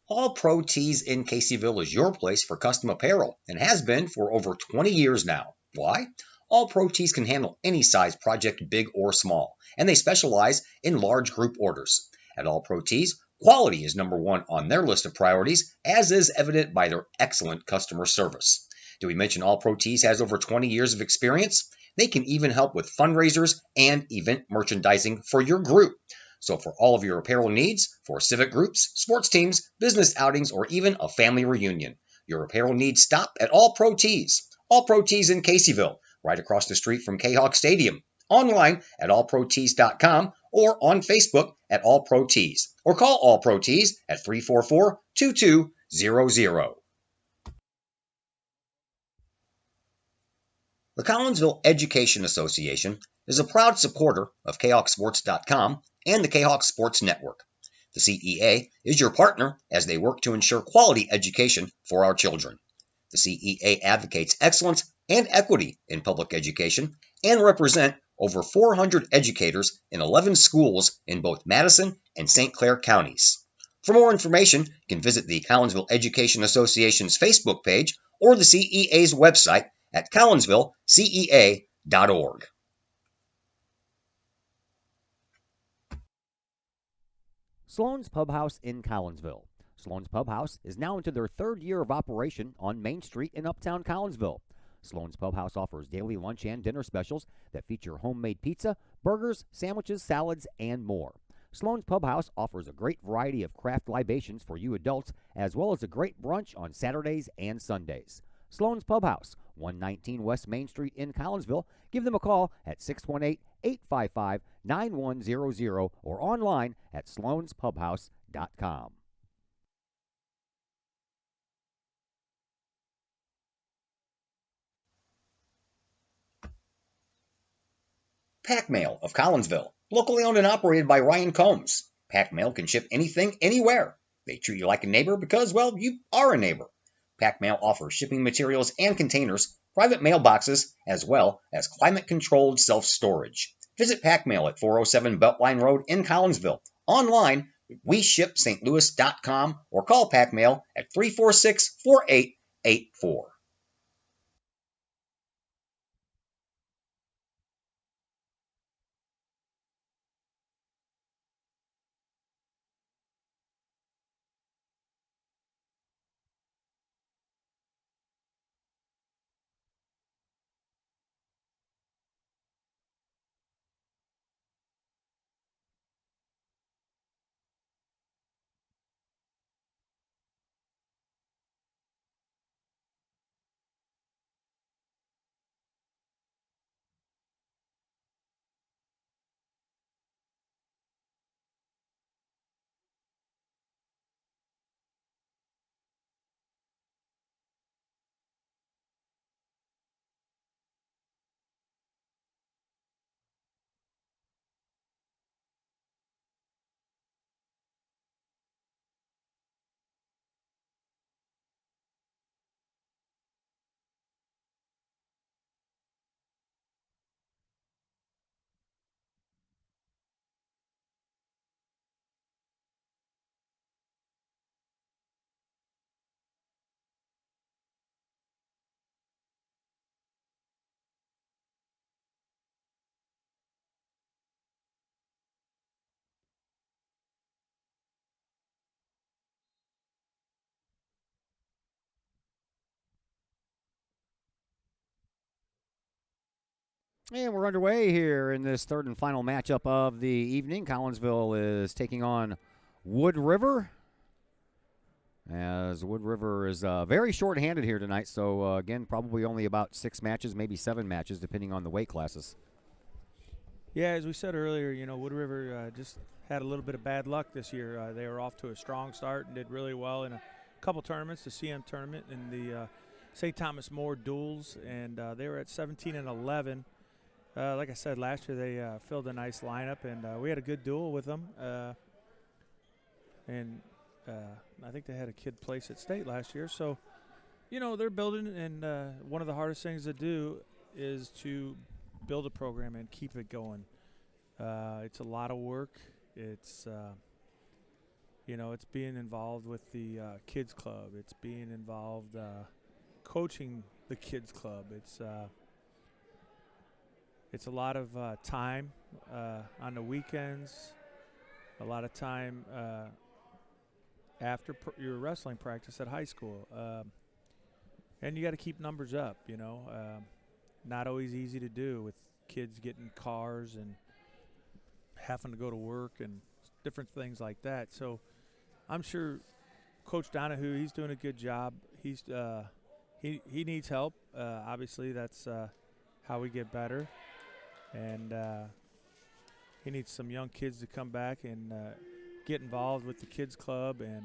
All Pro Tees in Caseyville is your place for custom apparel and has been for over 20 years now. Why? All Pro Tees can handle any size project, big or small, and they specialize in large group orders. At All Pro Tees, quality is number one on their list of priorities, as is evident by their excellent customer service. Did we mention All Pro Tees has over 20 years of experience? They can even help with fundraisers and event merchandising for your group. So for all of your apparel needs, for civic groups, sports teams, business outings, or even a family reunion, your apparel needs stop at All Pro Tees. All Pro Tees in Caseyville, right across the street from Kahok Stadium. Online at allprotees.com or on Facebook at All Pro Tees. Or call All Pro Tees at 344-2200. The Collinsville Education Association is a proud supporter of KahokSports.com and the Kahok Sports Network. The CEA is your partner as they work to ensure quality education for our children. The CEA advocates excellence and equity in public education and represent over 400 educators in 11 schools in both Madison and St. Clair counties. For more information, you can visit the Collinsville Education Association's Facebook page or the CEA's website at collinsvillecea.org. Sloan's Pub House in Collinsville. Sloan's Pub House is now into their third year of operation on Main Street in Uptown Collinsville. Sloan's Pub House offers daily lunch and dinner specials that feature homemade pizza, burgers, sandwiches, salads, and more. Sloan's Pub House offers a great variety of craft libations for you adults, as well as a great brunch on Saturdays and Sundays. Sloan's Pub House, 119 West Main Street in Collinsville. Give them a call at 618-855-9100 or online at sloanspubhouse.com. Pack Mail of Collinsville, locally owned and operated by Ryan Combs. Pack Mail can ship anything, anywhere. They treat you like a neighbor because, well, you are a neighbor. Pack Mail offers shipping materials and containers, private mailboxes, as well as climate-controlled self-storage. Visit Pack Mail at 407 Beltline Road in Collinsville. Online, WeShipSt.Louis.com or call Pack Mail at 346-4884. And we're underway here in this third and final matchup of the evening. Collinsville is taking on Wood River, as Wood River is very short-handed here tonight. So, again, probably only about 6 matches, maybe 7 matches, depending on the weight classes. Yeah, as we said earlier, Wood River just had a little bit of bad luck this year. They were off to a strong start and did really well in a couple tournaments, the CM tournament and the St. Thomas More duels, and they were at 17-11. Like I said, last year they filled a nice lineup, and we had a good duel with them. And I think they had a kid place at state last year. So, they're building, and one of the hardest things to do is to build a program and keep it going. It's a lot of work. It's, it's being involved with the kids club. It's being involved coaching the kids club. It's a lot of time on the weekends, a lot of time after your wrestling practice at high school. And you got to keep numbers up, not always easy to do with kids getting cars and having to go to work and different things like that. So I'm sure Coach Donahue, he's doing a good job. He needs help. Obviously, that's how we get better. And he needs some young kids to come back and get involved with the kids club and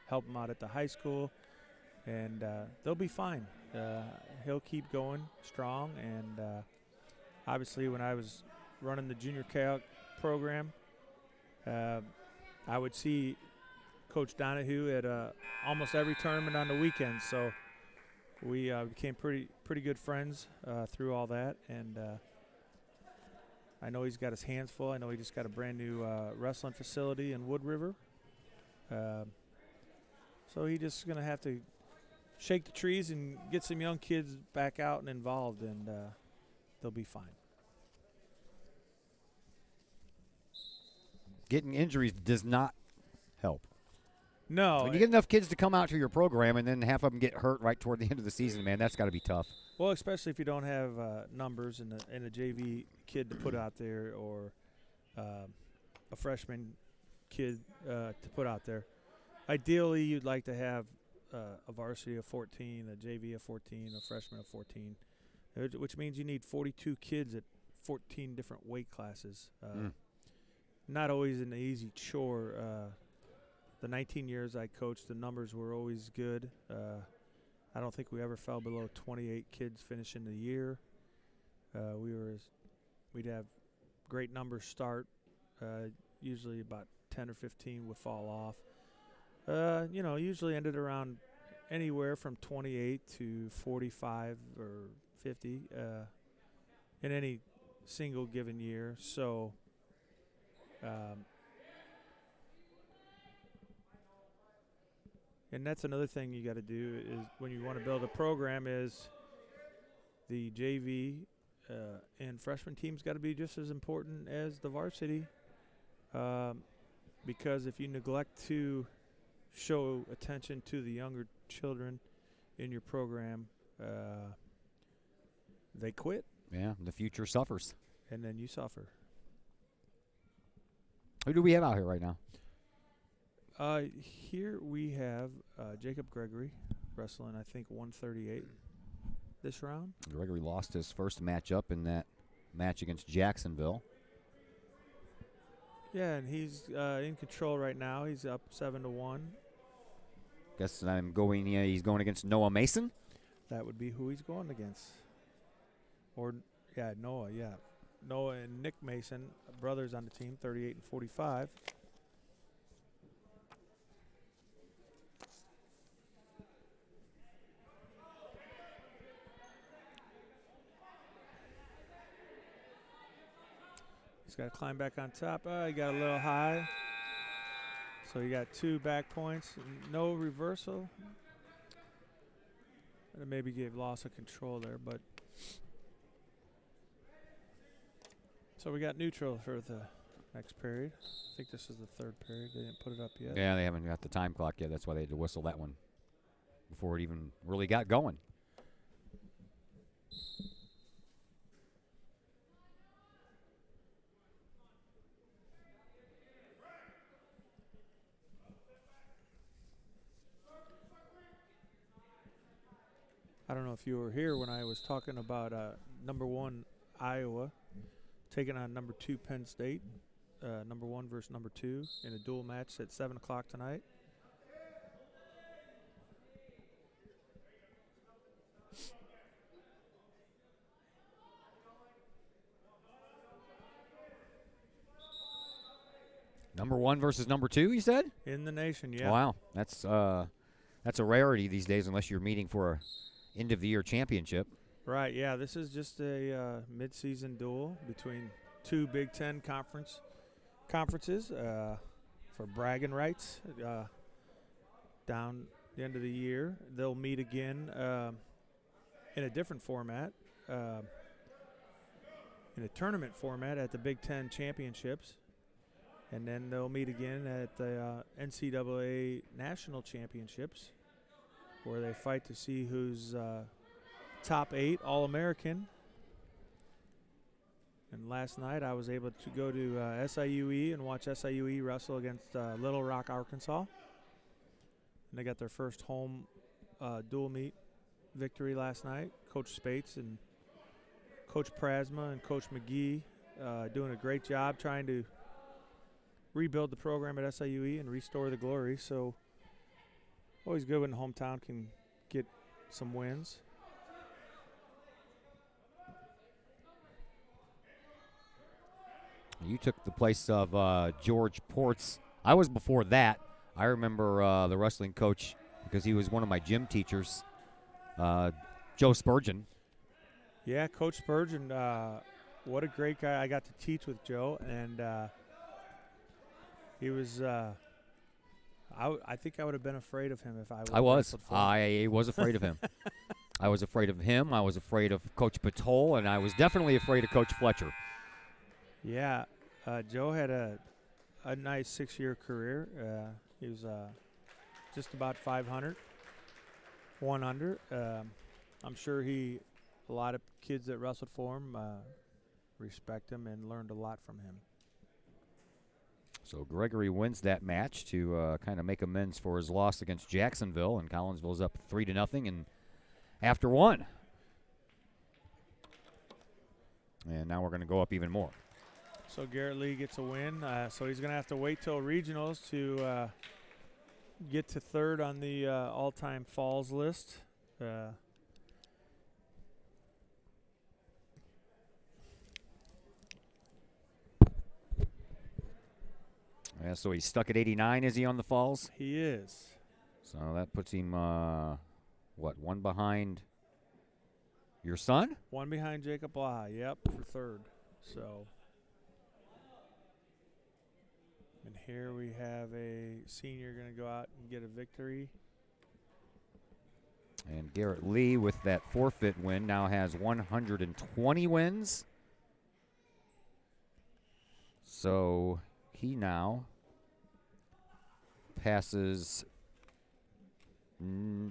help them out at the high school, and they'll be fine. he'll keep going strong. And obviously, when I was running the junior Kahok program, I would see Coach Donahue at almost every tournament on the weekends. So we became pretty good friends through all that. And I know he's got his hands full. I know he just got a brand new wrestling facility in Wood River. So he's just going to have to shake the trees and get some young kids back out and involved, and they'll be fine. Getting injuries does not help. No. When you get enough kids to come out to your program and then half of them get hurt right toward the end of the season, man, that's got to be tough. Well, especially if you don't have numbers and a JV kid to put out there, or a freshman kid to put out there. Ideally, you'd like to have a varsity of 14, a JV of 14, a freshman of 14, which means you need 42 kids at 14 different weight classes. Not always an easy chore. The 19 years I coached, the numbers were always good. I don't think we ever fell below 28 kids finishing the year. We'd have great numbers start. Usually about 10 or 15 would fall off. Usually ended around anywhere from 28 to 45 or 50 in any single given year. So and that's another thing you got to do is when you want to build a program is the JV and freshman team's got to be just as important as the varsity, because if you neglect to show attention to the younger children in your program, they quit. Yeah, the future suffers. And then you suffer. Who do we have out here right now? Here we have Jacob Gregory wrestling, I think, 138 this round. Gregory lost his first matchup in that match against Jacksonville. Yeah, and he's in control right now. He's up 7-1. Guess he's going against Noah Mason. That would be who he's going against. Or, Noah, Noah and Nick Mason, brothers on the team, 38 and 45. He's got to climb back on top. He got a little high. So you got 2 back points. No reversal. And maybe gave loss of control there, but. So we got neutral for the next period. I think this is the 3rd period. They didn't put it up yet. Yeah, they haven't got the time clock yet. That's why they had to whistle that one before it even really got going. I don't know if you were here when I was talking about number 1 Iowa taking on number 2 Penn State, number 1 versus number 2 in a dual match at 7 o'clock tonight. Number 1 versus number 2, you said? In the nation, yeah. Wow, that's a rarity these days unless you're meeting for a end-of-the-year championship. Right, yeah. This is just a mid-season duel between 2 Big Ten conferences for bragging rights down the end of the year. They'll meet again in a different format, in a tournament format at the Big Ten championships. And then they'll meet again at the NCAA National Championships, where they fight to see who's top 8 All-American. And last night I was able to go to SIUE and watch SIUE wrestle against Little Rock, Arkansas. And they got their first home dual meet victory last night. Coach Spates and Coach Prasma and Coach McGee doing a great job trying to rebuild the program at SIUE and restore the glory. So always good when the hometown can get some wins. You took the place of George Ports. I was before that. I remember the wrestling coach because he was one of my gym teachers, Joe Spurgeon. Yeah, Coach Spurgeon, what a great guy. I got to teach with Joe, and he was I think I would have been afraid of him if I was. I was afraid of him. I was afraid of him. I was afraid of Coach Patol, and I was definitely afraid of Coach Fletcher. Yeah, Joe had a nice 6-year career. He was just about 500, 1 under. I'm sure a lot of kids that wrestled for him respect him and learned a lot from him. So Gregory wins that match to kind of make amends for his loss against Jacksonville, and Collinsville's up 3-0 and after 1. And now we're going to go up even more. So Garrett Lee gets a win. So he's going to have to wait till regionals to get to 3rd on the all-time falls list. Yeah, so he's stuck at 89, is he, on the falls? He is. So that puts him, what, 1 behind your son? 1 behind Jacob Blaha, yep, for 3rd. So, and here we have a senior going to go out and get a victory. And Garrett Lee, with that forfeit win, now has 120 wins. So he now passes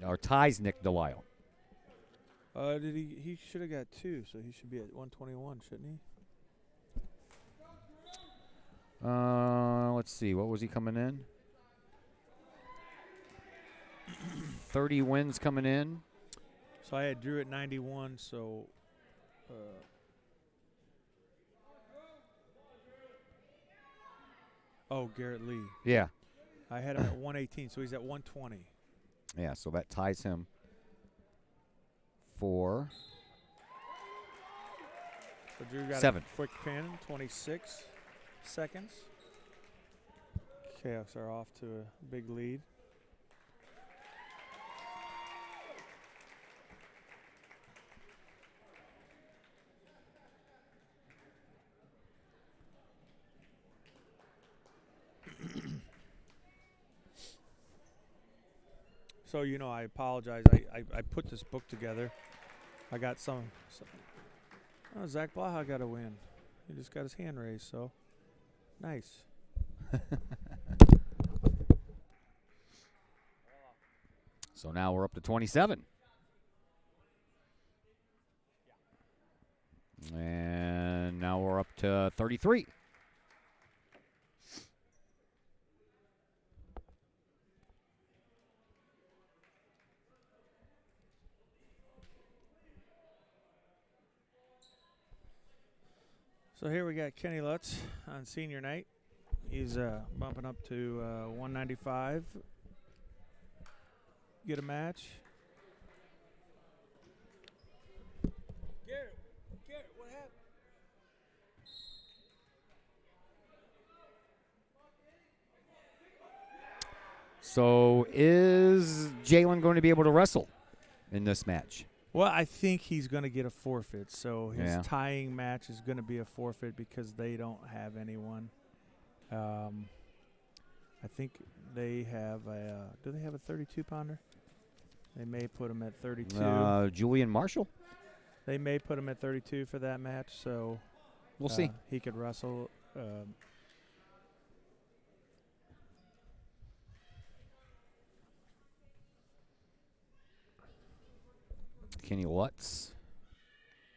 or ties Nick Delisle. He should have got 2, so he should be at 121, shouldn't he? Let's see. What was he coming in? 30 wins coming in. So I had Drew at 91, so Garrett Lee. Yeah. I had him at 118, so he's at 120. Yeah, so that ties him for So Drew got 7. a quick pin, 26 seconds. Kahoks are off to a big lead. So, I apologize. I put this book together. I got some Zach Blaha got a win. He just got his hand raised, so nice. So now we're up to 27. And now we're up to 33. So here we got Kenny Lutz on senior night. He's bumping up to 195. Get a match. Garrett, what happened? So is Jalen going to be able to wrestle in this match? Well, I think he's going to get a forfeit. So his Yeah. tying match is going to be a forfeit because they don't have anyone. I think they have do they have a 32-pounder? They may put him at 32. Julian Marshall? They may put him at 32 for that match, so we'll see. He could wrestle. Kenny Lutz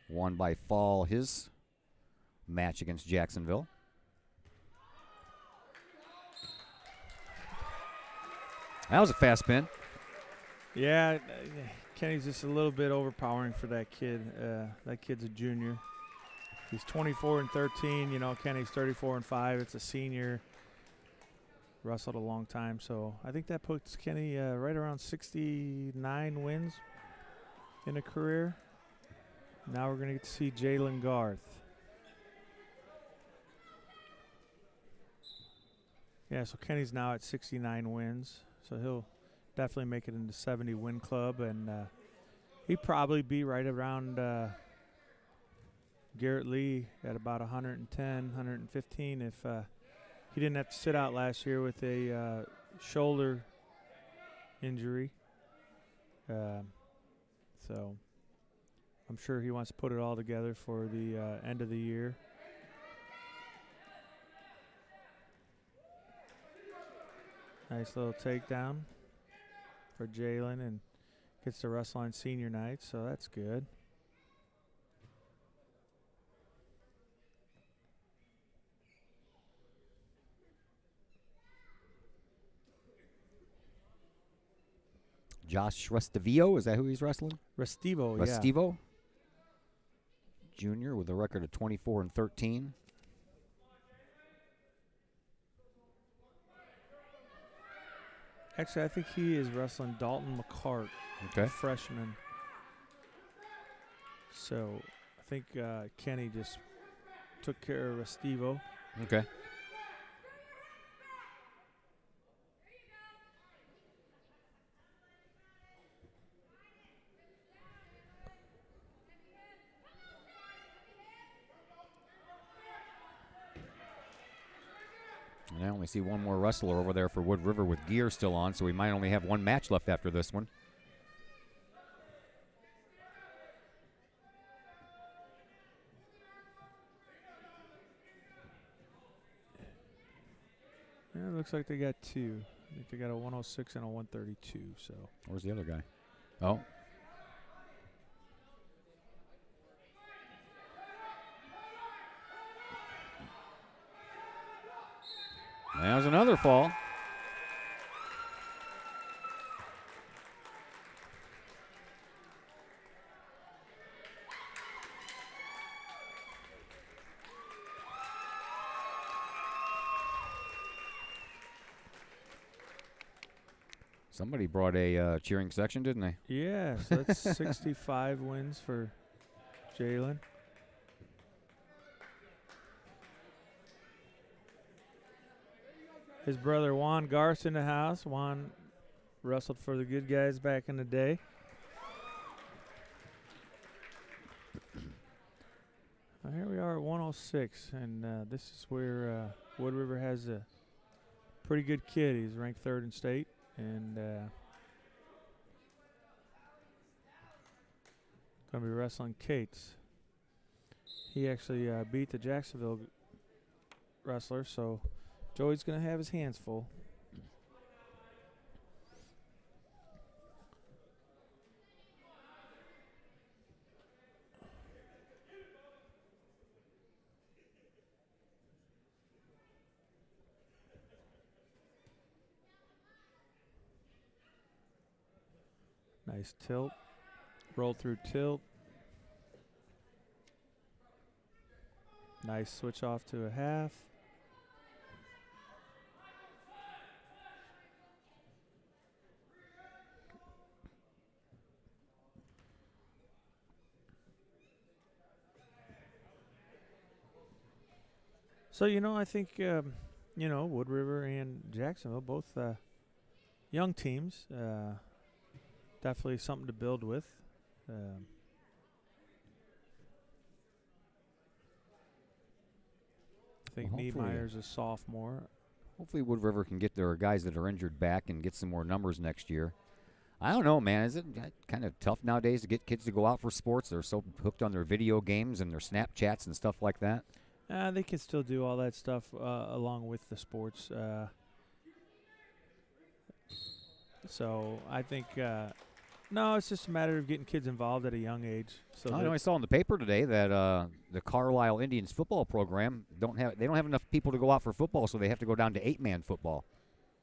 won by fall his match against Jacksonville. That was a fast spin. Yeah, Kenny's just a little bit overpowering for that kid. That kid's a junior. He's 24-13. Kenny's 34-5. It's a senior. Wrestled a long time, so I think that puts Kenny right around 69 wins in a career. Now we're going to get to see Jalen Garth. Yeah, so Kenny's now at 69 wins, so he'll definitely make it into 70 win club, and he'd probably be right around Garrett Lee at about 110, 115 if he didn't have to sit out last year with a shoulder injury. So I'm sure he wants to put it all together for the end of the year. Nice little takedown for Jalen, and gets to wrestle on senior night, so that's good. Josh Restivo, is that who he's wrestling? Restivo, yeah. Restivo, junior with a record of 24-13. Actually, I think he is wrestling Dalton McCart, Okay. freshman. So I think Kenny just took care of Restivo. Okay. And I only see one more wrestler over there for Wood River with gear still on, so we might only have one match left after this one. Yeah, it looks like they got two. I think they got a 106 and a 132. So Where's the other guy? Oh. There's another fall. Somebody brought a cheering section, didn't they? yeah, so that's 65 wins for Jalen. His brother Juan Garst in the house. Juan wrestled for the good guys back in the day. Here we are at 106, and this is where Wood River has a pretty good kid. He's ranked 3rd in state, and going to be wrestling Cates. He actually beat the Jacksonville wrestler, so Joey's going to have his hands full. Nice tilt. Roll through tilt. Nice switch off to a half. So, I think, Wood River and Jacksonville, both young teams, definitely something to build with. I think Niemeyer's a sophomore. Hopefully Wood River can get their guys that are injured back and get some more numbers next year. I don't know, man. Is it kind of tough nowadays to get kids to go out for sports? They're so hooked on their video games and their Snapchats and stuff like that. They can still do all that stuff along with the sports. So I think, no, it's just a matter of getting kids involved at a young age. So I know I saw in the paper today that the Carlisle Indians football program don't have enough people to go out for football, so they have to go down to 8-man football.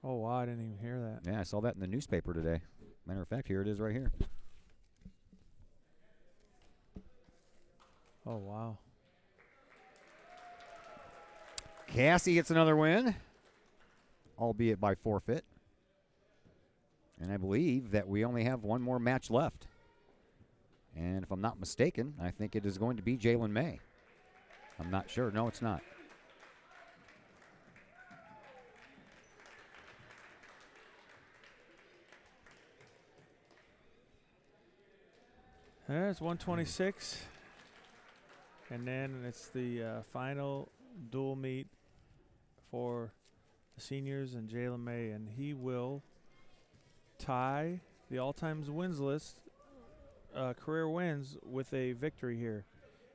Oh, wow, I didn't even hear that. Yeah, I saw that in the newspaper today. Matter of fact, here it is right here. Oh, wow. Cassie gets another win, albeit by forfeit. And I believe that we only have one more match left. And if I'm not mistaken, I think it is going to be Jalen May. I'm not sure. No, it's not. There's 126. And then it's the final dual meet for the seniors and Jalen May. And he will tie the all-time wins list, career wins, with a victory here.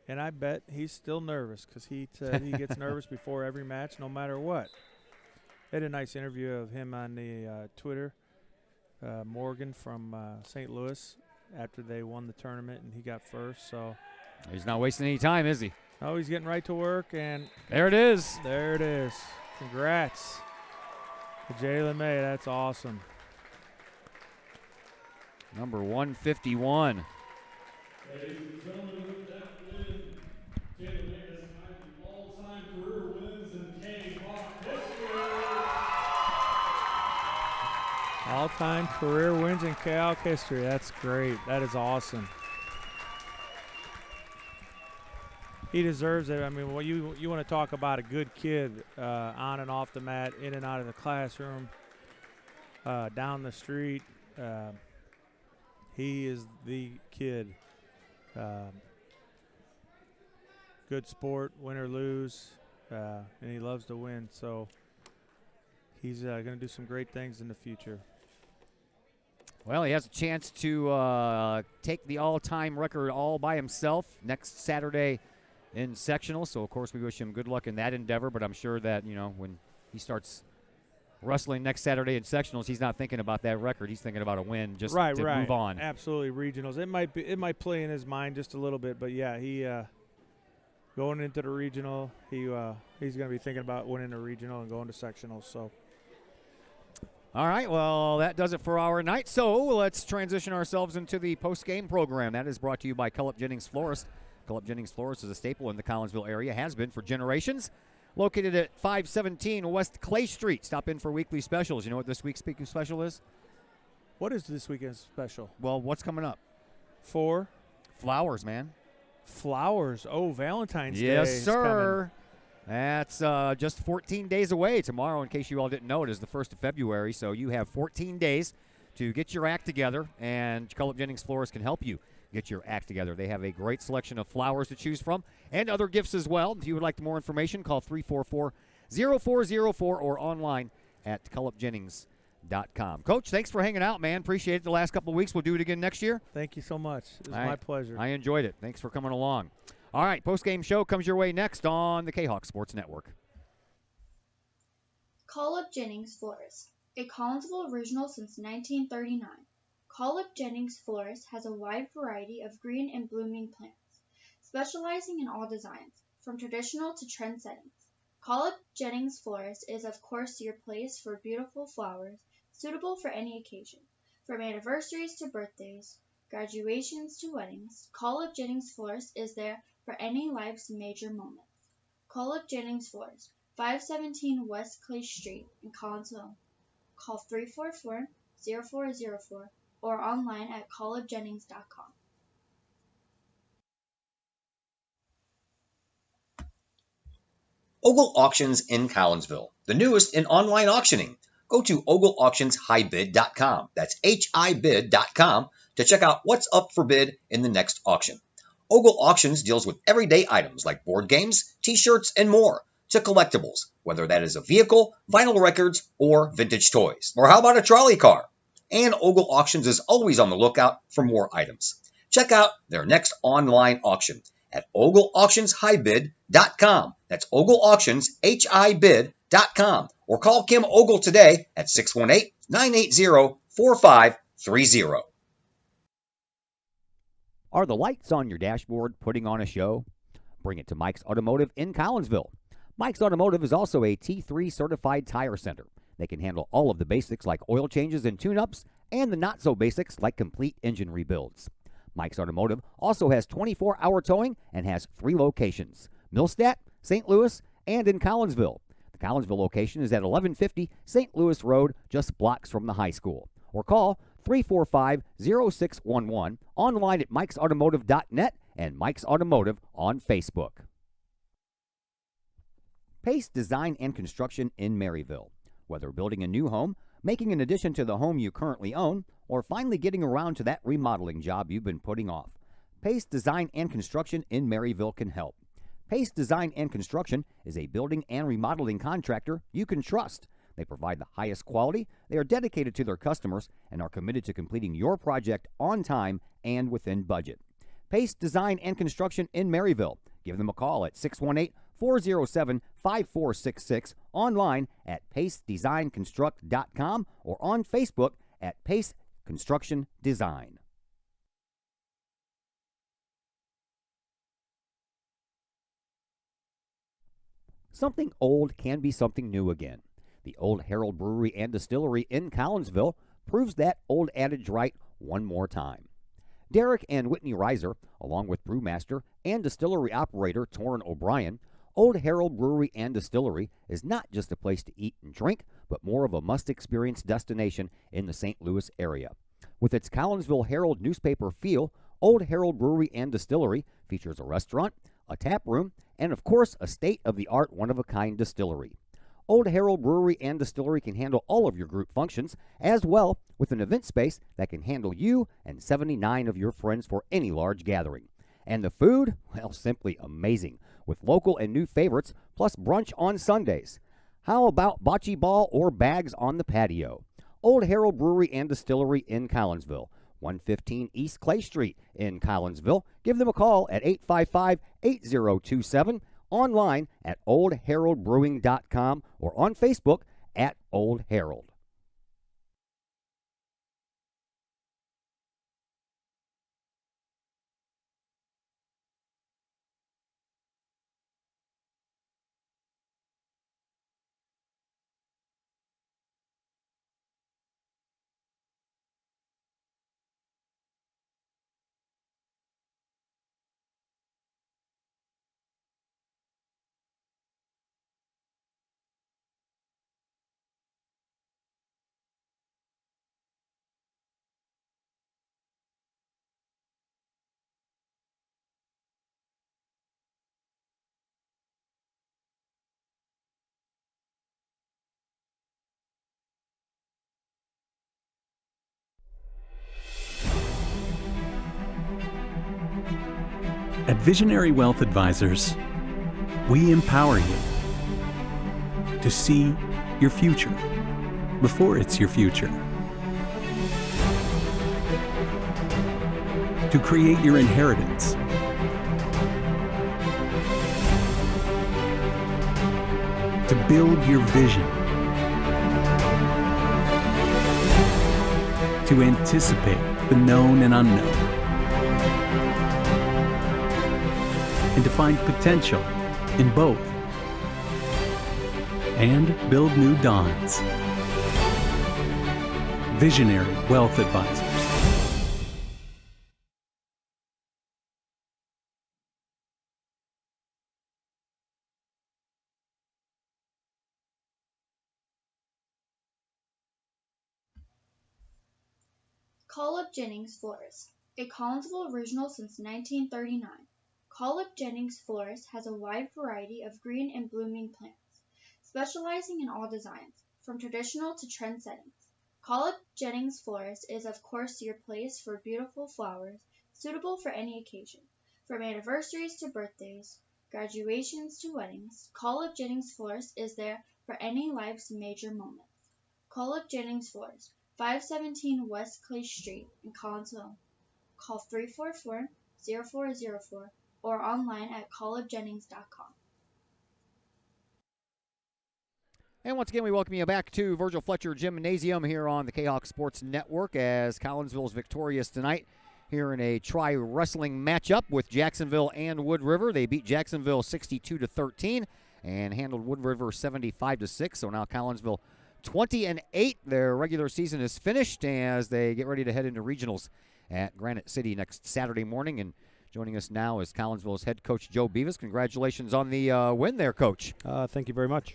And I bet he's still nervous because he said he gets nervous before every match no matter what. I had a nice interview of him on the Twitter, Morgan from St. Louis, after they won the tournament and he got first. So he's not wasting any time, is he? Oh, he's getting right to work, and there it is. There it is. Congrats to Jalen May. That's awesome. Number 151. Ladies and gentlemen, with that win, Jalen May has tied the all-time career wins in Kahok history. All-time career wins in Kahok history. That's great. That is awesome. He deserves it. I mean, well, you want to talk about a good kid on and off the mat, in and out of the classroom, down the street. He is the kid. Good sport, win or lose, and he loves to win. So he's going to do some great things in the future. Well, he has a chance to take the all-time record all by himself next Saturday in sectional. So, of course, we wish him good luck in that endeavor. But I'm sure that, you know, when he starts wrestling next Saturday in sectionals, he's not thinking about that record. He's thinking about a win just to move on. Absolutely, regionals. It might play in his mind just a little bit, but yeah, he going into the regional, he's going to be thinking about winning the regional and going to sectionals. So. All right, well, that does it for our night. So let's transition ourselves into the post-game program. That is brought to you by Cullip Jennings Florist. Cullip Jennings Florist is a staple in the Collinsville area, has been for generations. Located at 517 West Clay Street. Stop in for weekly specials. You know what this week's speaking special is? What is this weekend's special? Well, what's coming up? For? Flowers, man. Flowers. Oh, Valentine's Day. Yes, sir. That's just 14 days away. Tomorrow, in case you all didn't know, it is the 1st of February. So you have 14 days to get your act together, and Cullip Jennings Florist can help you get your act together. They have a great selection of flowers to choose from and other gifts as well. If you would like more information, call 344-0404 or online at cullipjennings.com. Coach, thanks for hanging out, man. Appreciate it the last couple of weeks. We'll do it again next year. Thank you so much. It was my pleasure. I enjoyed it. Thanks for coming along. All right, post-game show comes your way next on the Kahok Sports Network. Cullip Jennings Florist, a Collinsville original since 1939. Cullip Jennings Florist has a wide variety of green and blooming plants, specializing in all designs, from traditional to trend settings. Cullip Jennings Florist is of course your place for beautiful flowers, suitable for any occasion. From anniversaries to birthdays, graduations to weddings, Cullip Jennings Florist is there for any life's major moments. Cullip Jennings Florist, 517 West Clay Street in Collinsville. Call 344-0404 or online at cullipjennings.com. Ogle Auctions in Collinsville, the newest in online auctioning. Go to ogleauctionshighbid.com. That's HIBid.com to check out what's up for bid in the next auction. Ogle Auctions deals with everyday items like board games, t-shirts, and more, to collectibles, whether that is a vehicle, vinyl records, or vintage toys. Or how about a trolley car? And Ogle Auctions is always on the lookout for more items. Check out their next online auction at ogleauctionshighbid.com. That's ogleauctionshighbid.com. Or call Kim Ogle today at 618-980-4530. Are the lights on your dashboard putting on a show? Bring it to Mike's Automotive in Collinsville. Mike's Automotive is also a T3 certified tire center. They can handle all of the basics like oil changes and tune-ups and the not-so-basics like complete engine rebuilds. Mike's Automotive also has 24-hour towing and has 3 locations, Millstadt, St. Louis, and in Collinsville. The Collinsville location is at 1150 St. Louis Road, just blocks from the high school. Or call 345-0611, online at mikesautomotive.net and Mike's Automotive on Facebook. Pace Design and Construction in Maryville. Whether building a new home, making an addition to the home you currently own, or finally getting around to that remodeling job you've been putting off, Pace Design and Construction in Maryville can help. Pace Design and Construction is a building and remodeling contractor you can trust. They provide the highest quality, they are dedicated to their customers, and are committed to completing your project on time and within budget. Pace Design and Construction in Maryville. Give them a call at 618-407-5466, online at pacedesignconstruct.com, or on Facebook at Pace Construction Design. Something old can be something new again. The Old Herald Brewery and Distillery in Collinsville proves that old adage right one more time. Derek and Whitney Reiser, along with brewmaster and distillery operator Torrin O'Brien, Old Herald Brewery and Distillery is not just a place to eat and drink, but more of a must-experience destination in the St. Louis area. With its Collinsville Herald newspaper feel, Old Herald Brewery and Distillery features a restaurant, a tap room, and of course a state-of-the-art one-of-a-kind distillery. Old Herald Brewery and Distillery can handle all of your group functions, as well with an event space that can handle you and 79 of your friends for any large gathering. And the food? Well, simply amazing, with local and new favorites, plus brunch on Sundays. How about bocce ball or bags on the patio? Old Herald Brewery and Distillery in Collinsville, 115 East Clay Street in Collinsville. Give them a call at 855-8027, online at oldheraldbrewing.com, or on Facebook at Old Herald. At Visionary Wealth Advisors, we empower you to see your future before it's your future, to create your inheritance, to build your vision, to anticipate the known and unknown, and to find potential in both, and build new dawns. Visionary Wealth Advisors. Call Up Jennings Florist, a Collinsville original since 1939. Call Up Jennings Florist has a wide variety of green and blooming plants, specializing in all designs, from traditional to trend settings. Call Up Jennings Florist is of course your place for beautiful flowers, suitable for any occasion. From anniversaries to birthdays, graduations to weddings, Call Up Jennings Florist is there for any life's major moments. Call Up Jennings Florist, 517 West Clay Street in Collinsville. Call 344-0404 or online at callupjennings.com. And once again, we welcome you back to Virgil Fletcher Gymnasium here on the Kahok Sports Network, as Collinsville is victorious tonight here in a tri-wrestling matchup with Jacksonville and Wood River. They beat Jacksonville 62-13 and handled Wood River 75-6. So now Collinsville 20-8. Their regular season is finished as they get ready to head into regionals at Granite City next Saturday morning. And joining us now is Collinsville's head coach Joe Beavis. Congratulations on the win there, Coach. Thank you very much.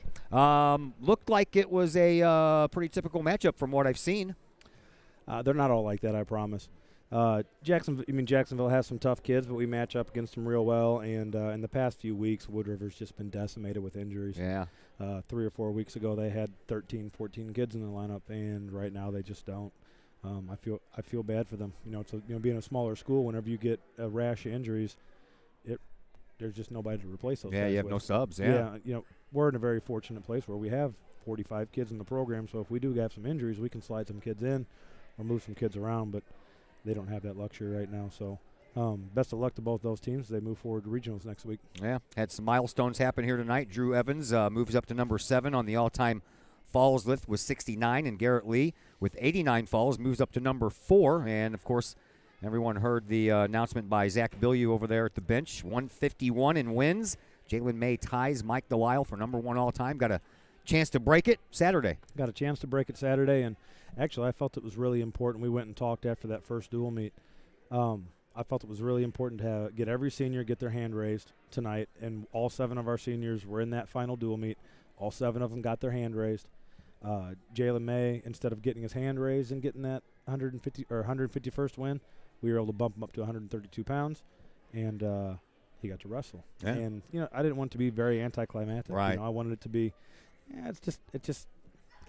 Looked like it was a pretty typical matchup from what I've seen. They're not all like that, I promise. Jacksonville has some tough kids, but we match up against them real well. And in the past few weeks, Wood River's just been decimated with injuries. Yeah. 3 or 4 weeks ago, they had 13, 14 kids in the lineup, and right now they just don't. I feel bad for them. Being a smaller school, whenever you get a rash of injuries, there's just nobody to replace those. Yeah, guys you have with. no subs. Yeah. We're in a very fortunate place where we have 45 kids in the program. So if we do have some injuries, we can slide some kids in or move some kids around. But they don't have that luxury right now. So best of luck to both those teams as they move forward to regionals next week. Yeah, had some milestones happen here tonight. Drew Evans moves up to number 7 on the all-time falls list with 69, and Garrett Lee with 89 falls moves up to number 4. And, of course, everyone heard the announcement by Zach Bilyeu over there at the bench. 151 in wins. Jalen May ties Mike Delisle for number 1 all-time. Got a chance to break it Saturday. Got a chance to break it Saturday, and actually I felt it was really important. We went and talked after that first dual meet. I felt it was really important to get every senior get their hand raised tonight, and all 7 of our seniors were in that final dual meet. All 7 of them got their hand raised. Jalen May, instead of getting his hand raised and getting that 151st win, we were able to bump him up to 132 pounds, and he got to wrestle. Yeah. And I didn't want it to be very anticlimactic. Right. I wanted it to be, it's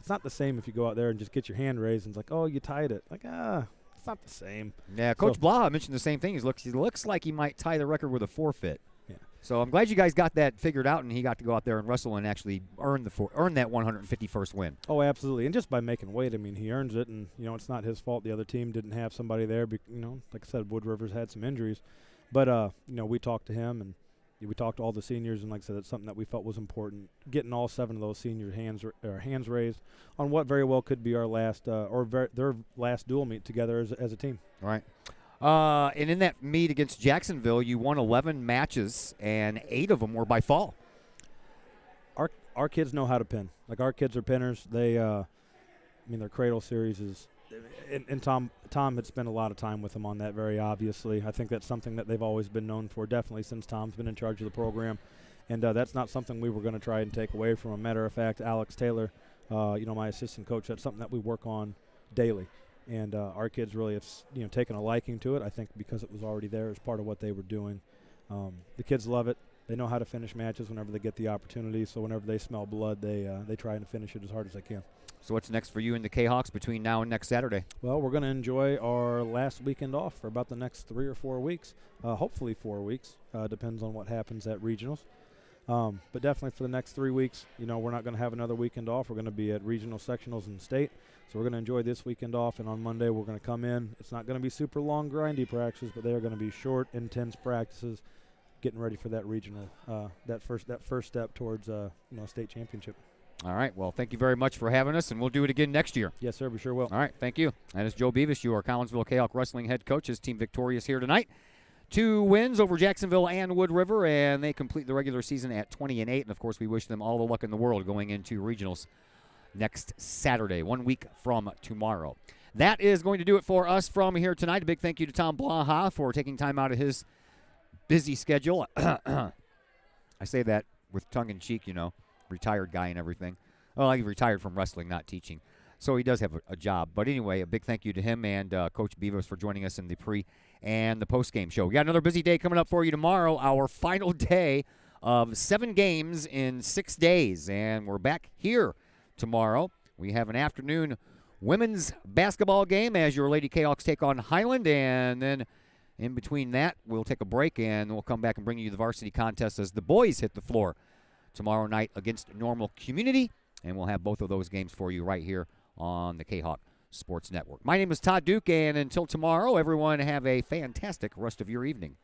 not the same if you go out there and just get your hand raised and it's like, oh, you tied it. Like, it's not the same. Yeah, Coach Blaha mentioned the same thing. He looks like he might tie the record with a forfeit. Yeah. So I'm glad you guys got that figured out, and he got to go out there and wrestle and actually earn that 151st win. Oh, absolutely. And just by making weight, he earns it, and it's not his fault the other team didn't have somebody there. Like I said, Wood River's had some injuries, but we talked to him and we talked to all the seniors, and like I said, it's something that we felt was important. Getting all 7 of those seniors' hands raised on what very well could be our last their last dual meet together as a team. Right. And in that meet against Jacksonville, you won 11 matches, and 8 of them were by fall. Our kids know how to pin. Like, our kids are pinners. They, their cradle series is, and Tom had spent a lot of time with them on that, very obviously. I think that's something that they've always been known for, definitely since Tom's been in charge of the program. And that's not something we were going to try and take away from him. Matter of fact, Alex Taylor, my assistant coach, that's something that we work on daily. And our kids really have, taken a liking to it, I think, because it was already there as part of what they were doing. The kids love it. They know how to finish matches whenever they get the opportunity. So whenever they smell blood, they try and finish it as hard as they can. So what's next for you and the Kahawks between now and next Saturday? Well, we're going to enjoy our last weekend off for about the next 3 or 4 weeks, hopefully 4 weeks. Depends on what happens at regionals. But definitely for the next 3 weeks, we're not going to have another weekend off. We're going to be at regional sectionals in state. So we're going to enjoy this weekend off, and on Monday we're going to come in. It's not going to be super long, grindy practices, but they are going to be short, intense practices, getting ready for that regional, that first step towards state championship. All right. Well, thank you very much for having us, and we'll do it again next year. Yes, sir. We sure will. All right. Thank you. That is Joe Beavis, your Collinsville Kahok Wrestling head coach. His team victorious here tonight. 2 wins over Jacksonville and Wood River, and they complete the regular season at 20-8. And, of course, we wish them all the luck in the world going into regionals next Saturday, 1 week from tomorrow. That is going to do it for us from here tonight. A big thank you to Tom Blaha for taking time out of his busy schedule. I say that with tongue-in-cheek, retired guy and everything. Well, he retired from wrestling, not teaching. So he does have a job. But anyway, a big thank you to him and Coach Beavis for joining us in the pre- and the post-game show. We got another busy day coming up for you tomorrow, our final day of 7 games in 6 days. And we're back here tomorrow. We have an afternoon women's basketball game as your Lady Kahawks take on Highland. And then in between that, we'll take a break and we'll come back and bring you the varsity contest as the boys hit the floor tomorrow night against Normal Community. And we'll have both of those games for you right here on the Kahok Sports Network. My name is Todd Duke, and until tomorrow, everyone have a fantastic rest of your evening.